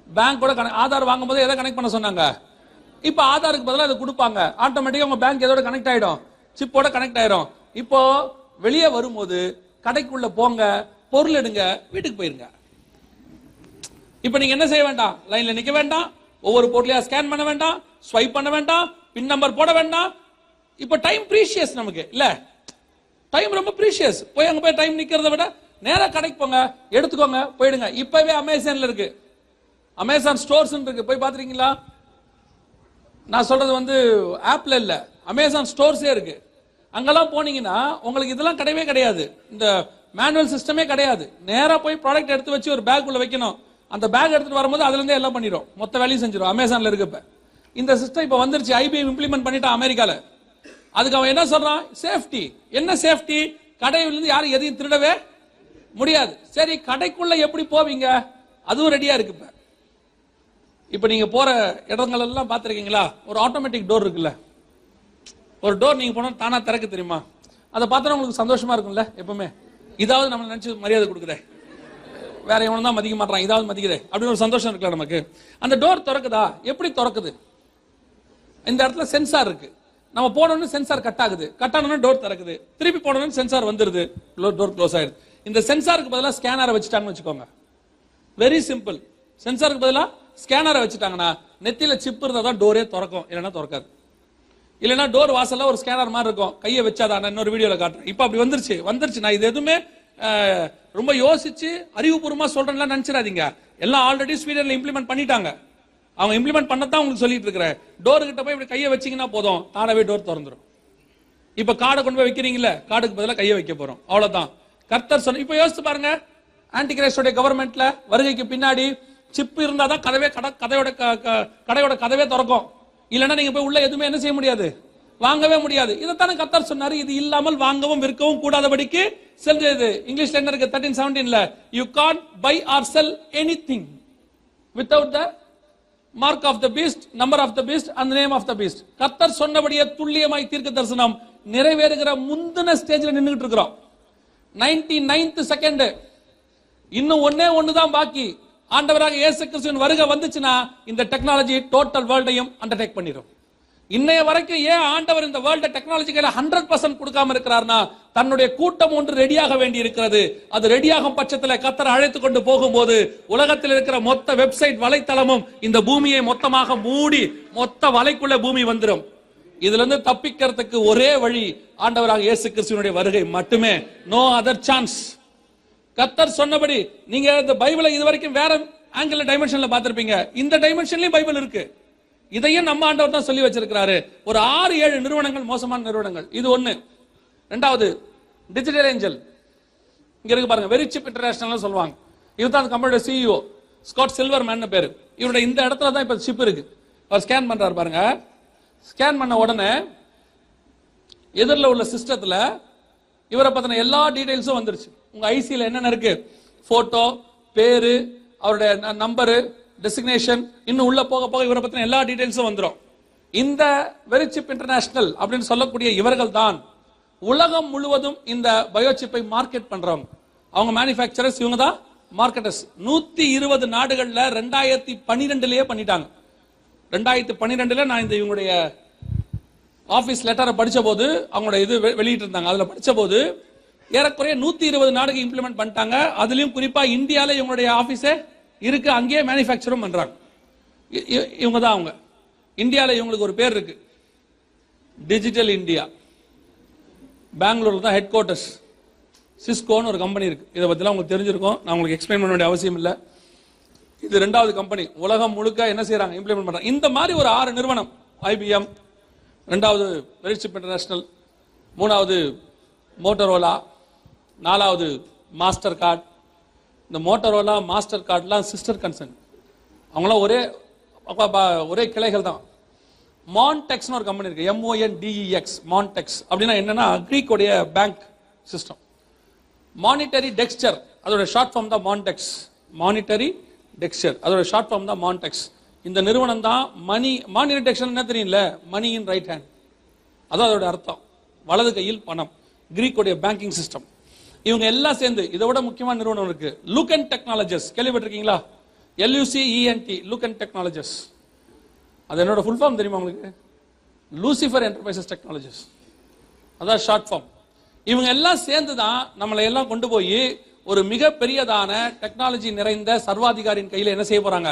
பேங்கோட. ஆதார் வாங்கும் போது எதை கனெக்ட் பண்ண சொன்னாங்க? இப்ப ஆதாருக்கு பதிலாக அதை கொடுப்பாங்க. ஆட்டோமேட்டிக்கா உங்க பேங்க் எதோட கனெக்ட் ஆயிடும்? சிப்போட கனெக்ட் ஆயிடும். இப்போ வெளியே வரும்போது கடைக்குள்ள போங்க, பொருள் எடுங்க, வீட்டுக்கு போயிருங்க. இப்ப நீங்க என்ன செய்ய வேண்டாம்? லைன்ல நிக்க வேண்டாம், ஒவ்வொரு பொருளையா ஸ்கேன் பண்ண வேண்டாம், ஸ்வைப் பண்ண வேண்டாம், பின் நம்பர் போட வேண்டாம். இப்ப டைம் ப்ரீஷியஸ் நமக்கு இல்ல? டைம் ரொம்ப ப்ரீஷியஸ். போய் அங்க போய் டைம் நிக்கிறத விட நேரா கடைக்கு போங்க, எடுத்துக்கோங்க, போயிடுங்க. இப்பவே அமேசான்ல இருக்கு, அமேசான் ஸ்டோர்ஸ் இருக்கு, போய் பாத்துறீங்களா? நான் சொல்றது ஆப்ல இல்ல, அமேசான் ஸ்டோர்ஸே இருக்கு. அங்கெல்லாம் போனீங்கன்னா உங்களுக்கு இதெல்லாம் கிடையவே கிடையாது. இந்த மேனுவல் சிஸ்டமே கிடையாது. நேரா போய் ப்ராடக்ட் எடுத்து வச்சு ஒரு பேக் உள்ள வைக்கணும். அந்த பேக் எடுத்துட்டு வரும்போது அதுல இருந்தே எல்லாம் பண்ணிடும், மொத்த வேலையும் செஞ்சிடும். அமேசான்ல இருக்கப்ப இந்த சிஸ்டம் இப்ப வந்துருச்சு. ஐபிஎம் இம்ப்ளிமெண்ட் பண்ணிட்டான் அமெரிக்கால. அதுக்கு அவன் என்ன சொல்றான்? சேஃப்டி. என்ன சேஃப்டி? கடையில இருந்து யாரும் எதையும் திருடவே முடியாது. சரி, கடைக்குள்ள எப்படி போவீங்க? அதுவும் ரெடியா இருக்கு. இப்ப நீங்க போற இடங்கள் எல்லாம் பாத்திருக்கீங்களா? ஒரு ஆட்டோமேட்டிக் டோர் இருக்குல்ல, ஒரு டோர் நீங்க போனா தானா திறக்க தெரியுமா? அதை பார்த்தா உங்களுக்கு சந்தோஷமா இருக்கும்ல? எப்பவுமே இதாவது நம்ம நினைச்சு மரியாதை கொடுக்குறேன், வேற எவனும் தான் மதிக்க மாட்டான், இதாவது மதிக்கிறேன் அப்படின்னு ஒரு சந்தோஷம் இருக்குல்ல நமக்கு. அந்த டோர் திறக்குதா? எப்படி திறக்குது? இந்த இடத்துல சென்சார் இருக்கு. நம்ம போனோம்னு சென்சார் கட் ஆகுது, கட் ஆனோம்னு டோர் திறக்குது, திருப்பி போனோம்னு சென்சார் வந்துருது, டோர் க்ளோஸ் ஆயிடுது. இந்த சென்சாருக்கு பதிலாக ஸ்கேனரை வச்சுட்டாங்கன்னு வச்சுக்கோங்க. Very simple. சென்சாருக்கு பதிலாக ஸ்கேனரை வச்சுட்டாங்கன்னா நெத்தியில சிப் இருந்தா தான் டோரே திறக்கும், இல்லைன்னா திறக்காது. இல்லைன்னா டோர் வாசல்ல ஒரு ஸ்கேனர் மாதிரி இருக்கும், கையை வச்சாதான். இன்னொரு வீடியோல காட்டுறேன். இப்ப அப்படி வந்துருச்சு. நான் இது எதுவுமே ரொம்ப யோசிச்சு அறிவுபூர்வமா சொல்றேன்லாம் நினைச்சிடாதீங்க. எல்லாம் ஆல்ரெடி ஸ்வீடன்ல இம்ப்ளிமெண்ட் பண்ணிட்டாங்க. அவங்க இம்ப்ளிமெண்ட் பண்ணத்தான் உங்களுக்கு சொல்லிட்டு இருக்கிறேன். டோர் கிட்ட போய் இப்படி கையை வச்சீங்கன்னா போதும், தானாவே டோர் திறந்துடும். இப்ப கார்டை கொண்டு போய் வைக்கிறீங்கல்ல, கார்டுக்கு பதிலாக கையை வைக்க போறோம், அவ்வளவுதான். கர்த்தர் சொன்ன. இப்ப யோசிச்சு பாருங்க, ஆன்டிகிரைஸ்டோட கவர்மெண்ட்ல வருகைக்கு பின்னாடி சிப் இருந்தா தான் கதவையோட கதவே திறக்கும். இல்லைன்னா நீங்க போய் உள்ள எதுவுமே என்ன செய்ய முடியாது, வாங்கவே முடியாது. இதைத்தானே கர்த்தர் சொன்னாரு, இது இல்லாமல் வாங்கவும் விற்கவும் கூடாதபடிக்கு செல்றது. இங்கிலீஷ்ல என்ன இருக்கு 13:17ல, you can't buy or sell anything without the mark of the beast, number of the beast and the name of the beast. கர்த்தர் சொன்னபடியே துல்லியமாய் தீர்க்க தரிசனம் நிறைவேறுகிற முந்தின ஸ்டேஜ்ல நின்னுட்டு இருக்கிறோம். 99th செகண்ட், இன்னும் ஒண்ணுதான் பாக்கி. ஆண்டவராக இயேசு கிறிஸ்துவின் வருகை வந்துச்சுன்னா இந்த டெக்னாலஜி டோட்டல் வேர்ல்டையும் அண்டர்டேக் பண்ணிரும். இன்னைய வரைக்கும் ஏன் ஆண்டவர் இந்த வேர்ல்ட் டெக்னாலஜி கையில 100% கொடுக்காம இருக்கிறார்னா, தன்னுடைய கூட்டம் ஒன்று ரெடியாக வேண்டி இருக்கிறது. அது ரெடியாகும் பட்சத்தில் கர்த்தர் அழைத்து கொண்டு போகும்போது உலகத்தில் இருக்கிற மொத்த வெப்சைட் வலைத்தளமும் இந்த பூமியை மொத்தமாக மூடி மொத்த வலைக்குள்ள பூமி வந்துடும். இதுல இருந்து தப்பிக்கிறதுக்கு ஒரே வழி ஆண்டவராக இயேசு கிறிஸ்துவினுடைய வருகை மட்டுமே. No other chance. கர்த்தர் சொன்னபடி நீங்க இந்த பைபிளை இதுவரைக்கும் வேற ஆங்கிள் டைமென்ஷன்ல பார்த்திருப்பீங்க. இந்த டைமென்ஷன்லயும் பைபிள் இருக்கு. இதையும் நம்ம ஆண்டவர் தான் சொல்லி வச்சிருக்கிறாரு. ஒரு 6-7 நிறுவனங்கள் மோசமான நிறுவனங்கள். இது ஒண்ணு. ரெண்டாவது டிஜிட்டல் ஏஞ்சல். இங்க இருக்கு பாருங்க, வெரி சிப் இன்டர்நேஷனல் சொல்லுவாங்க. இதுதான் அந்த கம்பெனியோட சிஇஓ ஸ்காட் சில்வர்மேன் பேரு. இவருடைய இந்த இடத்துல தான் இப்ப சிப் இருக்கு. அவர் ஸ்கேன் பண்றாரு பாருங்க. ஸ்கேன் பண்ண உடனே எதிரில் உள்ள சிஸ்டத்துல இவரை பத்தின எல்லா டீடைல்ஸும் வந்துருச்சு. உங்க ஐசியில என்னென்ன இருக்கு, போட்டோ, பேரு, அவருடைய நம்பரு, டெசிக்னேஷன், இன்னும் உள்ள போக போக இவரை பத்தின எல்லா டீடைல்ஸும் வந்துடும். இந்த வெரி சிப் இன்டர்நேஷனல் அப்படின்னு சொல்லக்கூடிய இவர்கள் தான் உலகம் முழுவதும் இந்த பயோசிப்பை மார்க்கெட் பண்றவங்க. அவங்க மேனுஃபேக்சரர்ஸ், இவங்க தான் மார்க்கெட்டர்ஸ். 120 நாடுகள்ல 2012லயே பண்ணிட்டாங்க. 2012ல நான் இந்த இவங்களுடைய ஆபீஸ் லெட்டரை படிச்ச போது, அவங்களோட இது வெளியிட்டு இருந்தாங்க, அதுல படிச்ச போது ஏறக்குறைய 120 நாடுகள் இம்ப்ளிமெண்ட் பண்ணிட்டாங்க. அதுலயும் குறிப்பா இந்தியால இவங்களுடைய ஆபீஸே இருக்கு, அங்கேயே மேனுஃபேக்சரும் பண்றாங்க. இவங்க தான் அவங்க. இந்தியால இவங்களுக்கு ஒரு பேர் இருக்கு, டிஜிட்டல் இந்தியா. பெங்களூர்ல தான் ஹெட் குவார்டர்ஸ். சிஸ்கோன்னு ஒரு கம்பெனி இருக்கு. இதை பத்திலாம் உங்களுக்கு தெரிஞ்சிருக்கும், நான் உங்களுக்கு எக்ஸ்பிளைன் பண்ண வேண்டிய அவசியம் இல்லை. இது 2வது கம்பெனி. உலகம் முழுக்க என்ன செய்யறாங்க, இம்ப்ளிமெண்ட் பண்றாங்க. இந்த மாதிரி ஒரு 6 நிறுவனம். IBM, 2வது வெரி சிப் இன்டர்நேஷனல், 3வது மோட்டரோலா, 4வது மாஸ்டர் கார்டு. இந்த மோட்டரோலா, மாஸ்டர் கார்டுலாம் சிஸ்டர் கன்சர்ன். அவங்களாம் ஒரே கிளைகள் தான். மான்டெக்ஸ்னு ஒரு கம்பெனி இருக்கு, MONDEX. மான்டெக்ஸ் அப்படின்னா என்னன்னா கிரீக்கோடைய பேங்க் சிஸ்டம். மானிட்டரி டெக்ஸ்டர், அதோட ஷார்ட் ஃபார்ம் தான் மான்டெக்ஸ். மானிட்டரி டெக்ஸ்டர், அதோட ஷார்ட் ஃபார்ம் தான் மான்டெக்ஸ். இந்த நிறுவனம் தான் மானிட்டரி டெக்ஸ்டர் என்ன தெரியல, மணி இன் ரைட் ஹேண்ட், அதான் அதோட அர்த்தம், வலது கையில் பணம். கிரீக்கோடைய பேங்கிங் சிஸ்டம். இவங்க எல்லாம் சேர்ந்து இதை விட முக்கியமான நிறுவனம் இருக்கு, லூகன் டெக்னாலஜிஸ். கேள்விப்பட்டிருக்கீங்களா? LUCENT, Lucent Technologies. அது என்னோட ஃபுல் ஃபார்ம் தெரியுமா உங்களுக்கு? லூசிஃபர் என்டர்பிரைசஸ் டெக்னாலஜிஸ், அதான் ஷார்ட் ஃபார்ம். இவங்க எல்லாம் சேர்ந்து தான் நம்மளை எல்லாம் கொண்டு போய் ஒரு மிக பெரியதான டெக்னாலஜி நிறைந்த சர்வாதிகாரியின் கையில என்ன செய்ய போறாங்க,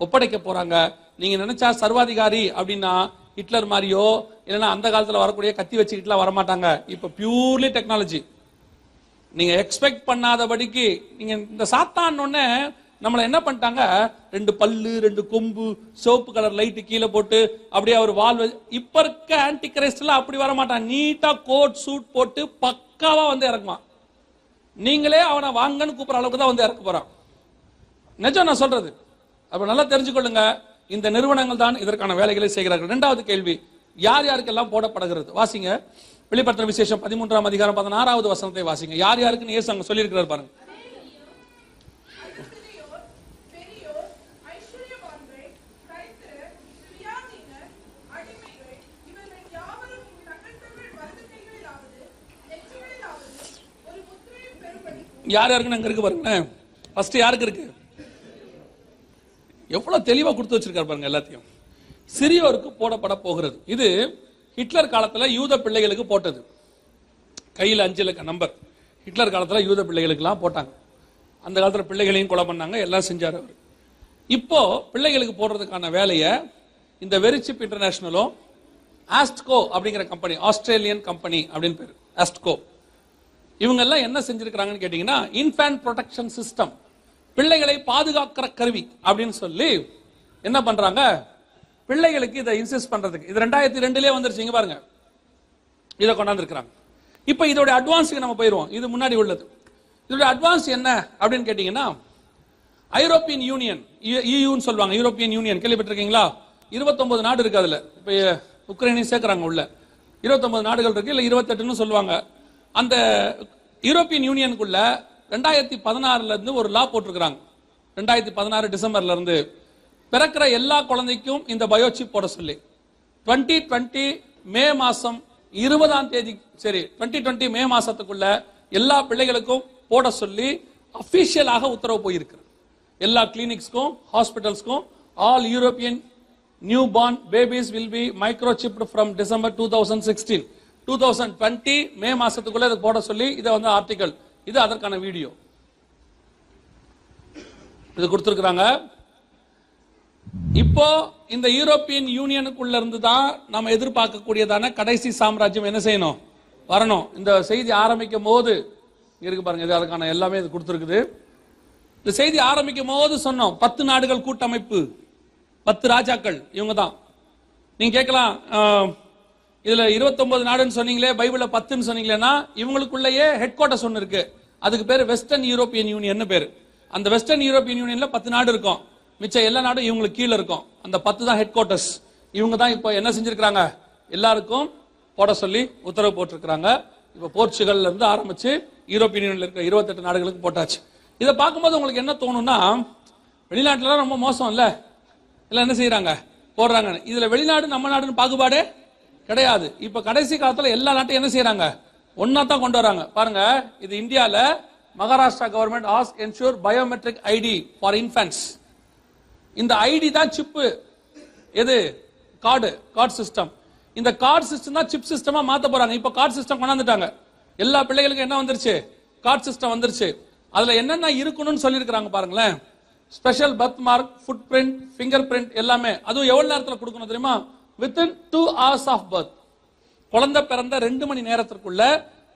ஒப்படைக்க போறாங்க. நீங்க நினைச்சா சர்வாதிகாரி அப்படின்னா ஹிட்லர் மாதிரியோ இல்லைன்னா அந்த காலத்துல வரக்கூடிய கத்தி வச்சுக்கிட்டுலாம் வரமாட்டாங்க. இப்ப பியூர்லி டெக்னாலஜி. நீங்க எக்ஸ்பெக்ட் பண்ணாதபடிக்கு நீங்க இந்த சாத்தான் ஒண்ணு நம்மளை என்ன பண்ணிட்டாங்க, 2 பல்லு 2 கொம்பு, சிவப்பு கலர் லைட் கீழே போட்டு அப்படியே அவர் வால். இப்ப இருக்க ஆன்டி கிரைஸ்ட் எல்லாம் அப்படி வர மாட்டான். நீட்டா கோட் சூட் போட்டு பக்காவா வந்து இறக்குவான். நீங்களே அவனை வாங்கன்னு கூப்பிடுற அளவுக்கு தான் வந்து இறக்க போறான். நிஜம் நான் சொல்றது. அப்ப நல்லா தெரிஞ்சுக்கொள்ளுங்க, இந்த நிறுவனங்கள் தான் இதற்கான வேலைகளை செய்கிறார்கள். 2வது கேள்வி, யார் யாருக்கெல்லாம் போடப்படுகிறது? வாசிங்க, வெளிப்படுத்தின விசேஷம் 13ஆம் அதிகாரம் 16வது வசனத்தை வாசிங்க. யார் யாருக்குன்னு இயேசு அங்க சொல்லியிருக்கிறார் பாருங்க. யார் யாருக்குன்னு அங்க இருக்கு பாருங்க. ஃபர்ஸ்ட் யாருக்கு இருக்கு? எவ்வளவு தெளிவா கொடுத்து வச்சிருக்காரு பாருங்க எல்லாத்தையும். சிறியோருக்கு போடப்பட போகிறது. இது ஹிட்லர் காலத்துல யூத பிள்ளைகளுக்கு போட்டது. கையில் 5 இலக்க நம்பர். ஹிட்லர் காலத்துல யூத பிள்ளைகளுக்கு எல்லாம் போட்டாங்க. அந்த காலத்துல பிள்ளைகளையும் கொலை பண்ணாங்க, எல்லாம் செஞ்சாரு அவர். இப்போ பிள்ளைகளுக்கு போடுறதுக்கான வேலையை இந்த வெரி சிப் இன்டர்நேஷனலும் ஆஸ்ட்கோ அப்படிங்கிற கம்பெனி, ஆஸ்திரேலியன் கம்பெனி அப்படின்னு பேரு, ஆஸ்ட்கோ, இவங்க எல்லாம் என்ன செஞ்சிருக்காங்கன்னு கேட்டீங்கன்னா, இன்ஃபேன்ட் ப்ரொடெக்ஷன் சிஸ்டம், பிள்ளைகளை பாதுகாக்கிற கருவி அப்படின்னு சொல்லி என்ன பண்றாங்க, பிள்ளைகளுக்கு இதை இன்சிஸ்ட் பண்றதுக்கு. இது 2002லயே வந்துருச்சு. இங்க பாருங்க, இதை கொண்டாந்து இருக்கிறாங்க. இப்ப இதோட அட்வான்ஸுக்கு நம்ம போயிருவோம். இது முன்னாடி உள்ளது. இதோட அட்வான்ஸ் என்ன அப்படின்னு கேட்டீங்கன்னா, ஐரோப்பியன் யூனியன், EUன்னு சொல்லுவாங்க, யூரோப்பியன் யூனியன் கேள்விப்பட்டிருக்கீங்களா? 29 நாடு இருக்கு அதுல. இப்ப உக்ரைனையும் சேர்க்கிறாங்க உள்ள. 29 நாடுகள் இருக்கு, இல்ல 28ன்னு சொல்லுவாங்க. அந்த யூரோப்பியன் யூனியனுக்குள்ள 2016 இருந்து ஒரு லா போட்டிருக்கிறாங்க. 2016 டிசம்பர்ல இருந்து பிறக்கிற எல்லா குழந்தைக்கும் இந்த பயோசிப் போட சொல்லி 2020 மே மாசம் 20ஆம் தேதி, சரி 2020 மே மாசத்துக்குள்ள எல்லா பிள்ளைகளுக்கும் போட சொல்லி அபிஷியலாக உத்தரவு போயிருக்கு. எல்லா கிளினிக்ஸ்க்கும் ஹாஸ்பிட்டல்ஸ்க்கும் all European new born babies will be microchipped from December 2016. 2020 May மாசத்துக்குள்ள இதை போட சொல்லி இதை வந்து ஆர்டிகல், இது அதற்கான வீடியோ இது கொடுத்திருக்கிறாங்க. இப்போ இந்த யூரோப்பியன் யூனியனுக்குள்ள இருந்து தான் நம்ம எதிர்பார்க்கக்கூடியதான கடைசி சாம்ராஜ்யம் என்ன செய்யணும், வரணும். இந்த செய்தி ஆரம்பிக்கும் போது இருக்கு பாருங்க, இது அதுக்கான எல்லாமே இது கொடுத்திருக்குது. இந்த செய்தி ஆரம்பிக்கும் போது சொன்னோம் 10 நாடுகள் கூட்டமைப்பு, 10 ராஜாக்கள் இவங்க தான். நீங்க கேட்கலாம், இதுல 29 நாடுன்னு சொன்னீங்களே, பைபிள்ல 10ன்னு சொன்னீங்களேன்னா இவங்களுக்குள்ளேயே ஹெட் குவார்டர்ஸ் ஒன்னு இருக்கு. அதுக்கு பேரு வெஸ்டர்ன் யூரோப்பியன் யூனியன் பேரு. அந்த வெஸ்டர்ன் யூரோப்பியன் யூனியன்ல 10 நாடு இருக்கும், மிச்ச எல்லா நாடும் இவங்களுக்கு கீழே இருக்கும். அந்த 10 தான் ஹெட் குவார்டர்ஸ். இவங்க தான் இப்போ என்ன செஞ்சிருக்காங்க, எல்லாருக்கும் போட சொல்லி உத்தரவு போட்டிருக்கிறாங்க. இப்போ போர்ச்சுகல்ல இருந்து ஆரம்பிச்சு யூரோப்பியன் யூனியன்ல இருக்கிற 28 நாடுகளுக்கு போட்டாச்சு. இதை பார்க்கும்போது உங்களுக்கு என்ன தோணும்னா, வெளிநாட்டுல ரொம்ப மோசம் இல்ல, இல்ல என்ன செய்யறாங்க போடுறாங்க. இதுல வெளிநாடு நம்ம நாடுன்னு பாகுபாடே கிடையாது. இப்ப கடைசி காலத்துல எல்லா நாட்டையும் என்ன செய்யறாங்க, ஒன்னா தான் கொண்டு வராங்க. பாருங்க, இது இந்தியால Maharashtra government ask ensure biometric ID for infants. இந்த ஐடி தான் சிப்பு, எது கார்டு சிஸ்டம். இந்த கார்டு சிஸ்டம் தான் சிப் சிஸ்டமா மாத்த போறாங்க. இப்ப கார்டு சிஸ்டம் கொண்டாந்துட்டாங்க. எல்லா பிள்ளைகளுக்கும் என்ன வந்துருச்சு, கார்டு சிஸ்டம் வந்துருச்சு. அதுல என்னென்ன இருக்கணும்னு சொல்லியிருக்காங்க பாருங்களேன். Special birth mark, food print, finger print எல்லாமே. அதுவும் எவ்வளவு நேரத்தில் கொடுக்கணும் தெரியுமா, வித்தின் 2 hours ஆஃப் பர்த். குழந்தை பிறந்த 2 மணி நேரத்திற்குள்ள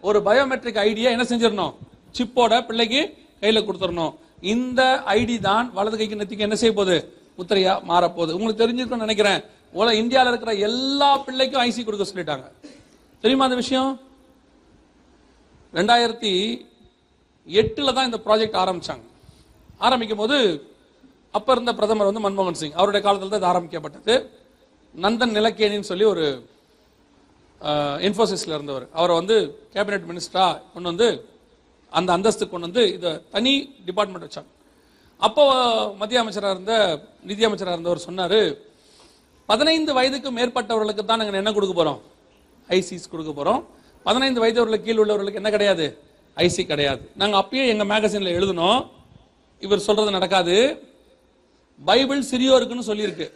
ஒரு பயோமெட்ரிக் ஐடியா என்ன செஞ்சிடணும், சிப்போட பிள்ளைக்கு கையில கொடுத்துடணும். இந்த ஐடி தான் வலது கைக்கு நெத்திக்கு என்ன செய்ய போகுது, முத்திரையா மாறப்போகுது. உங்களுக்கு தெரிஞ்சிருக்கும்னு நினைக்கிறேன், இந்தியாவில் இருக்கிற எல்லா பிள்ளைக்கும் ஐசி கொடுக்க சொல்லிட்டாங்க. தெரியுமா அந்த விஷயம்? 2008 தான் இந்த ப்ராஜெக்ட் ஆரம்பிச்சாங்க. ஆரம்பிக்கும் போது அப்ப இருந்த பிரதமர் வந்து மன்மோகன் சிங், அவருடைய காலத்தில் தான் இது ஆரம்பிக்கப்பட்டது. நந்தன் நிலக்கேணின்னு சொல்லி ஒரு இன்ஃபோசிஸ்ல இருந்தவர், அவரை வந்து கேபினெட் மினிஸ்டரா கொண்டு வந்து அந்த அந்தஸ்து கொண்டு வந்து இதை தனி டிபார்ட்மெண்ட் வச்சாங்க. அப்போ மத்திய அமைச்சராக இருந்த நிதி அமைச்சராக இருந்தவர் சொன்னாரு, 15 வயதுக்கு மேற்பட்டவர்களுக்கு தான் நாங்கள் என்ன கொடுக்க போறோம், ஐசிஸ் கொடுக்க போறோம். 15 வயது கீழ் உள்ளவர்களுக்கு என்ன கிடையாது, ஐசி கிடையாது. நாங்க அப்பயே எங்க மேகசின்ல எழுதணும், இவர் சொல்றது நடக்காது. பைபிள் சிறியோருக்குன்னு சொல்லியிருக்கு,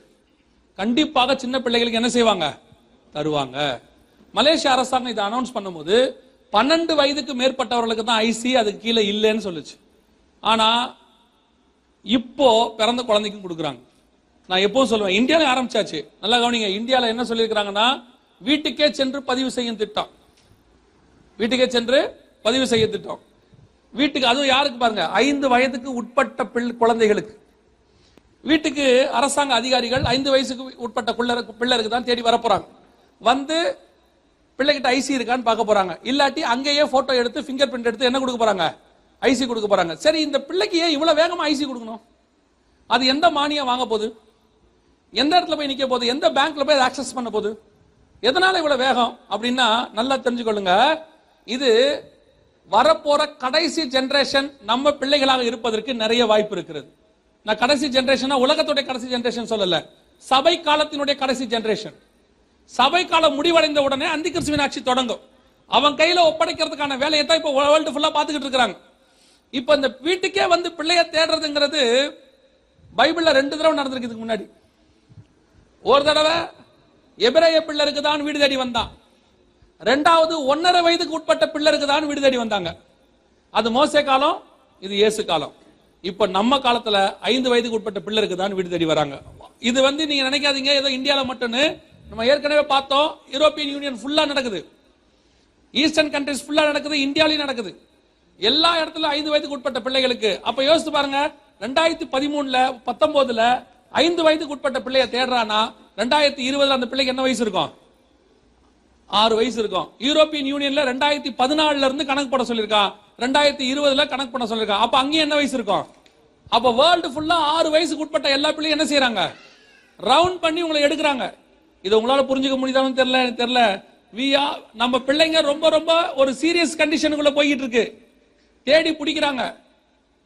கண்டிப்பாக சின்ன பிள்ளைகளுக்கு என்ன செய்வாங்க, தருவாங்க. மலேசிய அரசாங்கம் இதை அனௌன்ஸ் பண்ணும்போது 12 வயதுக்கு மேற்பட்டவர்களுக்கு தான் ஐசி, அதுக்கு கீழே இல்லைன்னு சொல்லுச்சு. ஆனா இப்போ பிறந்த குழந்தைக்கும் கொடுக்குறாங்க. நான் எப்பவும் சொல்லுவேன், இந்தியாவில ஆரம்பிச்சாச்சு. நல்லா கவனிங்க, இந்தியாவில் என்ன சொல்லியிருக்கிறாங்கன்னா, வீட்டுக்கே சென்று பதிவு செய்யும் திட்டம். வீட்டுக்கே சென்று பதிவு செய்ய திட்டம். வீட்டுக்கு, அதுவும் யாருக்கு பாருங்க, 5 வயதுக்கு உட்பட்ட குழந்தைகளுக்கு. வீட்டுக்கு அரசாங்க அதிகாரிகள் 5 வயசுக்கு உட்பட்ட பிள்ளைக்கு தான் தேடி வர போறாங்க. வந்து பிள்ளைகிட்ட ஐசி இருக்கான்னு பார்க்க போறாங்க. இல்லாட்டி அங்கேயே போட்டோ எடுத்து ஃபிங்கர் பிரிண்ட் எடுத்து என்ன கொடுக்க போறாங்க, ஐசி கொடுக்க போறாங்க. சரி, இந்த பிள்ளைக்கு ஏன் இவ்வளவு வேகமா ஐசி கொடுக்கணும்? அது எந்த மானியம் வாங்க போகுது, எந்த இடத்துல போய் நிக்க போகுது, எந்த பேங்க்ல போய் ஆக்சஸ் பண்ண போகுது, எதனால இவ்வளவு வேகம் அப்படின்னா நல்லா தெரிஞ்சுக்கொள்ளுங்க. இது வரப்போற கடைசி ஜெனரேஷன் நம்ம பிள்ளைகளாக இருப்பதற்கு நிறைய வாய்ப்பு இருக்கிறது. நான் கடைசி ஜெனரேஷன் உலகத்துடைய கடைசி ஜெனரேஷன் சொல்லல, சபை காலத்தினுடைய கடைசி ஜெனரேஷன். சபை காலம் முடிவடைந்த உடனே அந்தி கிறிஸ்துவின் ஆட்சி தொடங்கும். அவன் கையில ஒப்படைக்கிறதுக்கான வேலையை தான் இப்ப வேர்ல்டு ஃபுல்லா பாத்துக்கிட்டு இருக்காங்க. இப்ப இந்த வீட்டுக்கே வந்து பிள்ளைய தேடுறதுங்கிறது பைபிள்ல 2 தடவை நடந்திருக்கு. இதுக்கு முன்னாடி ஒரு தடவை எபிரேய பிள்ளருக்கு தான் வீடு தேடி வந்தான். 2வது 1.5 வயதுக்கு உட்பட்ட பிள்ளருக்கு தான் வீடு தேடி வந்தாங்க. அது மோசே காலம், இது இயேசு காலம். இப்ப நம்ம காலத்துல 5 வயதுக்கு உட்பட்ட பிள்ளருக்கு தான் வீடு தேடி வராங்க. இது வந்து நீங்க நினைக்காதீங்க ஏதோ இந்தியால மட்டும்னு. நம்ம ஏற்கனவே பார்த்தோம், யூரோப்பியன் யூனியன் ஃபுல்லா நடக்குது, ஈஸ்டர்ன் கண்ட்ரிஸ் ஃபுல்லா நடக்குது, இந்தியாவிலும் நடக்குது. எல்லா இடத்துல 5 வயதுக்கு உட்பட்ட பிள்ளைகளுக்கு. அப்ப யோசித்து பாருங்க, 2013ல 19ல 5 வயதுக்கு உட்பட்ட பிள்ளைய தேடுறானா, 2020 அந்த பிள்ளைக்கு என்ன வயசு இருக்கும், 6 வயசு இருக்கும். யூரோப்பியன் யூனியன்ல 2014ல இருந்து கணக்கு போட சொல்லிருக்கான், 2020ல கணக்கு பண்ண சொல்லிருக்கான். அப்ப அங்கேயும் என்ன வயசு இருக்கும்? அப்ப வேர்ல்டு ஃபுல்லா 6 வயசுக்கு உட்பட்ட எல்லா பிள்ளையும் என்ன செய்யறாங்க, ரவுண்ட் பண்ணி உங்களை எடுக்கிறாங்க. இதை உங்களால புரிஞ்சுக்க முடியுதான்னு தெரியல. நம்ம பிள்ளைங்க ரொம்ப ரொம்ப ஒரு சீரியஸ் கண்டிஷனுக்குள்ள போயிட்டு இருக்கு. தேடி பிடிக்கிறாங்க.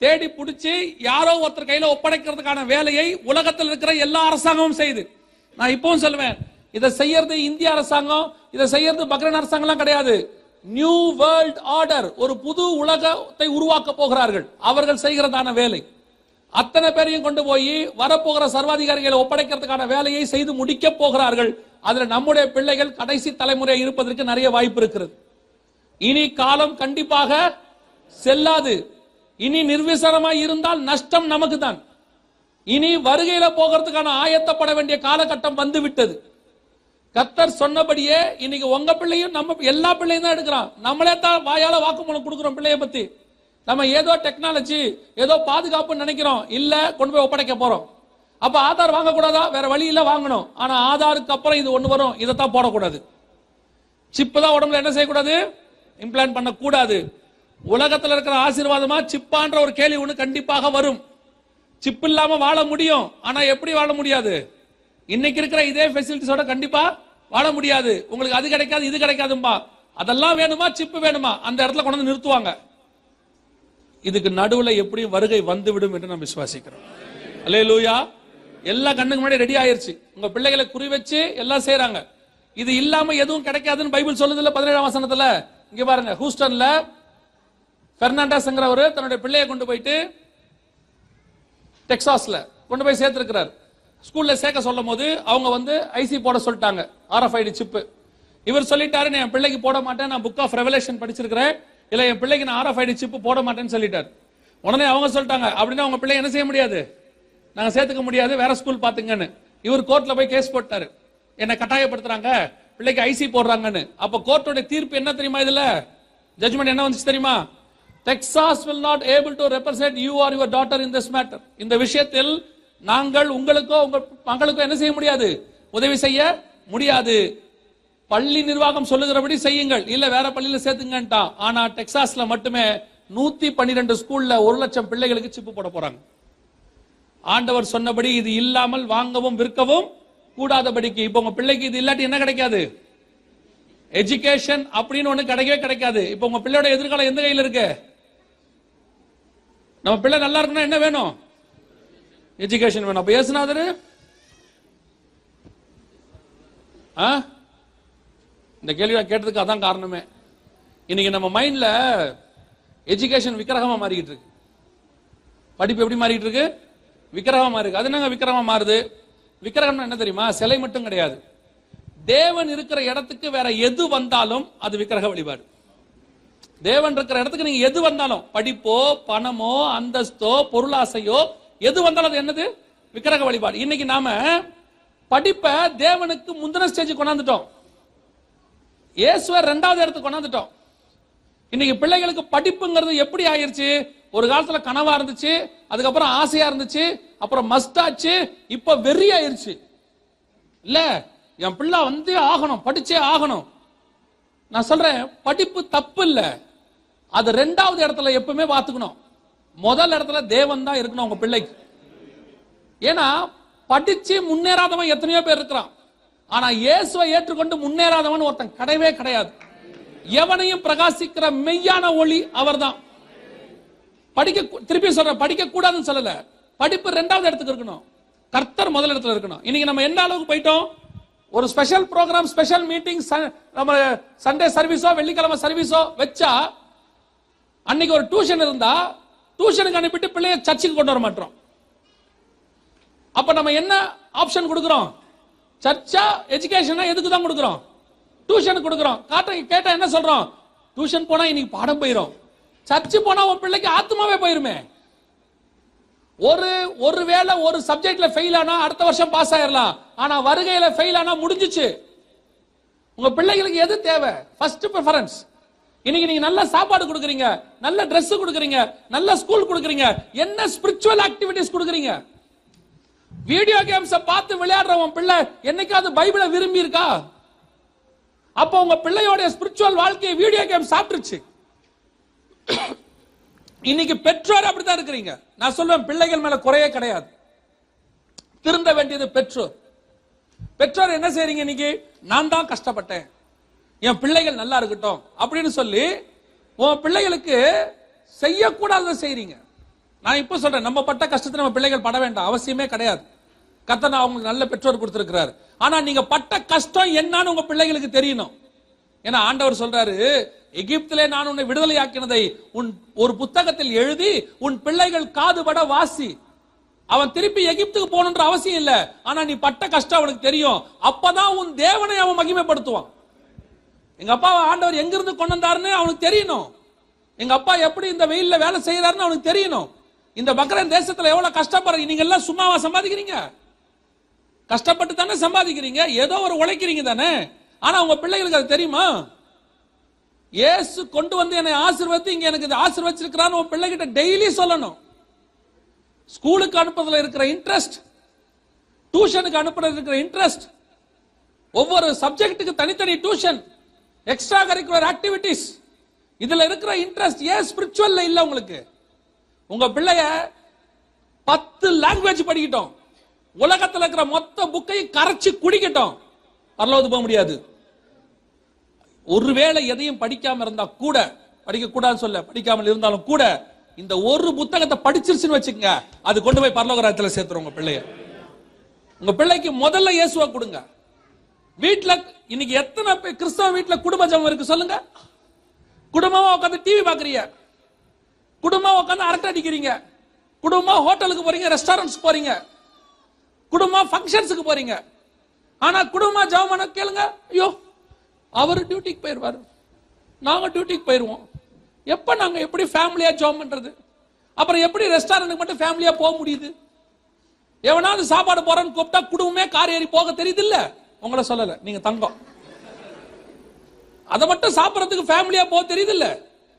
தேடி பிடிச்சி யாரோ ஒருத்தர் கையில ஒப்படைக்கிறதுக்கான வேலையை உலகத்தில் இருக்கிற எல்லா அரசாங்கமும் செய்யுது. நான் இப்பவும் சொல்லுவேன், இதை செய்யறது இந்திய அரசாங்கம், இதை செய்யறது பக்ரைன் அரசாங்கம் கிடையாது. நியூ வேர்ல்ட் ஆர்டர், ஒரு புது உலகத்தை உருவாக்க போகிறார்கள். அவர்கள் செய்கிறதான வேலை அத்தனை பேரையும் கொண்டு போய் வரப்போகிற சர்வாதிகாரிகளை ஒப்படைக்கிறதுக்கான வேலையை செய்து முடிக்க போகிறார்கள். அதுல நம்முடைய பிள்ளைகள் கடைசி தலைமுறை இருப்பதற்கு நிறைய வாய்ப்பு இருக்கிறது. இனி காலம் கண்டிப்பாக செல்லாது. இனி நிர்விசாரமாய் இருந்தால் நஷ்டம் நமக்கு தான். இனி வருகையில போகிறதுக்கான ஆயத்தப்பட வேண்டிய காலகட்டம் வந்து விட்டது. கர்த்தர் சொன்னபடியே இன்னைக்கு உங்க பிள்ளையும் நம்ம எல்லா பிள்ளையும் தான் எடுக்கிறான். நம்மளே தான் வாயால வாக்குமூலம் கொடுக்கிறோம் பிள்ளைய பத்தி. நம்ம ஏதோ டெக்னாலஜி, ஏதோ பாதுகாப்புன்னு நினைக்கிறோம். இல்ல, கொண்டு போய் ஒப்படைக்க போறோம். அப்ப ஆதார் வாங்க கூடாதா? வேற வழி இல்ல, வாங்கணும். ஆனா ஆதாருக்கு அப்புறம் இது ஒண்ணு வரும், இதைத்தான் போடக்கூடாது. சிப்பு தான் உடம்புல என்ன செய்யக்கூடாது? இம்ப்ளான்ட் பண்ணக்கூடாது. உலகத்தில் இருக்கிற ஆசீர்வாதமா சிப்பான்ற ஒரு கேள்வி ஒண்ணு கண்டிப்பாக வரும். சிப் இல்லாம வாழ முடியும், ஆனா எப்படி வாழ முடியாது? இன்னைக்கு இருக்கிற இதே ஃபெசிலிட்டிஸோட கண்டிப்பா வாழ முடியாது. உங்களுக்கு அது கிடைக்காது, இது கிடைக்காதும்பா. அதெல்லாம் வேணுமா, சிப்பு வேணுமா, அந்த இடத்துல கொண்டு வந்து நிறுத்துவாங்க. இதுக்கு நடுவுல எப்படியும் வருகை வந்துவிடும் என்று நாம் விசுவாசிக்கிறோம். அல்லேலூயா. எல்லா கண்ணுக்கு முன்னாடி ரெடி ஆயிருச்சு. உங்க பிள்ளைகளை குறி வச்சு எல்லாம் செய்யறாங்க. இது இல்லாம எதுவும் கிடைக்காதுன்னு பைபிள் சொல்லுது இல்ல, 17ஆம் வசனத்துல. இங்க பாருங்க, ஹூஸ்டன்ல பெர்னாண்டஸ்ங்கிறவரு தன்னுடைய பிள்ளையை கொண்டு போயிட்டு டெக்சாஸ்ல கொண்டு போய் சேர்த்திருக்கிறார். ஸ்கூல்ல சேர்க்க சொல்லும் போது அவங்க வந்து ஐசி போட சொல்லிட்டாங்க, RFID சிப். இவர் சொல்லிட்டாரு, நான் என் பிள்ளைக்கு போட மாட்டேன், நான் புக் ஆஃப் ரெவலேஷன் படிச்சிருக்கிறேன், இல்ல என் பிள்ளைக்கு நான் RFID சிப் போட மாட்டேன்னு சொல்லிட்டாரு. உடனே அவங்க சொல்லிட்டாங்க, அப்படின்னா உங்க பிள்ளை என்ன செய்ய முடியாது, நாங்க சேர்த்துக்க முடியாது, வேற ஸ்கூல் பாத்துங்கன்னு. இவர் கோர்ட்ல போய் கேஸ் போட்டாரு, என்ன கட்டாயப்படுத்துறாங்க, பிள்ளைக்கு ஐசி போடுறாங்கன்னு. அப்ப கோர்ட்டோட தீர்ப்பு என்ன தெரியுமா? இதுல ஜட்ஜ்மெண்ட் என்ன வந்துச்சு தெரியுமா? Texas will not able to represent you or your daughter in this matter. இந்த விஷயத்தில் நாங்கள் உங்களுக்கோ உங்க மகளுக்கோ என்ன செய்ய முடியாது, உதவி செய்ய முடியாது. பள்ளி நிர்வாகம் சொல்லுகிறபடி செய்யுங்கள், இல்ல வேற பள்ளியில சேர்த்துங்கன்ட்டான். ஆனா டெக்சாஸ்ல மட்டுமே 112 ஸ்கூல்ல 1 லட்சம் பிள்ளைகளுக்கு சிப்பு போட போறாங்க. ஆண்டவர் சொன்னபடி இது இல்லாமல் வாங்கவும் விற்கவும் கூடாதபடிக்கு. இப்ப உங்க பிள்ளைக்கு இது இல்லாட்டி என்ன கிடைக்காது? எஜுகேஷன் அப்படின்னு ஒண்ணு கிடைக்கவே கிடைக்காது. இப்ப உங்க பிள்ளையோட எதிர்காலம் எந்த கையில் இருக்கு? நம்ம பிள்ளை நல்லா இருக்குன்னா என்ன வேணும்? எஜுகேஷன் வேணும். அப்ப ஏசுநாதரு இந்த கேள்வி கேட்டதுக்கு அதான் காரணமே. இன்னைக்கு நம்ம மைண்ட்ல எஜுகேஷன் விக்கிரகமா மாறிக்கிட்டு இருக்கு. படிப்பு எப்படி மாறிக்கிட்டு இருக்கு? விக்கிரகமா இருக்கு. அது என்னங்க விக்கிரகமா மாறுது? விக்கிரகம்னா என்ன தெரியுமா? சிலை மட்டும் கிடையாது. தேவன் இருக்கிற இடத்துக்கு வேற எது வந்தாலும் அது விக்கிரக வழிபாடு. தேவன் இருக்கிற இடத்துக்கு நீங்க எது வந்தாலும், படிப்போ பணமோ அந்தஸ்தோ பொருளாசையோ எது வந்தாலும் அது என்னது? விக்கிரக வழிபாடு. இன்னைக்கு நாம படிப்ப தேவனுக்கு முந்தின ஸ்டேஜ் கொண்டாந்துட்டோம். இயேசுவை 2வது இடத்துக்கு கொண்டாந்துட்டோம். இன்னைக்கு பிள்ளைகளுக்கு படிப்புங்கிறது எப்படி ஆயிருச்சு? ஒரு காலத்துல கனவா இருந்துச்சு, அதுக்கப்புறம் ஆசையா இருந்துச்சு, அப்புறம் மஸ்ட் ஆச்சு, இப்ப வெறி ஆயிருச்சு. இல்ல, என் பிள்ளை வந்து ஆகணும், படிச்சே ஆகணும். நான் சொல்றேன், படிப்பு தப்பு இல்ல, அது 2வது இடத்துல எப்பவுமே பாத்துக்கணும். முதல் இடத்துல தேவன் தான் இருக்கணும் உங்க பிள்ளைக்கு. ஏன்னா படிச்சு முன்னேறாதவன் எத்தனையோ பேர் இருக்கிறான். ஆனா இயேசுவை ஏற்றுக்கொண்டு முன்னேறாதவன் ஒருத்தன் கிடையவே கிடையாது. எவனையும் பிரகாசிக்கிற மெய்யான ஒளி அவர்தான். படிக்க, திருப்பி சொல்றேன், படிக்க கூடாதுன்னு சொல்லல, படிப்பு 2வது இடத்துக்கு இருக்கணும், கர்த்தர் முதல் இடத்துல இருக்கணும். இன்னைக்கு நம்ம எந்த அளவுக்கு போயிட்டோம்? ஒரு ஸ்பெஷல் ப்ரோக்ராம், ஸ்பெஷல் மீட்டிங், நம்ம சண்டே சர்வீஸோ வெள்ளிக்கிழமை சர்வீஸோ வச்சா, அன்னைக்கு ஒரு டியூஷன் இருந்தா டியூஷனுக்கு அனுப்பிட்டு பிள்ளைய சர்ச்சுக்கு கொண்டு வர மாட்டோம். அப்ப நம்ம என்ன ஆப்ஷன் கொடுக்கிறோம்? சர்ச்சா எஜுகேஷனா எதுக்கு தான் கொடுக்கிறோம்? டியூஷனுக்கு கொடுக்கிறோம். கேட்டா என்ன சொல்றோம்? டியூஷன் போனா இன்னைக்கு பாடம் போயிடும், சர்ச்சு போனா உன் பிள்ளைக்கு ஆத்மாவே போயிருமே. ஒருவேளை ஒரு சப்ஜெக்ட்ல ஃபெயில் ஆனா அடுத்த வருஷம் பாஸ் ஆயிரலாம். ஆனா வருகையில ஃபெயில் ஆனா முடிஞ்சிச்சு. உங்க பிள்ளைகளுக்கு எது தேவை? First preference. இன்னைக்கு நீங்க நல்ல சாப்பாடு கொடுக்குறீங்க, நல்ல Dress கொடுக்குறீங்க, நல்ல ஸ்கூல் கொடுக்குறீங்க, என்ன ஸ்பிரிச்சுவல் ஆக்டிவிட்டிஸ் கொடுக்குறீங்க? வீடியோ கேம்ஸ் பார்த்து விளையாடுற உன் பிள்ளை என்னைக்காவது பைபிளை விரும்பி இருக்கா? அப்ப உங்க பிள்ளையோட ஸ்பிரிச்சுவல் வாழ்க்கையை வீடியோ கேம் சாப்பிட்டுருச்சு. இன்னைக்கு பெற்றோர் அப்படித்தான் இருக்கிறீங்க. நான் சொல்லுவேன், பிள்ளைகள் மேல குறையே கிடையாது, திருந்த வேண்டியது பெற்றோர். பெற்றோர் என்ன செய்றீங்க? இன்னைக்கு நான் தான் கஷ்டப்பட்டேன், என் பிள்ளைகள் நல்லா இருக்கட்டும் அப்படின்னு சொல்லி உன் பிள்ளைகளுக்கு செய்யக்கூடாததை செய்றீங்க. நான் இப்ப சொல்றேன், நம்ம பட்ட கஷ்டத்தை நம்ம பிள்ளைகள் பட வேண்டாம், அவசியமே கிடையாது. கர்த்தர் அவங்களுக்கு நல்ல பெற்றோர் கொடுத்திருக்கிறார். ஆனா நீங்க பட்ட கஷ்டம் என்னன்னு உங்க பிள்ளைகளுக்கு தெரியணும். ஏன்னா ஆண்டவர் சொல்றாரு, எகிப்திலே நான் உன்னை விடுதலையாக்கினதை உன் ஒரு புத்தகத்தில் எழுதி உன் பிள்ளைகள் காதுபட வாசி. அவன் திருப்பி எகிப்துக்கு போகணுன்ற அவசியம் இல்ல, ஆனா நீ பட்ட கஷ்டம் அவனுக்கு தெரியும். அப்பதான் உன் தேவனை அவன் மகிமைப்படுத்துவான். எங்க அப்பா ஆண்டவர் எங்க இருந்து கொண்டு வந்தாருன்னு அவனுக்கு தெரியணும். எங்க அப்பா எப்படி இந்த வெயில்ல வேலை செய்யறாருன்னு அவனுக்கு தெரியணும். இந்த பக்ரைன் தேசத்துல எவ்வளவு கஷ்டப்படுறீங்க, நீங்க எல்லாம் சும்மாவா சம்பாதிக்கிறீங்க? கஷ்டப்பட்டு தானே சம்பாதிக்கிறீங்க, ஏதோ ஒரு உழைக்கிறீங்க தானே. ஆனா உங்க பிள்ளைகளுக்கு அது தெரியுமா? இயேசு கொண்டு வந்து என்னை ஆசீர்வதித்து இங்க எனக்கு இது ஆசீர்வதிச்சிருக்கிறான்னு உன் பிள்ளைகிட்ட டெய்லி சொல்லணும். ஸ்கூலுக்கு அனுப்புறதுல இருக்கிற இன்ட்ரெஸ்ட், டியூஷனுக்கு அனுப்புறது இருக்கிற இன்ட்ரெஸ்ட், ஒவ்வொரு சப்ஜெக்ட்டுக்கு தனித்தனி டியூஷன், எக்ஸ்ட்ரா கரிக்குலர் ஆக்டிவிட்டிஸ், இதுல இருக்கிற இன்ட்ரெஸ்ட் ஏன் ஸ்பிரிச்சுவல்ல இல்ல உங்களுக்கு? உங்க பிள்ளைய 10 லாங்குவேஜ் படிக்கட்டும், உலகத்தில் இருக்கிற மொத்த புக்கை கரைச்சு குடிக்கட்டும், பரலோகத்துக்கு போக முடியாது. ஒருவேளை எதையும் படிக்காம இருந்தா கூட, படிக்க கூடாதுன்னு சொல்ல, படிக்காமல் இருந்தாலும் கூட இந்த ஒரு புத்தகத்தை படிச்சிருச்சுன்னு வச்சுக்கங்க, அது கொண்டு போய் பரலோக ராஜ்யத்துல சேர்த்துரும் உங்க பிள்ளைய. உங்க பிள்ளைக்கு முதல்ல இயேசுவை கொடுங்க. வீட்டுல இன்னைக்கு எத்தனை கிறிஸ்தவ வீட்டுல குடும்ப ஜெபம் இருக்கு சொல்லுங்க? குடும்பமா உட்காந்து டிவி பாக்குறீங்க, குடும்பமா உட்காந்து அரட்டை அடிக்கிறீங்க, குடும்பமா ஹோட்டலுக்கு போறீங்க, ரெஸ்டாரண்ட்ஸ் போறீங்க, குடும்பமா ஃபங்க்ஷன்ஸுக்கு போறீங்க. ஆனா குடும்பமா ஜெபம் பண்ண கேளுங்க, ஐயோ அவர் டியூட்டிக்கு போயிருவாரு, நாங்க டியூட்டிக்கு போயிருவோம், எப்ப நாங்க எப்படி ஃபேமிலியா ஜெபம் பண்றது? அப்புறம் எப்படி ரெஸ்டாரண்ட்டுக்கு மட்டும் ஃபேமிலியா போக முடியுது? எவனாவது சாப்பாடு போறேன்னு கூப்பிட்டா குடும்பமே கார் ஏறி போக தெரியுது இல்ல? உங்களை சொல்லல, நீங்க தங்கம். அதை மட்டும் சாப்பிடறதுக்கு ஃபேமிலியா போக தெரியுது இல்ல?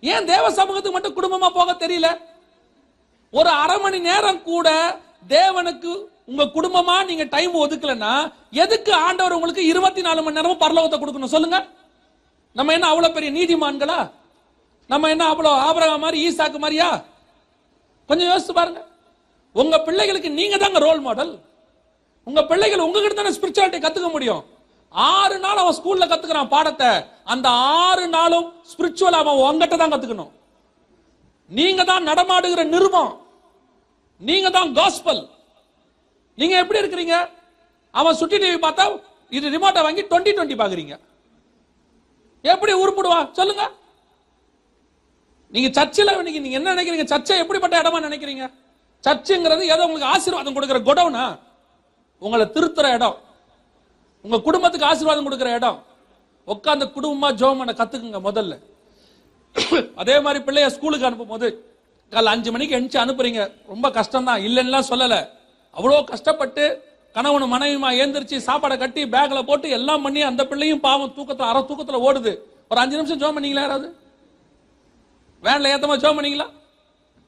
ஏன் தேவ சமூகத்துக்கு மட்டும் குடும்பமா போக தெரியல? ஒரு அரை மணி நேரம் கூட தேவனுக்கு உங்க குடும்பமா நீங்க டைம் ஒதுக்கலன்னா எதுக்கு ஆண்டவர் உங்களுக்கு 24 மணி நேரமும் பரலோகத்தை கொடுக்கணும் சொல்லுங்க? நம்ம என்ன அவ்வளவு பெரிய நீதிமான்களா? நம்ம என்ன அவ்வளவு ஆபிரகாம் மாதிரி, ஈசாக்கு மாதிரியா? கொஞ்சம் யோசிச்சு பாருங்க. உங்க பிள்ளைகளுக்கு நீங்க தாங்க ரோல் மாடல். உங்க பிள்ளைகள் உங்ககிட்ட தானே ஸ்பிரிச்சுவாலிட்டி கத்துக்க முடியும். 6 நாள் அவன் ஸ்கூல்ல கத்துக்கிறான் பாடத்தை, அந்த 6 நாளும் ஸ்பிரிச்சுவல் அவன் உங்ககிட்ட தான் கத்துக்கணும். நீங்க தான் நடமாடுகிற நிருபம், நீங்க தான் காஸ்பல். நீங்க எப்படி இருக்கிறீங்க? அவன் சுட்டி டிவி பார்த்தா இது ரிமோட்டை வாங்கி 2020 பாக்குறீங்க. எப்படி உருப்பிடுவா சொல்லுங்க? நீங்க சர்ச்சில் நீங்க என்ன நினைக்கிறீங்க? சர்ச்சை எப்படிப்பட்ட இடமா நினைக்கிறீங்க? சர்ச்சுங்கிறது ஏதோ உங்களுக்கு ஆசீர்வாதம் கொடுக்கிற குடவுனா, உங்களை திருத்துற இடம், உங்க குடும்பத்துக்கு ஆசீர்வாதம் கொடுக்கிற இடம். உட்கார்ந்து குடும்பமா ஜெபம் பண்ண கத்துக்குங்க முதல்ல. அதே மாதிரி பிள்ளைய ஸ்கூலுக்கு அனுப்பும் போது காலை 5 மணிக்கு எந்திச்சு அனுப்புறீங்க, ரொம்ப கஷ்டம் தான், இல்லைன்னா சொல்லல. அவ்வளோ கஷ்டப்பட்டு கணவன் மனைவிமா ஏந்திரிச்சு சாப்பாடை கட்டி பேக்ல போட்டு எல்லாம் பண்ணி அந்த பிள்ளையும் பாவம் தூக்கத்துல அரை தூக்கத்துல ஓடுது. ஒரு 5 நிமிஷம் ஜெபம் பண்ணீங்களா? யாராவது வேன்ல ஏத்தமா ஜெபம் பண்ணீங்களா?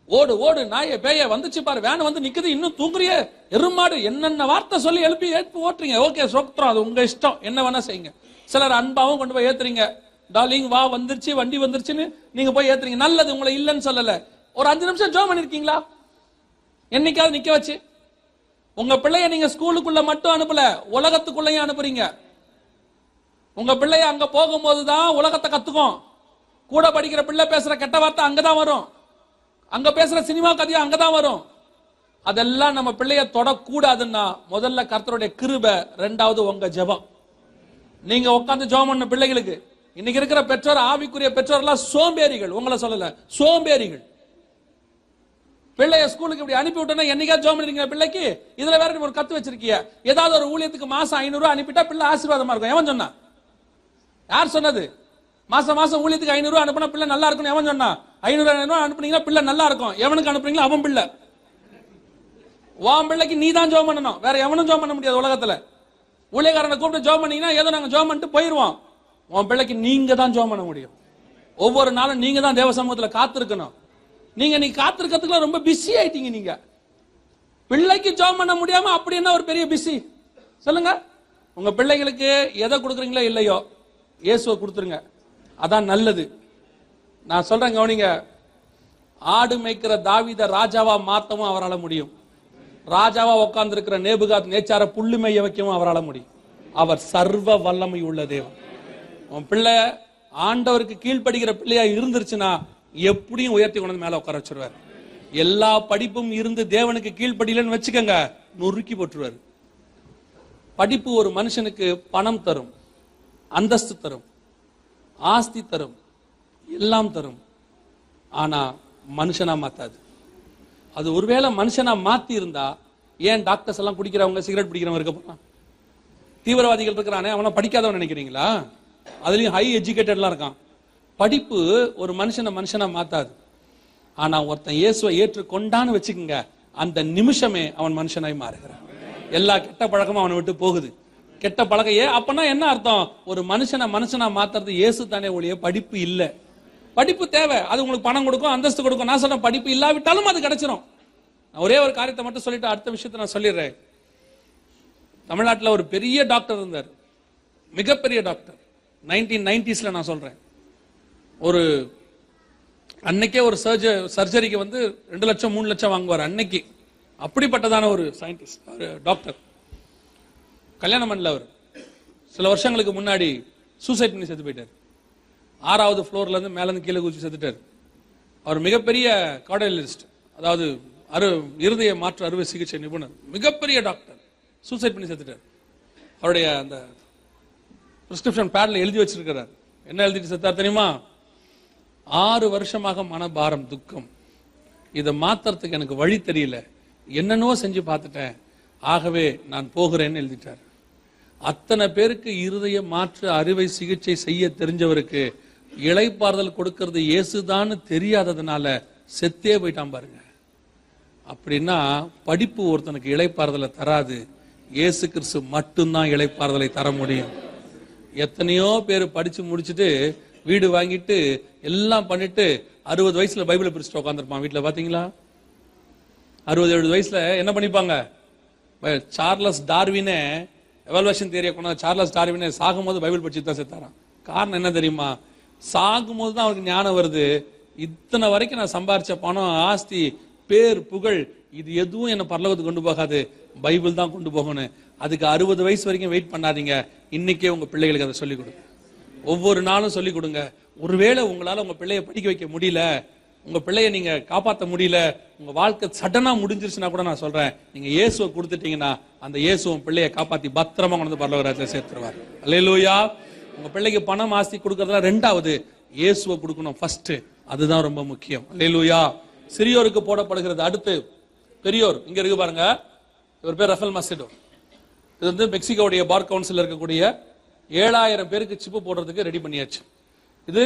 ஓடு ஓடு நாயே பேய வந்துச்சு பாரு, வேன் வந்து நிக்குது, இன்னும் தூங்குறிய எருமாடு, என்னென்ன வார்த்தை சொல்லி எழுப்பி ஓட்டுறீங்க. ஓகே சொத்துறோம், அது உங்க இஷ்டம், என்ன வேணா செய்யுங்க. சிலர் அன்பாவும் கொண்டு போய் ஏத்துறீங்க, டார்லிங் வா வந்துருச்சு வண்டி வந்துருச்சுன்னு நீங்க போய் ஏத்துறீங்க, நல்லது, உங்களை இல்லைன்னு சொல்லல. ஒரு 5 நிமிஷம் ஜெபம் பண்ணிருக்கீங்களா? என்னைக்காவது நிக்க வச்சு? உங்க பிள்ளைய நீங்க ஸ்கூலுக்குள்ள மட்டும் அனுப்பல, உலகத்துக்குள்ளயும் அனுப்புறீங்க. உங்க பிள்ளைய அங்க போகும்போதுதான் உலகத்தை கத்துக்கும். கூட படிக்கிற பிள்ளை பேசுற கெட்ட வார்த்தை அங்கதான் வரும், அங்க பேசுற சினிமா கதையும் அங்கதான் வரும். அதெல்லாம் நம்ம பிள்ளைய தொடக்கூடாதுன்னா முதல்ல கர்த்தருடைய கிருபை, 2வது உங்க ஜெபம். நீங்க உட்கார்ந்து ஜெபம் பண்ண பிள்ளைகளுக்கு இன்னைக்கு இருக்கிற பெற்றோர், ஆவிக்குரிய பெற்றோர் எல்லாம் சோம்பேறிகள். உங்களை சொல்லல, சோம்பேறிகள். பிள்ளைய ஸ்கூலுக்கு இப்படி அனுப்பி விட்டோன்னா என்னைக்காவது ஜெபம் பண்ணிருக்கீங்க பிள்ளைக்கு? இதுல வேற ஒரு கத்து வச்சிருக்கீங்க, ஏதாவது ஒரு ஊழியத்துக்கு மாசம் 500 அனுப்பிட்டா பிள்ளை ஆசீர்வாதமா இருக்கும். எவன் சொன்னா? யார் சொன்னது? மாசம் மாசம் ஊழியத்துக்கு 500 அனுப்புனா பிள்ளை நல்லா இருக்கும். எவன் சொன்னா? 500 அனுப்புனீங்கன்னா பிள்ளை நல்லா இருக்கும். எவனுக்கு அனுப்புறீங்களோ அவன் பிள்ளை. உன் பிள்ளைக்கு நீ தான் ஜெபம் பண்ணணும், வேற எவனும் ஜெபம் பண்ண முடியாது உலகத்துல. ஊழியக்காரனை கூப்பிட்டு ஜெபம் பண்ணீங்கன்னா ஏதோ நாங்க ஜெபம் பண்ணிட்டு போயிருவோம். உன் பிள்ளைக்கு நீங்க தான் ஜெபம் பண்ண முடியும். ஒவ்வொரு நாளும் நீங்க தான் தேவ சமூகத்துல காத்திருக்கணும். நீ காத்திருக்கிறதுக்குலாம் ரொம்ப பிஸி ஆயிட்டீங்க. நீங்க பிள்ளைக்கு ஜெபம் பண்ண முடியாம அப்படி என்ன ஒரு பெரிய பிஸி சொல்லுங்க? உங்க பிள்ளைகளுக்கு எதை கொடுக்குறீங்களோ இல்லையோ இயேசுவை கொடுத்துருங்க, அதான் நல்லது. நான் சொல்றேன் கவனிங்க, ஆடு மேய்க்கிற தாவீதை ராஜாவா மாத்தவும் அவரால் முடியும், ராஜாவா உட்கார்ந்து இருக்கிற நேபுகாத் நேச்சார புள்ளி மேய வைக்கவும் அவரால் முடியும். அவர் சர்வ வல்லமை உள்ள தேவன். உன் பிள்ளை ஆண்டவருக்கு கீழ்ப்படுகிற பிள்ளையா இருந்துருச்சுன்னா எப்படியும் உயர்த்தி கொண்டு வந்து மேல உட்கார வச்சிருவார். எல்லா படிப்பும் இருந்து தேவனுக்கு கீழ்ப்படியலன்னு வச்சுக்கோங்க, நொறுக்கி போட்டுருவார். படிப்பு ஒரு மனுஷனுக்கு பணம் தரும், அந்தஸ்து தரும், ஆஸ்தி தரும், எல்லாம் தரும். ஆனா மனுஷனா மாத்தாது. அது ஒருவேளை மனுஷனா மாத்தி இருந்தா ஏன் டாக்டர்ஸ் எல்லாம் குடிக்கிறவங்க சிகரெட் பிடிக்கிறவங்க இருக்க போறான்? தீவிரவாதிகள் இருக்கிறானே அவனை படிக்காதவன் நினைக்கிறீங்களா? அதுலயும் ஹை எஜுகேட்டட்லாம் இருக்கான். படிப்பு ஒரு மனுஷனை மனுஷனா மாத்தாது. ஆனா ஒருத்தன் இயேசுவை ஏற்றுக்கொண்டான்னு வச்சுக்கோங்க, அந்த நிமிஷமே அவன் மனுஷனாய் மாறுகிறான். எல்லா கெட்ட பழக்கமும் அவனை விட்டு போகுது. கெட்ட பழக்கம் அப்பனா என்ன அர்த்தம்? ஒரு மனுஷனை மனுஷனா மாத்துறது இயேசு தானே ஒழிய படிப்பு இல்ல. படிப்பு தேவை, அது உங்களுக்கு பணம் கொடுக்கும், அந்தஸ்து கொடுக்கும். நான் சொல்றேன், படிப்பு இல்லாவிட்டாலும் அது கிடைச்சிடும். நான் ஒரே ஒரு காரியத்தை மட்டும் சொல்லிட்டு அடுத்த விஷயத்தை நான் சொல்லிடுறேன். தமிழ்நாட்டில் ஒரு பெரிய டாக்டர் இருந்தார், மிகப்பெரிய டாக்டர். 1990s நான் சொல்றேன். ஒரு அன்னைக்கே ஒரு சர்ஜரிக்கு வந்து 2 லட்சம் 3 லட்சம் வாங்குவார் அன்னைக்கு. அப்படிப்பட்டதான ஒரு சயின்டிஸ்ட், டாக்டர். கல்யாணம் பண்ணல. அவர் சில வருஷங்களுக்கு முன்னாடி சூசைட் பண்ணி செத்து போயிட்டார். 6வது ஃப்ளோர்ல இருந்து மேல இருந்து கீழே குதிச்சு செத்துட்டார். அவர் மிகப்பெரிய கார்டியாலஜிஸ்ட், அதாவது இருதய மாற்று அறுவை சிகிச்சை நிபுணர், மிகப்பெரிய டாக்டர். சூசைட் பண்ணி செத்துட்டார். அவருடைய அந்த பிரிஸ்கிரிப்ஷன் பேட்ல எழுதி வச்சிருக்கிறார். என்ன எழுதிட்டு செத்தார் தெரியுமா? 6 வருஷமாக மனபாரம், துக்கம், இதை மாத்துறதுக்கு எனக்கு வழி தெரியல, என்னன்னோ செஞ்சு பார்த்துட்டேன், ஆகவே நான் போகிறேன்னு எழுதிட்டார். அத்தனை பேருக்கு இருதய மாற்று அறுவை சிகிச்சை செய்ய தெரிஞ்சவருக்கு இளைப்பாறுதல் கொடுக்கிறது இயேசுதான்னு தெரியாததுனால செத்தே போயிட்டான் பாருங்க. அப்படின்னா படிப்பு ஒருத்தனுக்கு இளைப்பாறுதலை தராது, இயேசு கிறிஸ்து மட்டும்தான் இளைப்பாறுதலை தர முடியும். எத்தனையோ பேர் படிச்சு முடிச்சுட்டு வீடு வாங்கிட்டு எல்லாம் பண்ணிட்டு 60 வயசுல பைபிளை பிரிச்சுட்டு உட்காந்துருப்பான் வீட்டுல. பாத்தீங்களா? 60-70 வயசுல என்ன பண்ணிப்பாங்க? சார்லஸ் டார்வினே எவல்யூஷன் தியரியை கொண்டாந்து சார்லஸ் டார்வினே சாகும்போது பைபிள் படிச்சு தான் செத்தாராம். காரணம் என்ன தெரியுமா? சாகும்போது தான் அவருக்கு ஞானம் வருது, இத்தனை வரைக்கும் நான் சம்பாரிச்ச பணம், ஆஸ்தி, பேர், புகழ், இது எதுவும் என்ன பரலோகத்துக்கு கொண்டு போகாது, பைபிள் தான் கொண்டு போகணும். அதுக்கு 60 வயசு வரைக்கும் வெயிட் பண்ணாதீங்க. இன்னைக்கே உங்க பிள்ளைகளுக்கு அதை சொல்லிக் கொடுங்க. ஒவ்வொரு நாளும் சொல்லிக் கொடுங்க. ஒருவேளை உங்களால உங்க பிள்ளைய படிக்க வைக்க முடியல, உங்க பிள்ளைய நீங்க காப்பாற்ற முடியல, உங்க வாழ்க்கை சடனா முடிஞ்சிருச்சுன்னா கூட நான் சொல்றேன், நீங்க இயேசுவை கொடுத்துட்டீங்கன்னா அந்த இயேசு பிள்ளைய காப்பாத்தி பத்திரமா கொண்டு பரலோக ராஜ்யத்துல சேர்த்துருவார். அல்லேலூயா. உங்க பிள்ளைக்கு பணம் ஆஸ்தி கொடுக்கறதுல 2வது, இயேசுவை கொடுக்கணும் ஃபர்ஸ்ட். அதுதான் ரொம்ப முக்கியம். அல்லேலூயா. சிறியோருக்கு போடப்படுகிறது. அடுத்து பெரியோர். இங்க இருக்கு பாருங்க, இவர் பேர் ரஃபேல் மஸ்டோ. இது வந்து மெக்சிகோடைய பார் கவுன்சில் இருக்கக்கூடிய 7000 பேருக்கு சிப்பு போடுறதுக்கு ரெடி பண்ணியாச்சு. இது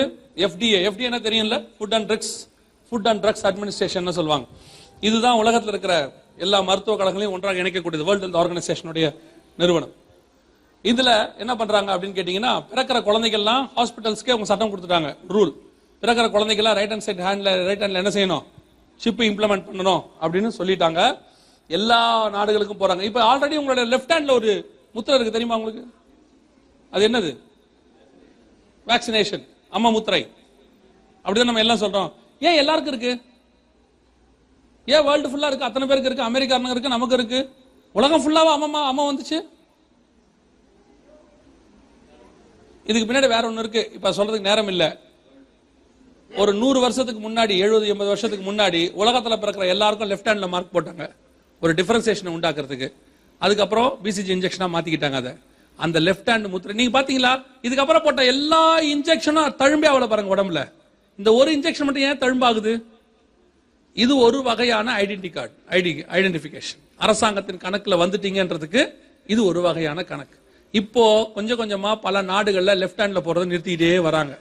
FDA. FDA என்ன தெரியும்ல? ஃபுட் அண்ட் ட்ரக்ஸ் அட்மினிஸ்ட்ரேஷன் சொல்லுவாங்க. இதுதான் உலகத்தில் இருக்கிற எல்லா மருத்துவ கழகங்களையும் ஒன்றாக இணைக்கக்கூடியது, வேர்ல்ட் ஹெல்த் ஆர்கனைசேஷனுடைய நிறுவனம். இதுல என்ன பண்றாங்க அப்படின்னு கேட்டீங்கன்னா, பிறக்கிற குழந்தைகள்லாம் ஹாஸ்பிட்டல்ஸ்க்கு அவங்க சட்டம் கொடுத்துட்டாங்க, ரூல். பிறக்கிற குழந்தைகள்லாம் ரைட் ஹேண்ட்ல என்ன செய்யணும்? சிப் இம்ப்ளிமெண்ட் பண்ணணும் அப்படின்னு சொல்லிட்டாங்க. எல்லா நாடுகளுக்கும் போறாங்க. இப்ப ஆல்ரெடி உங்களோட லெஃப்ட் ஹேண்ட்ல ஒரு முத்திரை இருக்கு, தெரியுமா உங்களுக்கு? அது என்னது? வேக்சினேஷன், அம்மா முத்திரை. அப்படிதான் நம்ம எல்லாம் சொல்றோம். ஏன் எல்லாருக்கும் இருக்கு? ஏன் வேர்ல்டு ஃபுல்லா இருக்கு? அத்தனை பேருக்கு இருக்கு, அமெரிக்காரனுக்கு இருக்கு, நமக்கு இருக்கு, உலகம் ஃபுல்லாவா அம்மா வந்துச்சு? இதுக்கு பின்னாடி வேற ஒண்ணு இருக்கு, இப்ப சொல்றதுக்கு நேரம் இல்ல. ஒரு 100 வருஷத்துக்கு முன்னாடி, 70-80 வருஷத்துக்கு முன்னாடி உலகத்துல பிறக்கிற எல்லாருக்கும் லெஃப்ட் ஹேண்ட்ல மார்க் போட்டாங்க, ஒரு டிஃபரன்சியேஷன் உண்டாக்குறதுக்கு. அதுக்கப்புறம் BCG இன்ஜெக்ஷனா மாத்திக்கிட்டாங்க அதை. அந்த லெஃப்ட் ஹேண்ட் முத்திரை நீங்க பாத்தீங்களா? இதுக்கப்புறம் போட்ட எல்லா இன்ஜெக்ஷனும் தழும்பே அவ்வளவு பாருங்க உடம்புல. இந்த ஒரு இன்ஜெக்ஷன் மட்டும் ஏன் தழும்பாகுது? இது ஒரு வகையான ஐடென்டி கார்டு, ஐடென்டிபிகேஷன். அரசாங்கத்தின் கணக்குல வந்துட்டீங்கன்றதுக்கு இது ஒரு வகையான கணக்கு. இப்போ கொஞ்சம் கொஞ்சமா பல நாடுகள்ல லெஃப்ட் ஹேண்ட்ல போறதை நிறுத்திட்டே வராங்க.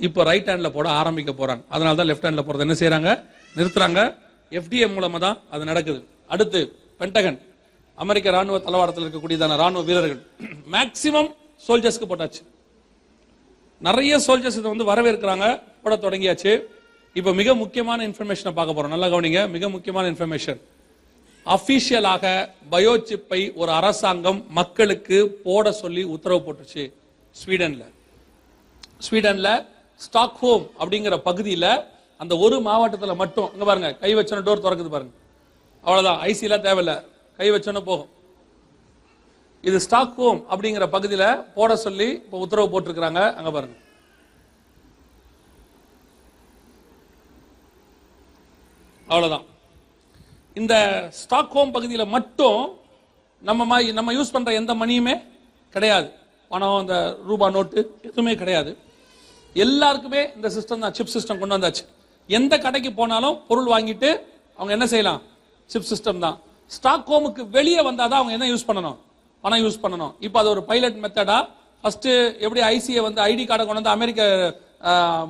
இப்போ ரைட் ஹேண்ட்ல போட ஆரம்பிக்க போறாங்க. அதனால தான் லெஃப்ட் ஹேண்ட்ல போறது என்ன செய்யறாங்க? நிறுத்துறாங்க. FDA மூலமா தான் அது நடக்குது. அடுத்து பென்டகன், அமெரிக்க ராணுவ தளவாடத்தில் இருக்கக்கூடியதான ராணுவ வீரர்கள் மேக்சிமம் சோல்ஜர்ஸ்க்கு போட்டாச்சு. நிறைய சோல்ஜர்ஸ் இதை வந்து வரவேற்கிறாங்க, போட தொடங்கியாச்சு. இப்ப மிக முக்கியமான இன்ஃபர்மேஷனை பார்க்க போறோம். நல்லா கவனிங்க, மிக முக்கியமான இன்ஃபர்மேஷன். அபிஷியலாக பயோசிப்பை ஒரு அரசாங்கம் மக்களுக்கு போட சொல்லி உத்தரவு போட்டுச்சு. ஸ்வீடன்ல ஸ்டாக்ஹோம் அப்படிங்கிற பகுதியில அந்த ஒரு மாவட்டத்தில் மட்டும், இங்க பாருங்க, கை வச்சோன்னு டோர் திறக்குது பாருங்க, அவ்வளவுதான், ஐசிலாம் தேவையில்ல, கை வச்சோன்னு போகும். இது ஸ்டாக்ஹோம் அப்படிங்கிற பகுதியில் போட சொல்லி இப்போ உத்தரவு போட்டிருக்கிறாங்க. அங்க பாருங்க. அவ்வளவுதான். இந்த ஸ்டாக்ஹோம் பகுதியில் மட்டும் நம்ம யூஸ் பண்ற எந்த மணியுமே கிடையாது. பணம், இந்த ரூபா நோட்டு எதுவுமே கிடையாது. எல்லாருக்குமே இந்த சிஸ்டம் தான், சிப் சிஸ்டம் கொண்டு வந்தாச்சு. எந்த கடைக்கு போனாலும் பொருள் வாங்கிட்டு அவங்க என்ன செய்யலாம்? சிப் சிஸ்டம் தான். ஸ்டாக்ஹோமுக்கு வெளியே வந்தாதான் அவங்க என்ன யூஸ் பண்ணணும்? பணம் யூஸ் பண்ணணும். இப்போ அது ஒரு பைலட் மெத்தடா. ஃபர்ஸ்ட் எப்படி ஐசிஐ வந்து ஐடி கார்டை கொண்டு வந்து அமெரிக்கா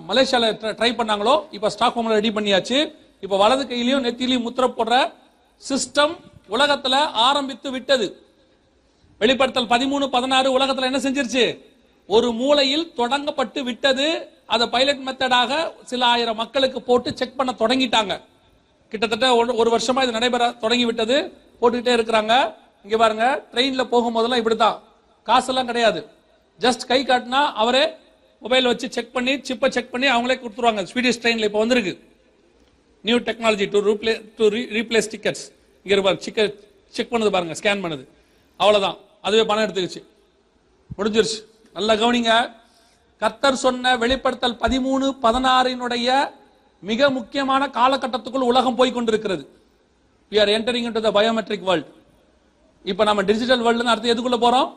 மலேசியால ட்ரை பண்ணாங்களோ, இப்போ ஸ்டாக்ஹோம்ல ரெடி பண்ணியாச்சு. இப்போ வலது கையிலையும் நெத்திலையும் முத்திர போடுற சிஸ்டம் உலகத்துல ஆரம்பித்து விட்டது. வெளிப்படுத்தல் 13-16 உலகத்துல என்ன செஞ்சிருச்சு? ஒரு மூலையில் தொடங்கப்பட்டு விட்டது. அதை பைலட் மெத்தடாக சில ஆயிரம் மக்களுக்கு போட்டு செக் பண்ண தொடங்கிட்டாங்க. கிட்டத்தட்ட ஒரு வருஷமா இது நடைபெற தொடங்கி விட்டது. போட்டுக்கிட்டே இருக்கிறாங்க. இங்க பாருங்க, ட்ரெயின்ல போகும்போதெல்லாம் இப்படிதான், காசெல்லாம் கிடையாது. ஜஸ்ட் கை காட்டினா அவரே மொபைல் வச்சு செக் பண்ணி சிப்பை செக் பண்ணி அவங்களே கொடுத்துருவாங்க. ஸ்வீடிஷ் ட்ரெயின்ல இப்போ வந்திருக்கு new technology to replace tickets. இங்க இருப்பாரு, செக் பண்ணது பாருங்க, ஸ்கேன் பண்ணது, அவ்வளவுதான். அதுவே பணம் எடுத்துக்கிச்சு, முடிஞ்சிருச்சு. நல்லா கவனிங்க. கர்த்தர் சொன்ன வெளிப்படுத்தல் 13-16 மிக முக்கியமான காலகட்டத்துக்குள் உலகம் போய் கொண்டிருக்கிறது. we are entering into the biometric world. இப்ப நம்ம டிஜிட்டல் வேர்ல்டுன்னு அடுத்து எதுக்குள்ள போறோம்?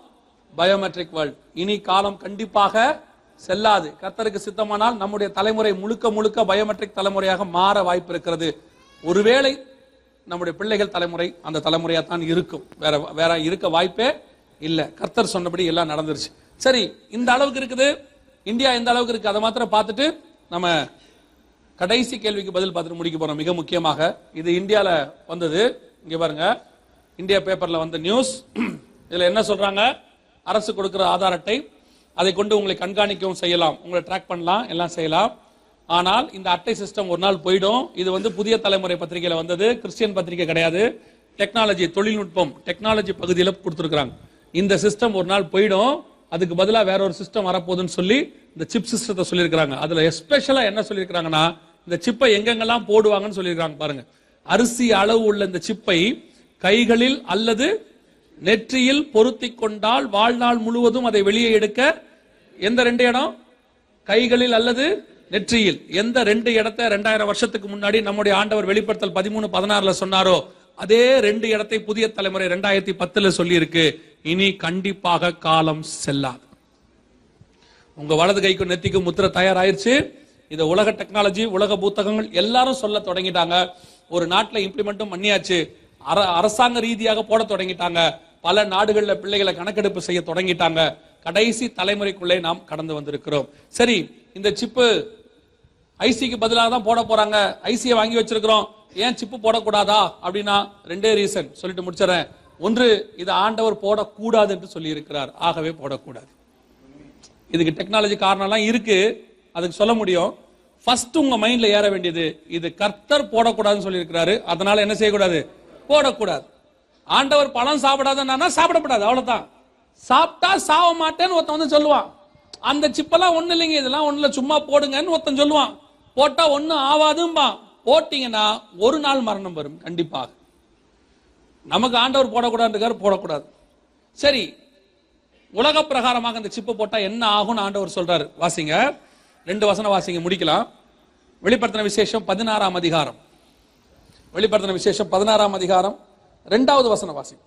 Biometric world. இனி காலம் கண்டிப்பாக செல்லாது. கர்த்தருக்கு சித்தமானால் நம்முடைய தலைமுறை முழுக்க முழுக்க பயோமெட்ரிக் தலைமுறையாக மாற வாய்ப்பு இருக்கிறது. ஒருவேளை நம்முடைய பிள்ளைகள் தலைமுறை அந்த தலைமுறையா தான் இருக்கும். வேற இருக்க வாய்ப்பே இல்ல. கர்த்தர் சொன்னபடி எல்லாம் நடந்துருச்சு. சரி, இந்த அளவுக்கு இருக்குது. இந்தியா எந்த அளவுக்கு இருக்கு அதை மாத்திரம் பார்த்துட்டு நம்ம கடைசி கேள்விக்கு பதில் பார்த்துட்டு முடிக்க போறோம். மிக முக்கியமாக இது இந்தியால வந்தது. இங்க பாருங்க, இந்தியா பேப்பர்ல வந்த நியூஸ். இதுல என்ன சொல்றாங்க? அரசு கொடுக்கிற ஆதார் அட்டை, அதை கொண்டு உங்களை கண்காணிக்கவும் செய்யலாம், உங்களை ட்ராக் பண்ணலாம், எல்லாம் செய்யலாம். ஆனால் இந்த அட்டை சிஸ்டம் ஒரு நாள் போயிடும். இது வந்து புதிய தலைமுறை பத்திரிகையில வந்தது, கிறிஸ்டியன் பத்திரிகை கிடையாது. டெக்னாலஜி, தொழில்நுட்பம், டெக்னாலஜி பகுதியில் கொடுத்துருக்காங்க. இந்த சிஸ்டம் ஒரு நாள் போயிடும், அதுக்கு பதிலாக வேற ஒரு சிஸ்டம் வரப்போகுதுன்னு சொல்லி இந்த சிப் சிஸ்டத்தை சொல்லியிருக்காங்க. அதுல எஸ்பெஷலா என்ன சொல்லியிருக்காங்கன்னா, இந்த சிப்பை எங்கெங்கெல்லாம் போடுவாங்கன்னு சொல்லியிருக்காங்க பாருங்க. அரிசி அளவு உள்ள இந்த சிப்பை கைகளில் அல்லது நெற்றியில் பொருத்தி கொண்டால் வாழ்நாள் முழுவதும் அதை வெளியே எடுக்க எந்த 2 இடம்? கைகளில் அல்லது நெற்றியில். எந்த 2 இடத்தை 2000 வருஷத்துக்கு முன்னாடி நம்முடைய ஆண்டவர் வெளிப்படுத்தல் 13-16 சொன்னாரோ அதே 2 இடத்தை புதிய தலைமுறை 2010 சொல்லி இருக்கு. இனி கண்டிப்பாக காலம் செல்லாது. உங்க வலது கைக்கும் நெத்திக்கும் முத்திரை தயாராயிருச்சு. இது உலக டெக்னாலஜி, உலக புத்தகங்கள் எல்லாரும் சொல்ல தொடங்கிட்டாங்க. ஒரு நாட்டில் இம்ப்ளிமெண்ட்டும் பண்ணியாச்சு. அரசாங்க ரீதியாக போட தொடங்கிட்டாங்க. பல நாடுகளில் பிள்ளைகளை கணக்கெடுப்பு செய்ய தொடங்கிட்டாங்க. கடைசி தலைமுறைக்குள்ளே நாம் கடந்து வந்திருக்கிறோம். சரி, இந்த சிப்பு ஐசிக்கு பதிலாக தான் போட போறாங்க. ஐசியை வாங்கி வச்சிருக்கிறோம், ஏன் சிப்பு போடக்கூடாதா அப்படின்னா 2 ரீசன் சொல்லிட்டு முடிச்சிடறேன். ஒன்று, இது ஆண்டவர் போடக்கூடாது என்று சொல்லி இருக்கிறார், ஆகவே போடக்கூடாது. இதுக்கு டெக்னாலஜி காரணம்லாம் இருக்கு, அதுக்கு சொல்ல முடியும். ஃபர்ஸ்ட் உங்க மைண்ட்ல ஏற வேண்டியது, இது கர்த்தர் போடக்கூடாதுன்னு சொல்லி இருக்கிறாரு, அதனால என்ன செய்யக்கூடாது? போடக்கூடாது. ஆண்டவர் பழம் சாப்பிடாதன்னா சாப்பிடக்கூடாது, அவ்வளவுதான். சாப்பிட்டா சாவ மாட்டேன்னு ஒருத்தன் வந்து சொல்லுவான். அந்த சிப்பெல்லாம் ஒண்ணு இல்லைங்க, இதெல்லாம் ஒண்ணு இல்ல, சும்மா போடுங்கன்னு ஒருத்தன் சொல்லுவான். போட்டா ஒன்னும் ஆவாதும்பா. போட்டீங்கன்னா ஒரு நாள் மரணம் வரும் கண்டிப்பாக. நமக்கு ஆண்டவர் போடக்கூடாது, போடக்கூடாது. சரி, உலக பிரகாரமாக இந்த சிப்பு போட்டா என்ன ஆகும் ஆண்டவர் சொல்றாரு. வாசிங்க, 2 வசனம் வாசிங்க, முடிக்கலாம். வெளிப்படுத்தின விசேஷம் 16ஆம் அதிகாரம். வெளிப்படுத்தின விசேஷம் 16ஆம் அதிகாரம் 2வது வசனம் வாசிங்க.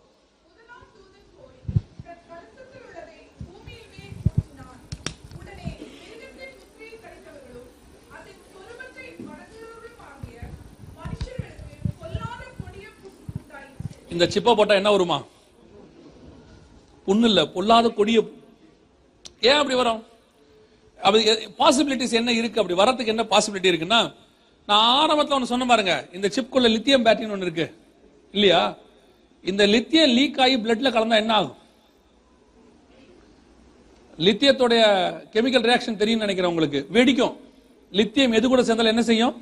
இந்த சிப்பை போட்டா என்ன வருமா? புண்ணு இல்ல, பொல்லாத கொடிய. ஏன் அப்படி வரும்? பாசிபிலிட்டிஸ் என்ன இருக்கு? அப்படி வரதுக்கு என்ன பாசிபிலிட்டி இருக்குன்னா, நான் ஆரம்பத்தில் ஒன்று சொன்ன பாருங்க, இந்த சிப்குள்ள லித்தியம் பேட்டரின்னு ஒன்று இருக்கு இல்லையா? இந்த லித்தியம் லீக் ஆகி பிளட்ல கலந்தா என்ன ஆகும்? லித்தியத்தோடைய கெமிக்கல் ரியாக்ஷன் தெரியும் நினைக்கிறேன் உங்களுக்கு. வெடிக்கும். லித்தியம் எது கூட சேர்ந்தாலும் என்ன செய்யும்?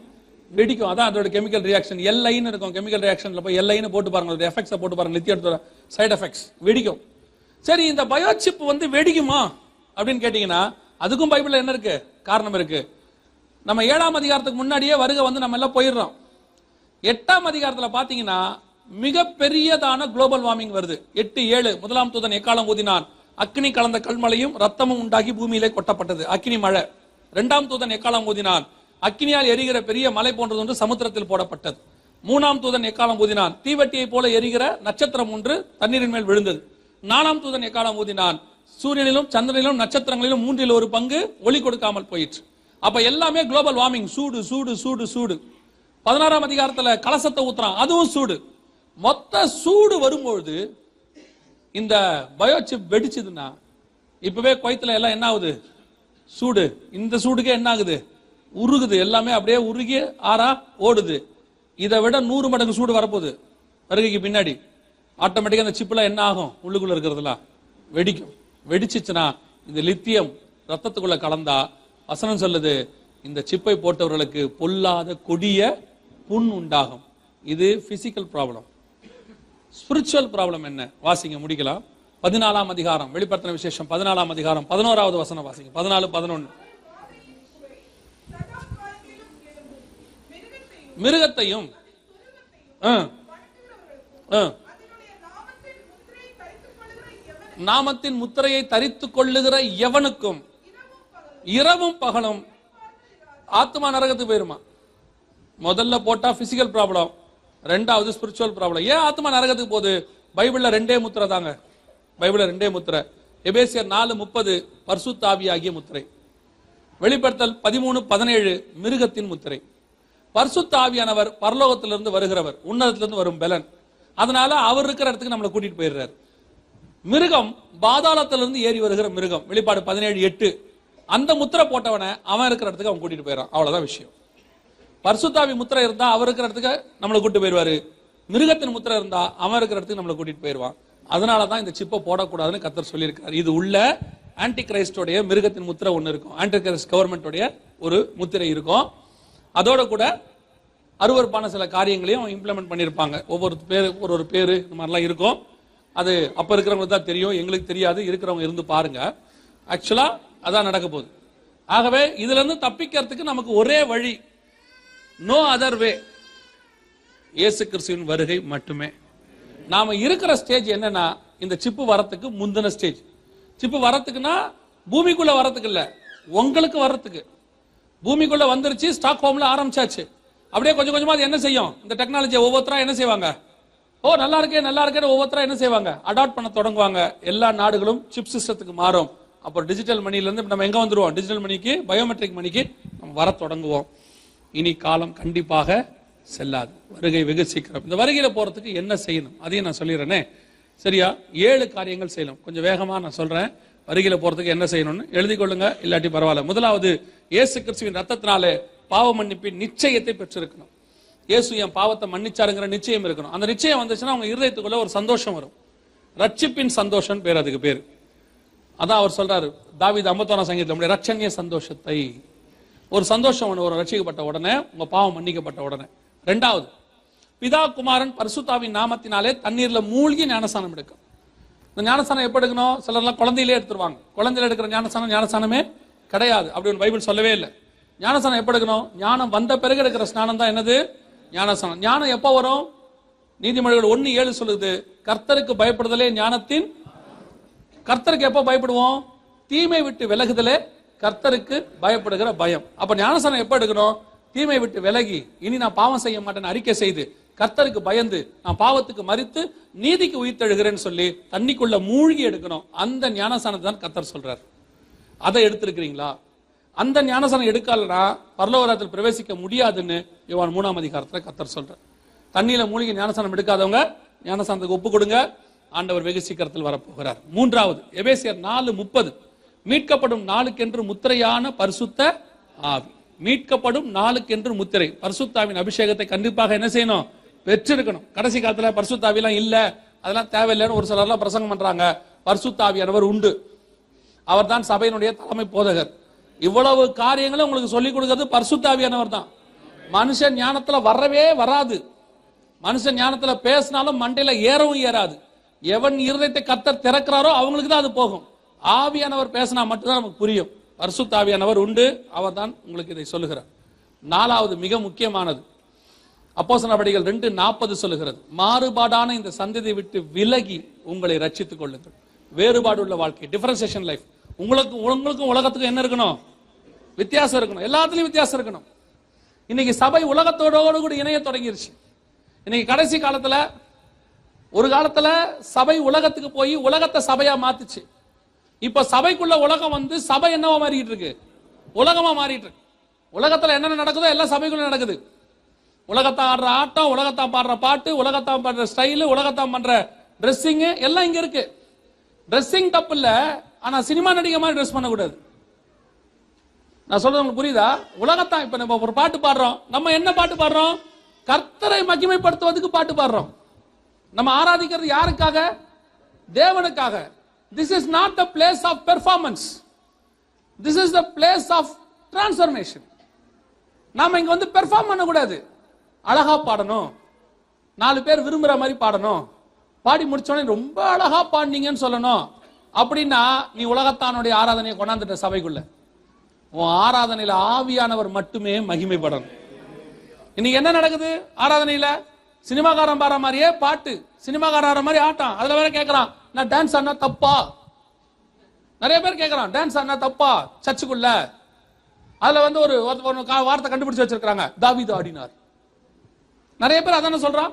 வெடிக்கும். அதான் அதோட கெமிக்கல் ரியாக்ஷன். எல்ஐன்னு இருக்கும். கெமிக்கல் ரியாக்ஷன்ல போய் எல்ஐன்னு போட்டு பாருங்க, அதோட எஃபெக்ட்ஸை போட்டு பாருங்க. லித்தியத்தோட சைடு எஃபெக்ட்ஸ் வெடிக்கும். சரி, இந்த பயோசிப் வந்து வெடிக்குமா அப்படின்னு கேட்டீங்கன்னா, அதுக்கும் பைபிள்ல என்ன இருக்கு? காரணம் இருக்கு. நம்ம 7ஆம் அதிகாரத்துக்கு முன்னாடியே வருகை வந்து நம்ம எல்லாம் போயிடுறோம். 8ஆம் அதிகாரத்துல பாத்தீங்கன்னா மிக பெரியதான குளோபல் வார்மிங் வருது. 8:7 முதலாம் தூதன் எக்காலம் ஊதினான், அக்னி கலந்த கல்மழையும் ரத்தமும் உண்டாகி பூமியிலே கொட்டப்பட்டது. அக்னி மழை. 2ஆம் தூதன் எக்காலம் ஊதினான், அக்னியால் எரிகிற பெரிய மலை போன்றது ஒன்று சமுத்திரத்தில் போடப்பட்டது. 3ஆம் தூதன் எக்காலம் ஊதினான், தீவட்டியை போல எரிகிற நட்சத்திரம் ஒன்று தண்ணீரின் மேல் விழுந்தது. 4ஆம் தூதன் எக்காலம் ஊதினான், சூரியனிலும் சந்திரனிலும் நட்சத்திரங்களிலும் 1/3 பங்கு ஒளி கொடுக்காமல் போயிற்று. அப்ப எல்லாமே குளோபல் வார்மிங், சூடு சூடு சூடு சூடு. 16ஆம் அதிகாரத்துல கலசத்தை ஊத்துறான், அதுவும் சூடு. மொத்த சூடு வரும்பொழுது இந்த பயோசிப் வெடிச்சதுன்னா, இப்பவே குவைத்துல எல்லாம் என்ன ஆகுது, சூடு. இந்த சூடுக்கே என்ன ஆகுது, உருகுது, எல்லாமே அப்படியே உருகி ஆறா ஓடுது. இதை விட 100 மடங்கு சூடு வரப்போகுது வருகைக்கு பின்னாடி. ஆட்டோமேட்டிக்கா அந்த சிப்ல என்ன ஆகும், உள்ளுக்குள்ள இருக்கிறதுலாம் வெடிக்கும். வெடிச்சிச்சுன்னா இந்த லித்தியம் ரத்தத்துக்குள்ள கலந்தா வசனம் சொல்லுது, இந்த சிப்பை போட்டவர்களுக்கு பொல்லாத கொடிய புண் உண்டாகும். இது பிசிக்கல் ப்ராப்ளம். ஸ்பிரிச்சுவல் ப்ராப்ளம் என்ன? வாசிங்க, முடிக்கலாம். 14ஆம் அதிகாரம், வெளிப்படுத்தின விசேஷம் 14ஆம் அதிகாரம் 11வது வசனம் வாசிங்க. 14, 11. மிருகத்தையும் நாமத்தின் முத்திரையை தரித்துக் கொள்ளுகிற எவனுக்கும் இரவும் பகலும் ஆத்மா நரகத்துக்கு போயிருமா. முதல்ல போட்டா பிசிக்கல் ப்ராப்ளம், 2வது ஸ்பிரிச்சுவல் ப்ராப்ளம். ஏன் ஆத்மா நரகத்துக்கு போகுது? பைபிள்ல 2 முத்திரை தாங்க. பைபிள்ல 2 முத்திரை. எபேசியர் 4:30 பரிசுத்த ஆவியாகிய முத்திரை. வெளிப்படுத்தல் 13:17 மிருகத்தின் முத்திரை. பரிசுத்த ஆவியானவர் பரலோகத்திலிருந்து வருகிறவர், உன்னதத்திலிருந்து வரும் பலன். அதனால அவர் இருக்கிற இடத்துக்கு நம்மளை கூட்டிட்டு போயிடுறாரு. மிருகம் பாதாளத்திலிருந்து ஏறி வருகிற மிருகம். வெளிப்பாடு 17:8. அந்த முத்திரை போட்டவனை அவன் இருக்கிற இடத்துக்கு அவன் கூட்டிட்டு போயிடறான். அவ்வளவுதான் விஷயம். பரிசுத்தாவி முத்திரை இருந்தா அவர் இருக்கிற இடத்துக்கு நம்மளை கூட்டிட்டு போயிடுவாரு. மிருகத்தின் முத்திரை இருந்தா அவன் இருக்கிற இடத்துக்கு நம்மளை கூட்டிட்டு போயிடுவான். அதனாலதான் இந்த சிப்பை போடக்கூடாதுன்னு கர்த்தர் சொல்லியிருக்காரு. இது உள்ள ஆன்டி கிரைஸ்டோடைய மிருகத்தின் முத்திரை ஒண்ணு இருக்கும். ஆன்டி கிரைஸ்ட் கவர்மெண்டோடைய ஒரு முத்திரை இருக்கும். அதோட கூட அருவருப்பான சில காரியங்களையும் இம்ப்ளிமெண்ட் பண்ணியிருப்பாங்க. ஒவ்வொரு பேரு இந்த மாதிரிலாம் இருக்கும். அது அப்ப இருக்கிறவங்களுக்கு தான் தெரியும், எங்களுக்கு தெரியாது. இருக்கிறவங்க இருந்து பாருங்க. ஆக்சுவலா அதான் நடக்க போகுது. ஆகவே இதுல இருந்து தப்பிக்கிறதுக்கு நமக்கு ஒரே வழி, நோ அதர் வே, இயேசு கிறிஸ்துவின் வருகை மட்டுமே. நாம இருக்கிற ஸ்டேஜ் என்னன்னா, இந்த சிப்பு வரத்துக்கு முந்தின ஸ்டேஜ். சிப்பு வரத்துக்குன்னா பூமிக்குள்ள வரத்துக்கு இல்ல, உங்களுக்கு வர்றதுக்கு. பூமிக்குள்ள வந்துருச்சு, ஸ்டாக் ஹோம்ல ஆரம்பிச்சாச்சு. அப்படியே கொஞ்சம் கொஞ்சமா அது என்ன செய்யும், இந்த டெக்னாலஜி ஒவ்வொருத்தரா என்ன செய்வாங்க, ஓ நல்லா இருக்கே நல்லா இருக்கே ஒவ்வொருத்தரா என்ன செய்வாங்க, அடாப்ட் பண்ண தொடங்குவாங்க. எல்லா நாடுகளும் சிப் சிஸ்டத்துக்கு மாறும். அப்புறம் டிஜிட்டல் மணில இருந்து நம்ம எங்க வந்துருவோம், டிஜிட்டல் மணிக்கு, பயோமெட்ரிக் மணிக்கு நம்ம வர தொடங்குவோம். இனி காலம் கண்டிப்பாக செல்லாது, வருகை வெகு சீக்கிரம். இந்த வருகையில போறதுக்கு என்ன செய்யணும் அதையும் நான் சொல்லிடுறேனே. சரியா? 7 காரியங்கள் செய்யணும். கொஞ்சம் வேகமா நான் சொல்றேன். வருகையில போறதுக்கு என்ன செய்யணும்னு எழுதி கொள்ளுங்க, இல்லாட்டி பரவாயில்ல. முதலாவது, இயேசு கிறிஸ்துவின் ரத்தத்தினாலே பாவ மன்னிப்பின் நிச்சயத்தை பெற்றிருக்கணும். இயேசு என் பாவத்தை மன்னிச்சாருங்கிற நிச்சயம் இருக்கணும். அந்த நிச்சயம் வந்துச்சுன்னா அவங்க இருதயத்துக்குள்ள ஒரு சந்தோஷம் வரும். ரட்சிப்பின் சந்தோஷம் பேர், அதுக்கு பேரு. அதான் அவர் சொல்றாரு தாவீது 51ஆம் சங்கீதத்துல, ரட்சணிய சந்தோஷத்தை, ஒரு சந்தோஷம் ஒன்று வரும் ரட்சிக்கப்பட்ட உடனே, உங்க பாவம் மன்னிக்கப்பட்ட உடனே. 2வது, பிதா குமாரன் பரிசுத்தாவின் நாமத்தினாலே தண்ணீர்ல மூழ்கி ஞானஸ்தானம் எடுக்கும். இந்த ஞானஸ்தானம் எப்ப எடுக்கணும்? சிலர்லாம் குழந்தையிலே எடுத்துருவாங்க. குழந்தையில எடுக்கிற ஞானஸ்தானமே கிடையாது, அப்படி ஒரு பைபிள் சொல்லவே இல்லை. ஞானஸ்தானம் எப்ப எடுக்கணும்? ஞானம் வந்த பிறகு எடுக்கிற ஸ்நானம் தான் என்னது? ஞானஸ்தானம். ஞானம் எப்ப வரும்? நீதிமொழிகள் 1:7 சொல்லுது, கர்த்தருக்கு பயப்படுதலே ஞானத்தின். கர்த்தருக்கு எப்ப பயப்படுவோம்? தீமை விட்டு விலகுதலே கர்த்தருக்கு பயப்படுகிற பயம். அப்ப ஞானஸ்தானம் எப்ப எடுக்கணும்? தீமை விட்டு விலகி, இனி நான் பாவம் செய்ய மாட்டேன்னு அறிக்கை செய்து, கர்த்தருக்கு பயந்து, நான் பாவத்துக்கு மரித்து நீதிக்கு உயிர்த்தெழுகிறேன்னு சொல்லி தண்ணிக்குள்ள மூழ்கி எடுக்கணும். அந்த ஞானஸ்தானத்தை தான் கர்த்தர் சொல்றார். அதை எடுத்திருக்கிறீங்களா? அந்த ஞானஸ்தானம் எடுக்கலனா பரலோகராஜ்யத்தில் பிரவேசிக்க முடியாதுன்னு யோவான் 3ஆம் அதிகாரத்துல கர்த்தர் சொல்றார். தண்ணியில மூழ்கி ஞானஸ்தானம் எடுக்காதவங்க ஞானஸ்தானத்துக்கு ஒப்பு கொடுங்க, ஆண்டவர் வெகு சீக்கிரத்தில் வரப்போகிறார். 3வது, எபேசியர் 4:30, மீட்கப்படும் நாளுக்கென்று முத்திரையான பரிசுத்த ஆவி. மீட்கப்படும் நாளுக்கென்று முத்திரை, பரிசுத்தாவின் அபிஷேகத்தை கண்டிப்பாக என்ன செய்யணும்? பெற்றிருக்கணும். கடைசி காலத்துல பரிசுத்தாவிலாம் இல்ல, அதெல்லாம் தேவையில்லைன்னு ஒரு சிலர்லாம் பிரசங்கம் பண்றாங்க. பரிசுத்தாவியானவர் உண்டு, அவர் தான் சபையினுடைய தலைமை போதகர். இவ்வளவு காரியங்களும் உங்களுக்கு சொல்லிக் கொடுக்கிறது பரிசுத்தாவியானவர் தான். மனுஷன் ஞானத்துல வரவே வராது. மனுஷன் ஞானத்துல பேசினாலும் மண்டையில ஏறவும் ஏறாது. எவன் இருதயத்தை கர்த்தர் திறக்கிறாரோ அவங்களுக்கு தான் அது போகும். ஆவியானவர் பேசினா மட்டும்தான் நமக்கு புரியும். பரிசுத்த ஆவியானவர் உண்டு, அவர் தான் உங்களுக்கு இதை சொல்லுகிறார். 4வது, மிக முக்கியமானது, அப்போஸ்தலர் நடவடிக்கைகள் 2:40 சொல்லுகிறது, மாறுபாடான இந்த சந்ததியை விட்டு விலகி உங்களை ரட்சித்துக் கொள்ளுங்கள். வேறுபாடு உள்ள வாழ்க்கை, டிஃபரன்சியேஷன் லைஃப். உங்களுக்கும் உலகத்துக்கும் என்ன இருக்கணும்? வித்தியாசம் இருக்கணும். எல்லாத்துலயும் வித்தியாசம் இருக்கணும். இன்னைக்கு சபை உலகத்தோடு கூட இணைய தொடங்கிருச்சு. இன்னைக்கு கடைசி காலத்துல, ஒரு காலத்துல சபை உலகத்துக்கு போய் உலகத்தை சபையா மாத்துச்சு. இப்ப சபைக்குள்ள உலகம் வந்து சபை என்னவா மாறிட்டு இருக்கு? உலகமா மாறிட்டு இருக்கு. உலகத்துல என்னென்ன நடக்குதோ எல்லாம் சபைக்குள்ள நடக்குது. உலகத்தான் ஆடுற ஆட்டம், உலகத்தான் பாடுற பாட்டு, உலகத்தான் பண்ற ஸ்டைலு, உலகத்தான் பண்ற ட்ரெஸ்ஸிங் எல்லாம் இங்க இருக்கு. ட்ரெஸ்ஸிங் தப்பு இல்ல, ஆனா சினிமா நடிகை மாதிரி ட்ரெஸ் பண்ணக்கூடாது. நான் சொல்றது உங்களுக்கு புரியுதா? உலகத்தான். இப்ப நம்ம ஒரு பாட்டு பாடுறோம், நம்ம என்ன பாட்டு பாடுறோம்? கர்த்தரை மகிமைப்படுத்துவதற்கு பாட்டு பாடுறோம். நம்ம ஆராதிக்கிறது யாருக்காக? தேவனுக்காக. This is not the place of performance. This is the place of transformation. நாம இங்க வந்து பெர்ஃபார்ம் பண்ண கூடாது. அழகா பாடணும், 4 பேர் விரும்புற மாதிரி பாடணும், பாடி முடிச்சோடனே ரொம்ப அழகா பாடினீங்கன்னு சொல்லணும். அப்படின்னா நீ உலகத்தானுடைய ஆராதனையை கொண்டாந்துட்ட சபைக்குள்ள. உன் ஆராதனையில ஆவியானவர் மட்டுமே மகிமைப்படணும். இன்னைக்கு என்ன நடக்குது ஆராதனையில? சினிமாக்காரன் பாடுற மாதிரியே பாட்டு, சினிமாக்காரன் மாதிரி ஆட்டம். அதுல வேற கேட்கறான், நான் டான்ஸ் ஆடினா தப்பா? நிறைய பேர் கேட்கறான், டான்ஸ் ஆடினா தப்பா சர்ச்சுக்குள்ள? அதுல வந்து ஒரு வார்த்தை கண்டுபிடிச்சு வச்சிருக்காங்க, தாவீது ஆடினார். நிறைய பேர் அதான சொல்றான்,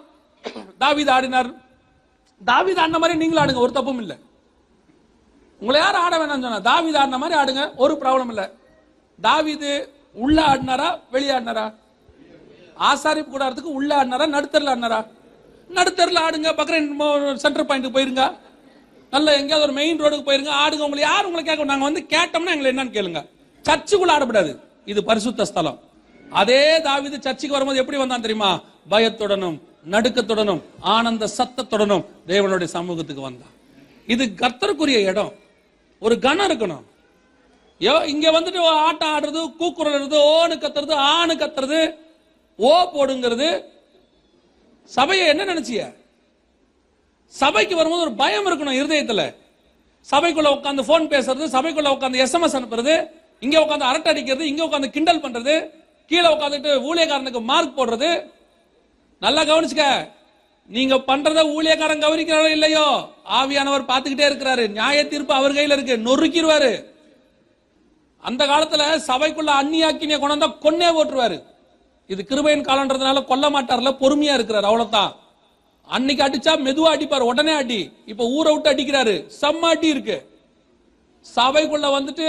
தாவீது ஆடினார். தாவீது ஆடின மாதிரி நீங்களும் ஆடுங்க, ஒரு தப்பும் இல்லை. உங்களை யாரும் ஆட வேணாம்னு சொன்னா, தாவீது ஆடின மாதிரி ஆடுங்க, ஒரு ப்ராப்ளம் இல்லை. தாவீது உள்ள ஆடினாரா வெளியே ஆடினாரா? ஆசாரிப்பு கூடாரத்துக்கு உள்ள ஆடினாரா நடுத்தரில் ஆடினாரா? நடுத்தரில் ஆடுங்க. பக்ரைன் சென்டர் பாயிண்ட்டுக்கு போயிருங்க, நல்ல எங்கேயாவது ஒரு மெயின் ரோடுக்கு போயிருங்க, ஆடுங்க. உங்களை யாரும் உங்களை கேட்க, நாங்க வந்து கேட்டோம்னா எங்களை என்னன்னு கேளுங்க. சர்ச்சுக்குள்ள ஆடப்படாது, இது பரிசுத்த ஸ்தலம். அதே தாவீது சர்ச்சுக்கு வரும்போது எப்படி வந்தான் தெரியுமா? பயத்துடனும் நடுக்கத்துடனும் ஆனந்த சத்தத்துடனும் தேவனுடைய சமூகத்துக்கு வந்தான். இது கர்த்தருக்குரிய இடம். ஒரு கணம் இருக்கணும். இங்க வந்துட்டு ஆட்டம் ஆடுறது, கூக்குறது, ஓனு கத்துறது, ஆணு கத்துறது, ஓ போடுங்கிறது. சபையை என்ன நினைச்சிய? சபைக்கு வரும்போது ஒரு பயம் இருக்கணும் இருதயத்துல. சபைக்குள்ள உட்காந்து போன் பேசுறது, சபைக்குள்ள உட்காந்து SMS அனுப்புறது, இங்க உட்காந்து அரட்டை அடிக்கிறது, இங்க உட்காந்து கிண்டல் பண்றது, கீழே உட்காந்துட்டு ஊழியக்காரனுக்கு மார்க் போடுறது. நல்லா கவனிச்சுக்க, நீங்க பண்றத ஊழியக்காரன் கவனிக்கிறாரோ இல்லையோ, ஆவியானவர் பார்த்துக்கிட்டே இருக்கிறாரு. நியாய தீர்ப்பு அவர் கையில இருக்கு, நொறுக்கிடுவாரு. அந்த காலத்துல சபைக்குள்ள அந்நியாக்கினிய கொண்டாந்தா கொன்னே போட்டுருவாரு. இது கிருபையின் காலன்றதுனால கொல்ல மாட்டார்ல, பொறுமையா இருக்கிறார், அவ்வளவுதான். அன்னைக்கு அடிச்சா மெதுவா அடிப்பார், உடனே அடி. இப்ப ஊரை விட்டு அடிக்கிறாரு, செம்ம அடி இருக்கு. சபைக்குள்ள வந்துட்டு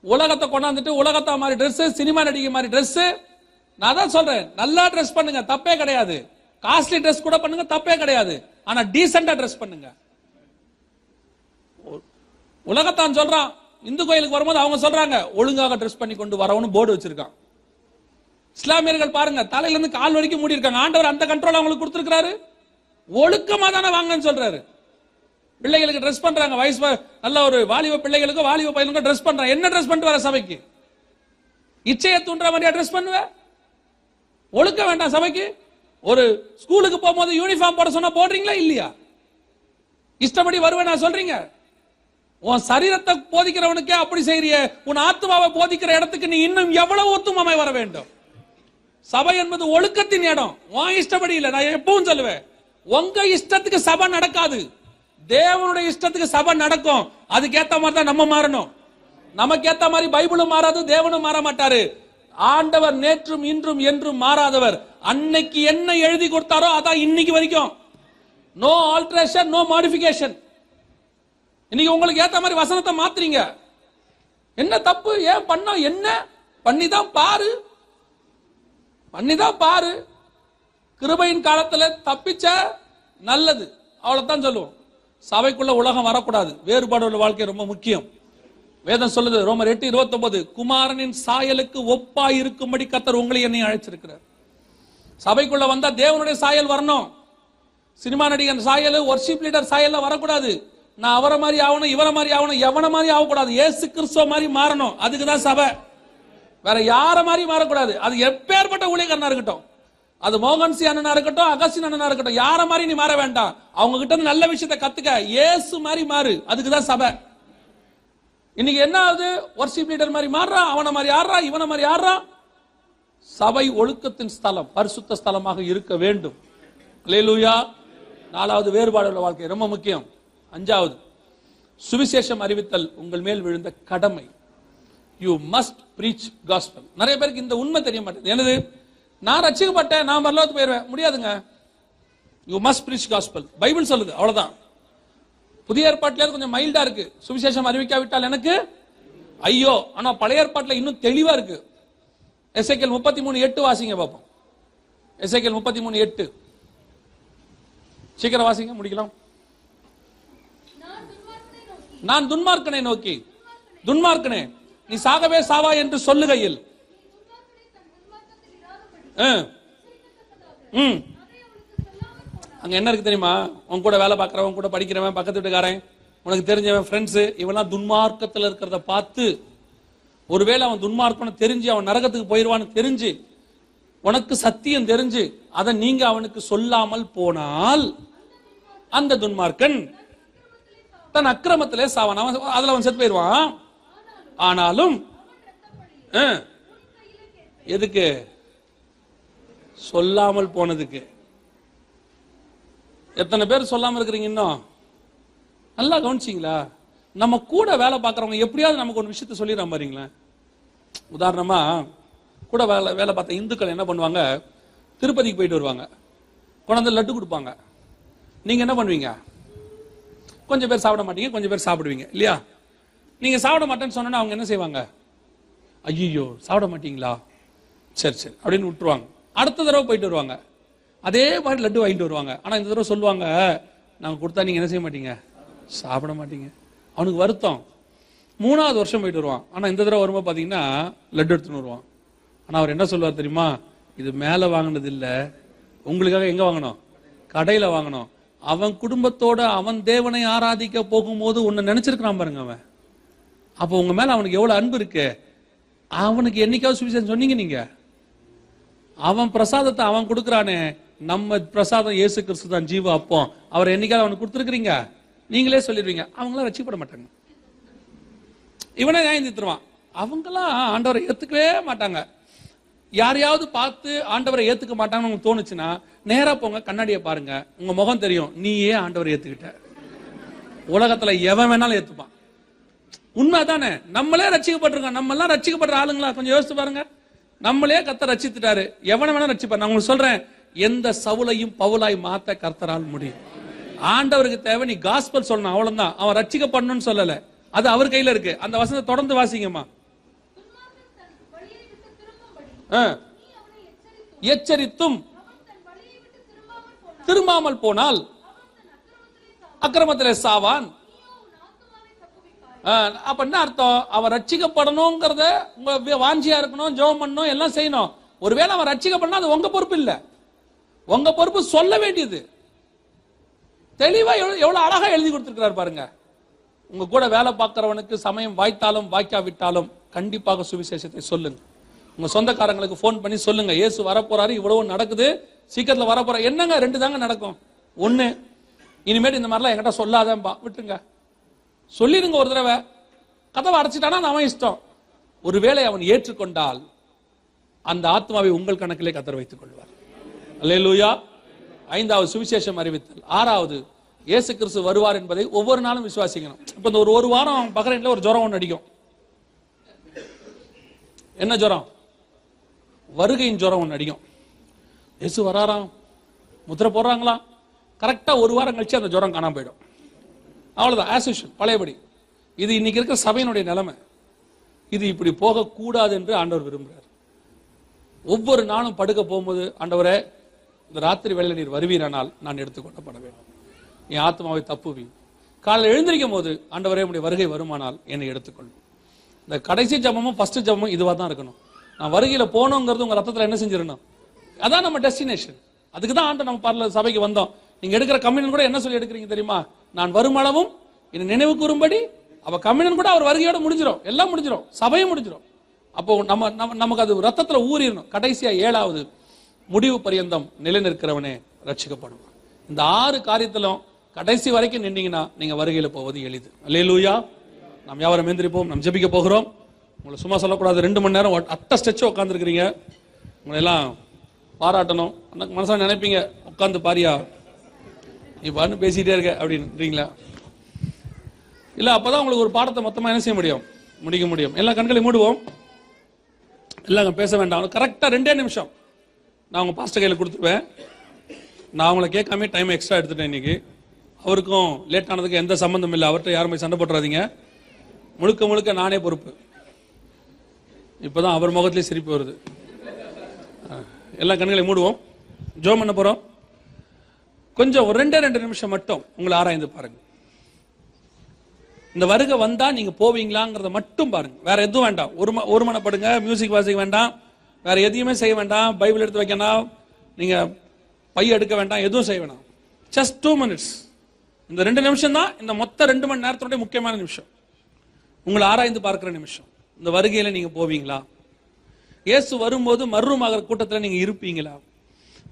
உலகத்தை கொண்டாந்துட்டு உலகத்தா மாதிரி ட்ரெஸ், சினிமா நடிகை மாதிரி ட்ரெஸ். நான் தான் சொல்றேன், நல்லா ட்ரெஸ் பண்ணுங்க, தப்பே கிடையாது. காஸ்ட்லி ட்ரெஸ் கூட பண்ணுங்க, தப்பே கிடையாது. ஆனா டீசெண்டா ட்ரெஸ் பண்ணுங்க. உலகத்தான் சொல்றான், இந்து கோயிலுக்கு வரும்போது அவங்க சொல்றாங்க ஒழுங்காக ட்ரெஸ் பண்ணி கொண்டு வரவனு போர்டு வச்சிருக்கான். இஸ்லாமியர்கள் பாருங்க, தலையில இருந்து கால் வரைக்கும் மூடி இருக்காங்க. ஆண்டவர் அந்த கண்ட்ரோல் அவங்களுக்கு கொடுத்திருக்காரு. ஒழுக்கமா தானே வாங்கன்னு சொல்றாரு. பிள்ளைகளுக்கு ட்ரெஸ் பண்றாங்க, வயசு நல்ல ஒரு வாலிப பிள்ளைகளுக்கு வாலிப பையனுக்கு ட்ரெஸ் பண்றாங்க. என்ன ட்ரெஸ் பண்ணிட்டு வர சபைக்கு? இச்சையை தூண்டுற மாதிரியா ட்ரெஸ் பண்ணுவ? ஒழுக்க வேண்டாம் சபைக்கு. ஒரு ஸ்கூலுக்கு போகும்போது யூனிஃபார்ம் போட சொன்னா போடுறீங்களா இல்லையா? இஷ்டப்படி வருவேன் நான் சொல்றீங்க. உன் சரீரத்தை போதிக்கிறவனுக்கே அப்படி செய்யறிய, உன் ஆத்மாவை போதிக்கிற இடத்துக்கு நீ இன்னும் எவ்வளவு ஒத்துமாய் வர வேண்டும். சபை என்பது ஒழுக்கத்தின் இடம். உன் இஷ்டப்படி இல்ல. நான் எப்பவும் சொல்லுவேன், உங்க இஷ்டத்துக்கு சபை நடக்காது, தேவனுடைய இஷ்டத்துக்கு சபை நடக்கும். அதுக்கேத்த மாதிரி தான் நம்ம மாறணும். நமக்கு ஏத்த மாதிரி பைபிளும் மாறாது, தேவனும் மாற மாட்டாரு. ஆண்டவர் நேற்றும் இன்றும் என்றும் மாறாதவர். அன்னைக்கு என்ன எழுதி கொடுத்தாரோ அதான் இன்னைக்கு வரைக்கும். No alteration, no modification. இன்னைக்கு உங்களுக்கு ஏத்த மாதிரி வசனத்தை மாத்துறீங்க. என்ன தப்பு? ஏன் பண்ண? என்ன பண்ணிதான் பாரு, பண்ணிதான் பாரு. கிருபையின் காலத்துல தப்பிச்ச நல்லது, அவ்வளவுதான் சொல்லுவோம். சபைக்குள்ள உலகம் வரக்கூடாது. வேறுபாடு உள்ள வாழ்க்கை ரொம்ப முக்கியம். வேதம் சொல்லுது, ரோமர் 8:29, குமாரனின் சாயலுக்கு ஒப்பாய் இருக்கும்படி கர்த்தர் உங்களை என்னை அழைச்சிருக்கிறார். சபைக்குள்ள வந்தா தேவனுடைய சாயல் வரணும். சினிமா நடிகன் சாயல், வொர்ஷிப் லீடர் சாயல் வரக்கூடாது. நான் அவரை மாதிரி ஆகணும், இவரை மாதிரி ஆகணும், எவனை மாதிரி ஆகக்கூடாது. இயேசு கிறிஸ்துவ மாதிரி மாறணும். அதுக்குதான் சபை. வேற யார மாதிரி மாறக்கூடாது. அது எப்பேற்பட்ட ஊழியக்காரனா இருக்கட்டும், அது மோகன்சி அண்ணனா இருக்கட்டும், அகஸ்டின் அண்ணனா இருக்கட்டும், யார மாதிரி நீ மாற வேண்டாம். அவங்க கிட்ட இருந்து நல்ல விஷயத்தை கத்துக்க, இயேசு மாதிரி மாறு. அதுக்குதான் சபை. இன்னைக்கு என்ன ஆகுது? வொர்ஷிப் லீடர் மாதிரி மாறுறான், அவனை மாதிரி ஆடுறான், இவனை மாதிரி ஆடுறான். சபை ஒழுக்கத்தின் ஸ்தலம், பரிசுத்த ஸ்தலமாக இருக்க வேண்டும். அல்லேலூயா. 4வது வேறுபாடு உள்ள வாழ்க்கை ரொம்ப முக்கியம். 5வது சுவிசேஷம் அறிவித்தல் உங்கள் மேல் விழுந்த கடமை. You must breach gospel. நிறைய பேருக்கு இந்த உண்மை தெரிய மாட்டேங்குது. என்னது, நான் ரட்சிக்கப்பட்டேன், நான் பரலோகத்துக்கு போயிடுவேன். முடியாதுங்க. You must breach gospel. Bible சொல்லுது, அவ்வளவுதான். புதிய ஏற்பாட்டில கொஞ்சம் மைல்டா இருக்கு. சுவிசேஷம் அறிவிக்காவிட்டால் எனக்கு ஐயோ. ஆனா பழைய ஏற்பாட்டில் இன்னும் தெளிவா இருக்கு. எசேக்கியேல் 33:8 வாசிங்க பாப்போம். எசேக்கியேல் 33:8 சீக்கிரம் வாசிங்க, முடிக்கலாம். நான் துன்மார்க்கனை நோக்கி, துன்மார்க்கனே நீ சாகவே சாவா என்று சொல்லுகையில் அங்க என்ன இருக்கு தெரியுமா? உன் கூட வேலை பார்க்கறவன், கூட படிக்கிறவன், பக்கத்து வீட்டுக்காரன், உனக்கு தெரிஞ்சவன், ஃப்ரெண்ட்ஸ், இவெல்லாம் துன்மார்க்கத்தில் இருக்கிறத பார்த்து, ஒருவேளை அவன் துன்மார்க்கன்னு தெரிஞ்சு அவன் நரகத்துக்கு போயிடுவான்னு தெரிஞ்சு, உனக்கு சத்தியம் தெரிஞ்சு அதை நீங்க அவனுக்கு சொல்லாமல் போனால் அந்த துன்மார்க்கன் தன் அக்கிரமத்திலே சாவான். அவன் அதுல அவன் செத்து போயிடுவான். ஆனாலும் எதுக்கு? சொல்லாமல் போனதுக்கு. எத்தனை பேர் சொல்லாம இருக்கிறீங்க? இன்னும் நல்லா கவனிச்சிங்களா? நம்ம கூட வேலை பார்க்கறவங்க எப்படியாவது நமக்கு ஒரு விஷயத்த சொல்லிடுற பாருங்களேன். உதாரணமா கூட வேலை பார்த்த இந்துக்கள் என்ன பண்ணுவாங்க, திருப்பதிக்கு போயிட்டு வருவாங்க, கொண்டாந்து லட்டு கொடுப்பாங்க. நீங்க என்ன பண்ணுவீங்க? கொஞ்சம் பேர் சாப்பிட மாட்டீங்க, கொஞ்சம் பேர் சாப்பிடுவீங்க இல்லையா? நீங்க சாப்பிட மாட்டேன்னு சொன்னா அவங்க என்ன செய்வாங்க? ஐயோ சாப்பிட மாட்டீங்களா, சரி சரி அப்படின்னு விட்டுருவாங்க. அடுத்த தடவை போயிட்டு வருவாங்க, அதே மாதிரி லட்டு வாங்கிட்டு வருவாங்க. ஆனா இந்த தடவை சொல்லுவாங்க, நாங்க கொடுத்தா நீங்க என்ன செய்ய மாட்டீங்க, சாப்பிட மாட்டீங்க. அவனுக்கு வருத்தம். 3வது வருஷம் போயிட்டு வருவான். ஆனா இந்த தடவை வரும்போது பாத்தீங்கன்னா லட்டு எடுத்துன்னு வருவான். ஆனா அவர் என்ன சொல்லுவார் தெரியுமா? இது மேல வாங்கினது இல்ல, உங்களுக்காக எங்க வாங்கணும்? கடையில வாங்கணும். அவன் குடும்பத்தோட அவன் தேவனை ஆராதிக்க போகும்போது உன்னை நினைச்சிருக்கான் பாருங்க அவன். அப்போ உங்க மேல அவனுக்கு எவ்வளவு அன்பு இருக்கு. அவனுக்கு என்னைக்காவது சுவிசேஷம் சொன்னீங்க நீங்க? அவன் பிரசாதத்தை அவன் கொடுக்கறானே, நம்ம பிரசாதம் இயேசு கிறிஸ்து தான் ஜீவ அப்பம். அவர் என்னைக்காவது அவனுக்கு கொடுத்துருக்கீங்க? நீங்களே சொல்லிடுவீங்க. அவங்களாம் ரட்சிக்கப்பட மாட்டாங்க. இவனே நியாயம் தீர்த்துருவான். அவங்களாம் ஆண்டவரை ஏத்துக்கவே மாட்டாங்க. யாரையாவது பார்த்து ஆண்டவரை ஏத்துக்க மாட்டாங்கன்னு உங்களுக்கு தோணுச்சுன்னா நேரா போங்க, கண்ணாடியை பாருங்க, உங்க முகம் தெரியும். நீயே ஆண்டவரை ஏத்துக்கிட்ட. உலகத்துல எவன் வேணாலும் ஏத்துப்பான். உண்மைதானே? நம்மளே ரட்சிக்கப்பட்டிருக்கோம். நம்ம எல்லாம் ரட்சிக்கப்படுற ஆளுங்களா? கொஞ்சம் யோசிச்சு பாருங்க. நம்மளே கர்த்தர் ரட்சித்துட்டாரு, எவனை வேணா ரட்சிப்பார். நான் உங்களுக்கு சொல்றேன், எந்த சவுலையும் பவுலாய் மாத்த கர்த்தரால் முடியும். ஆண்டவருக்கு தேவை நீ காஸ்பல் சொல்லணும், அவ்வளவுதான். அவன் ரட்சிக்கப்படணும்னு சொல்லல, அது அவர் கையில இருக்கு. அந்த வசனத்தை தொடர்ந்து வாசிங்கம்மா. எச்சரித்தும் திரும்பாமல் போனால் அக்கிரமத்திலே சாவான். அப்ப என்ன அர்த்தம்? அவன் ரட்சிக்கப்படணும்ங்கிறத உங்க வாஞ்சியா இருக்கணும், ஜெபம் பண்ணணும், எல்லாம் செய்யணும். ஒருவேளை அவன் ரட்சிக்கப்படணும், அது உங்க பொறுப்பு இல்ல. உங்க பொறுப்பு சொல்ல வேண்டியது. தெளிவா எவ்வளவு அழகா எழுதி கொடுத்திருக்கிறார் பாருங்க. உங்க கூட வேலை பார்க்கிறவனுக்கு சமயம் வாய்த்தாலும் வாய்க்காவிட்டாலும் கண்டிப்பாக சுவிசேஷத்தை சொல்லுங்க. உங்க சொந்தக்காரங்களுக்கு போன் பண்ணி சொல்லுங்க, இயேசு வரப்போறாரு, இவ்வளவு நடக்குது, சீக்கிரத்துல வரப்போற. என்னங்க 2 தாங்க நடக்கும். 1, இனிமேல் இந்த மாதிரிலாம் என்கிட்ட சொல்லாதேன்பா, விட்டுருங்க. சொல்லிருங்க ஒரு தடவை. கதவை அடைச்சிட்டானா அவன் இஷ்டம். ஒருவேளை அவன் ஏற்றுக்கொண்டால் அந்த ஆத்மாவை உங்கள் கணக்கிலே கர்த்தர் வைத்துக் கொள்வார். அல்லேலூயா. 5வது சுவிசேஷம் அறிவித்தல். 6வது இயேசு கிறிஸ்து வருவார் என்பதை ஒவ்வொரு நாளும் விசுவாசிக்கணும். இப்ப இந்த ஒரு வாரம் பஹ்ரைன்ல ஒரு ஜுரம் ஒன்று அடிக்கும். என்ன ஜுரம்? வருகையின் ஜுரம் ஒன்று அடிக்கும். இயேசு வராராம், முத்திரை போடுறாங்களா, கரெக்டா ஒரு வாரம் கழிச்சு அந்த ஜுரம் காணாம போயிடும். அவ்வளவுதான், ஆஸ் யூசுவல், பழையபடி. இது இன்னைக்கு இருக்கிற சபையினுடைய நிலைமை. இது இப்படி போக கூடாது என்று ஆண்டவர் விரும்புகிறார். ஒவ்வொரு நாளும் படுக்க போகும்போது, ஆண்டவரே இந்த ராத்திரி வேளையில் நீர் வருவீரானால் நான் எடுத்துக்கொள்ளப்பட வேண்டும், என் ஆத்மாவை தப்புவி. காலையில் எழுந்திருக்கும் போது, ஆண்டவரே உடைய வருகை வருமானால் என்னை எடுத்துக்கொள்ளும். இந்த கடைசி ஜபமும் ஃபர்ஸ்ட் ஜபமும் இதுவா தான் இருக்கணும். நான் வருகையில போனோங்கிறது உங்க ரத்தத்துல என்ன செஞ்சிடணும். அதான் நம்ம டெஸ்டினேஷன். அதுக்கு தான் ஆண்டு நம்ம பரல சபைக்கு வந்தோம். நீங்க எடுக்கிற கம்யூனியன் கூட என்ன சொல்லி எடுக்கிறீங்க தெரியுமா? நான் வருமளவும் என்ன நினைவு கூறும்படி. அவ கம்யூனியன் கூட அவர் வருகையோட முடிஞ்சிடும், எல்லாம் முடிஞ்சிடும், சபையும் முடிஞ்சிடும். அப்போ நமக்கு அது ரத்தத்துல ஊறிடணும். கடைசியா 7வது முடிவு பரியந்தம் நிலை நிற்கிறவனே ரட்சிக்கப்படுவான். இந்த 6 காரியத்திலும் கடைசி வரைக்கும் நின்னீங்கன்னா நீங்க வருகையில போவது எளிது. அல்லேலூயா. நாம் யாவரும் எந்திரிப்போம், நாம் ஜெபிக்க போகிறோம். உங்களை சும்மா சொல்லக்கூடாது. 2 மணி நேரம் அட்ட ஸ்ட்ரெச் உட்காந்துருக்கிறீங்க. உங்களை எல்லாம் பாராட்டணும். அந்த மனசாக நினைப்பீங்க, உட்காந்து பாரியா நீ பாட்டு பேசிகிட்டே இருக்க அப்படின்றீங்களா? இல்லை, அப்போ தான் உங்களுக்கு ஒரு பாடத்தை மொத்தமாக என்ன செய்ய முடியும், முடிக்க முடியும். எல்லா கண்களையும் மூடுவோம். எல்லாம் பேச வேண்டாம். கரெக்டாக 2 நிமிஷம் நான் உங்கள் பாஸ்டர் கையில் கொடுத்துருவேன். நான் அவங்கள கேட்காமே டைம் எக்ஸ்ட்ரா எடுத்துட்டேன் இன்னைக்கு. அவருக்கும் லேட் ஆனதுக்கு எந்த சம்மந்தம் இல்லை. அவர்கிட்ட யாருமே சண்டை போட்டுறாதீங்க. முழுக்க முழுக்க நானே பொறுப்பு. இப்போதான் அவர் முகத்திலே சிரிப்பு வருது. எல்லா கண்களையும் மூடுவோம். ஜெபம் பண்ண போகிறோம். கொஞ்சம் ஒரு 2 நிமிஷம் மட்டும் உங்களை ஆராய்ந்து பாருங்க. இந்த வருகை வந்தா நீங்க போவீங்களாங்கிறத மட்டும் பாருங்க. வேற எதுவும் வேண்டாம். ஒரு மனப்படுங்க, மியூசிக் வாசிக்க வேண்டாம், வேற எதையுமே செய்ய வேண்டாம், பைபிள் எடுத்து வைக்கணும், நீங்க பைய எடுக்க வேண்டாம், எதுவும் செய்ய வேண்டாம். Just 2 minutes. இந்த 2 நிமிஷம் தான் இந்த மொத்த 2 மணி நேரத்தோட முக்கியமான நிமிஷம். உங்களை ஆராய்ந்து பார்க்கிற நிமிஷம். இந்த வருகையில நீங்க போவீங்களா? இயேசு வரும்போது மறுரூபமாகிற கூட்டத்தில் நீங்க இருப்பீங்களா?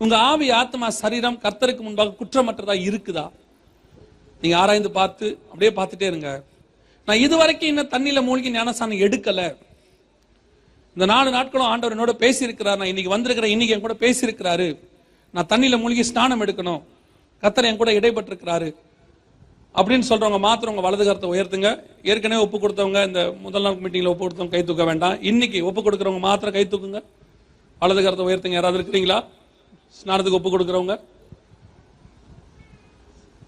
உங்க ஆவி, ஆத்மா, சரீரம் கர்த்தருக்கு முன்பாக குற்றமற்றதா இருக்குதா? நீங்க ஆராய்ந்து பார்த்து அப்படியே பார்த்துட்டே இருங்க. நான் இதுவரைக்கும் இன்னும் தண்ணியில மூழ்கி ஞானஸ்நானம் எடுக்கல. இந்த 4 நாட்களும் ஆண்டவர் என்னோட பேசியிருக்கிறார். நான் இன்னைக்கு வந்திருக்கிறேன், இன்னைக்கு என் கூட பேசியிருக்கிறாரு. நான் தண்ணியில மூழ்கி ஸ்நானம் எடுக்கணும், கர்த்தர் என் கூட இடைப்பட்டிருக்கிறாரு அப்படின்னு சொல்றவங்க மாத்திரம் உங்க வலது கரத்தை உயர்த்துங்க. ஏற்கனவே ஒப்பு கொடுத்தவங்க, இந்த முதல் நாள் மீட்டிங்ல ஒப்பு கொடுத்தவங்க கை தூக்க வேண்டாம். இன்னைக்கு ஒப்பு கொடுக்குறவங்க மாத்திரம் கை தூக்குங்க. வலது கரத்தை உயர்த்துங்க. யாராவது இருக்கிறீங்களா ஸ்நானத்துக்கு ஒப்பு கொடுக்குறவங்க?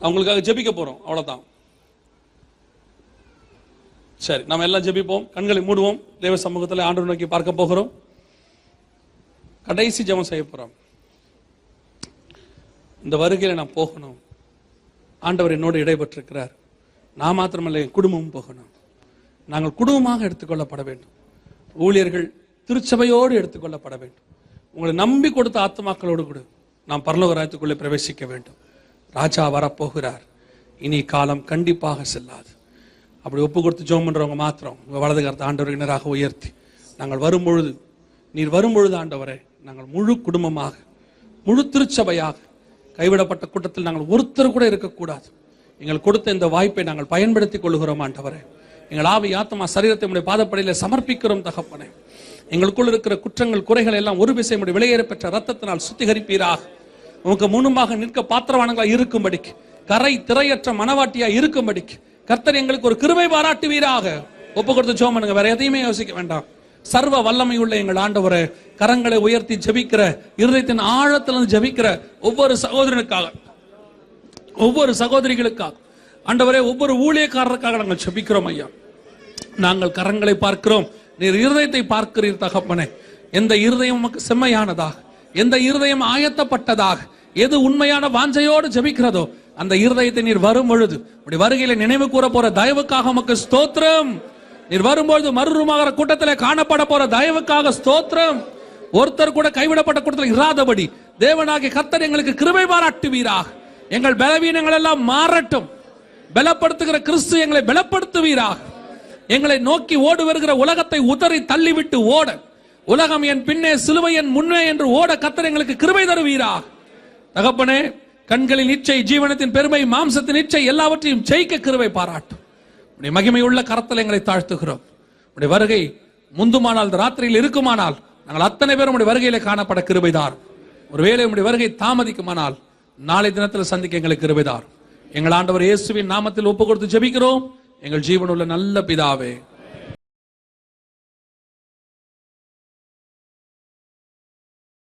அவங்களுக்காக ஜெபிக்க போறோம், அவ்வளவுதான். சரி, நம்ம எல்லாம் ஜெபிப்போம். கண்களை மூடுவோம். தேவ சமூகத்தில் ஆண்டவரை நோக்கி பார்க்க போகிறோம். கடைசி ஜெபம் செய்ய போறோம். இந்த வருகையில நான் போகணும். ஆண்டவர் என்னோடு இடைப்பட்டிருக்கிறார். நான் மாத்திரமல்ல, என் குடும்பமும் போகணும். நாங்கள் குடும்பமாக எடுத்துக்கொள்ளப்பட வேண்டும். ஊழியர்கள் திருச்சபையோடு எடுத்துக்கொள்ளப்பட வேண்டும். உங்களை நம்பி கொடுத்த ஆத்துமாக்களோடு கூட நாம் பரலோக ராஜ்யத்துக்குள்ளே பிரவேசிக்க வேண்டும். ராஜா வரப்போகிறார். இனி காலம் கண்டிப்பாக செல்லாது. அப்படி ஒப்பு கொடுத்து ஜெபம் பண்றவங்க மாத்திரம் உங்க வலது கரத்தை ஆண்டவருக்கு நேராக உயர்த்தி, நாங்கள் வரும்பொழுது, நீர் வரும்பொழுது ஆண்டவரே, நாங்கள் முழு குடும்பமாக, முழு திருச்சபையாக, கைவிடப்பட்ட கூட்டத்தில் நாங்கள் ஒருத்தர் கூட இருக்கக்கூடாது. எங்கள் கொடுத்த இந்த வாய்ப்பை நாங்கள் பயன்படுத்திக் கொள்கிறோம் ஆண்டவரே. எங்கள் ஆவி, ஆத்மா, சரீரத்தை உடைய பாதப்படியில சமர்ப்பிக்கிறோம் தகப்பனே. எங்களுக்குள் இருக்கிற குற்றங்கள், குறைகள் எல்லாம் ஒரு விசை உடைய விலையேற பெற்ற ரத்தத்தினால் சுத்திகரிப்பீராக. உனக்கு முன்பாக நிற்க பாத்திரவான்களா இருக்கும்படிக்கு, கரை திரையற்ற மனவாட்டியா இருக்கும்படிக்கு கர்த்தர் எங்களுக்கு ஒரு கிருபை பாராட்டுவீராக. ஒப்பு கொடுத்து ஜெபம் பண்ணுங்க. வேற எதையுமே யோசிக்க வேண்டாம். சர்வ வல்லமை உள்ள எங்கள் ஆண்டவரே, கரங்களை உயர்த்தி ஜெபிக்கிற, இருதயத்தின் ஆழத்திலிருந்து ஜெபிக்கிற ஒவ்வொரு சகோதரனுக்காக, ஒவ்வொரு சகோதரிகளுக்காக ஆண்டவரே, ஒவ்வொரு ஊழியக்காரருக்காக நாங்கள் ஜெபிக்கிறோம் ஐயா. நாங்கள் கரங்களை பார்க்கிறோம், நீர் இருதயத்தை பார்க்கிறீர் தகப்பனே. எந்த இருதயம் உமக்கு செம்மையானதாக, எந்த இருதயம் ஆயத்தப்பட்டதாக, எது உண்மையான வாஞ்சையோடு ஜெபிக்கிறதோ அந்த இருதயத்தை நீர் வரும் பொழுது உடைய வருகையில நினைவு கூற போற தயவுக்காக உமக்கு ஸ்தோத்திரம். நீர் வரும்பொழுது மறுரூபமாகிற கூட்டத்தில் காணப்பட போற தயவுக்காக ஸ்தோத்திரம். ஒருத்தர் கூட கைவிடப்பட்ட கூட்டத்தில் இராதபடி தேவனாகிய கர்த்தர் எங்களுக்கு கிருபை பாராட்டுவீராக. எங்கள் பலவீனங்கள் எல்லாம் மாறட்டும். பலப்படுத்துகிற கிறிஸ்து எங்களை பலப்படுத்துவீராக. எங்களை நோக்கி ஓடு வருகிற உலகத்தை உதறி தள்ளிவிட்டு ஓட, உலகம் என் பின்னே சிலுவை என் முன்னே என்று ஓட கர்த்தர் எங்களுக்கு கிருபை தருவீராக. தகப்பனே, கண்களின் இச்சை, ஜீவனத்தின் பெருமை, மாம்சத்தின் இச்சை எல்லாவற்றையும் ஜெயிக்க கிருபை பாராட்டும். உடைய மகிமையுள்ள கரத்தில் எங்களை தாழ்த்துகிறோம். உடைய வருகை முந்துமானால், ராத்திரியில் இருக்குமானால், நாங்கள் அத்தனை பேரும் உடைய வருகையில காணப்பட கிருபைதார். ஒருவேளை உடைய வருகை தாமதிக்குமானால் நாளை தினத்தில் சந்திக்க எங்களுக்கு கிருபைதார். எங்கள் ஆண்டவர் இயேசுவின் நாமத்தில் ஒப்பு கொடுத்து ஜெபிக்கிறோம் எங்கள் ஜீவனுள்ள நல்ல பிதாவே.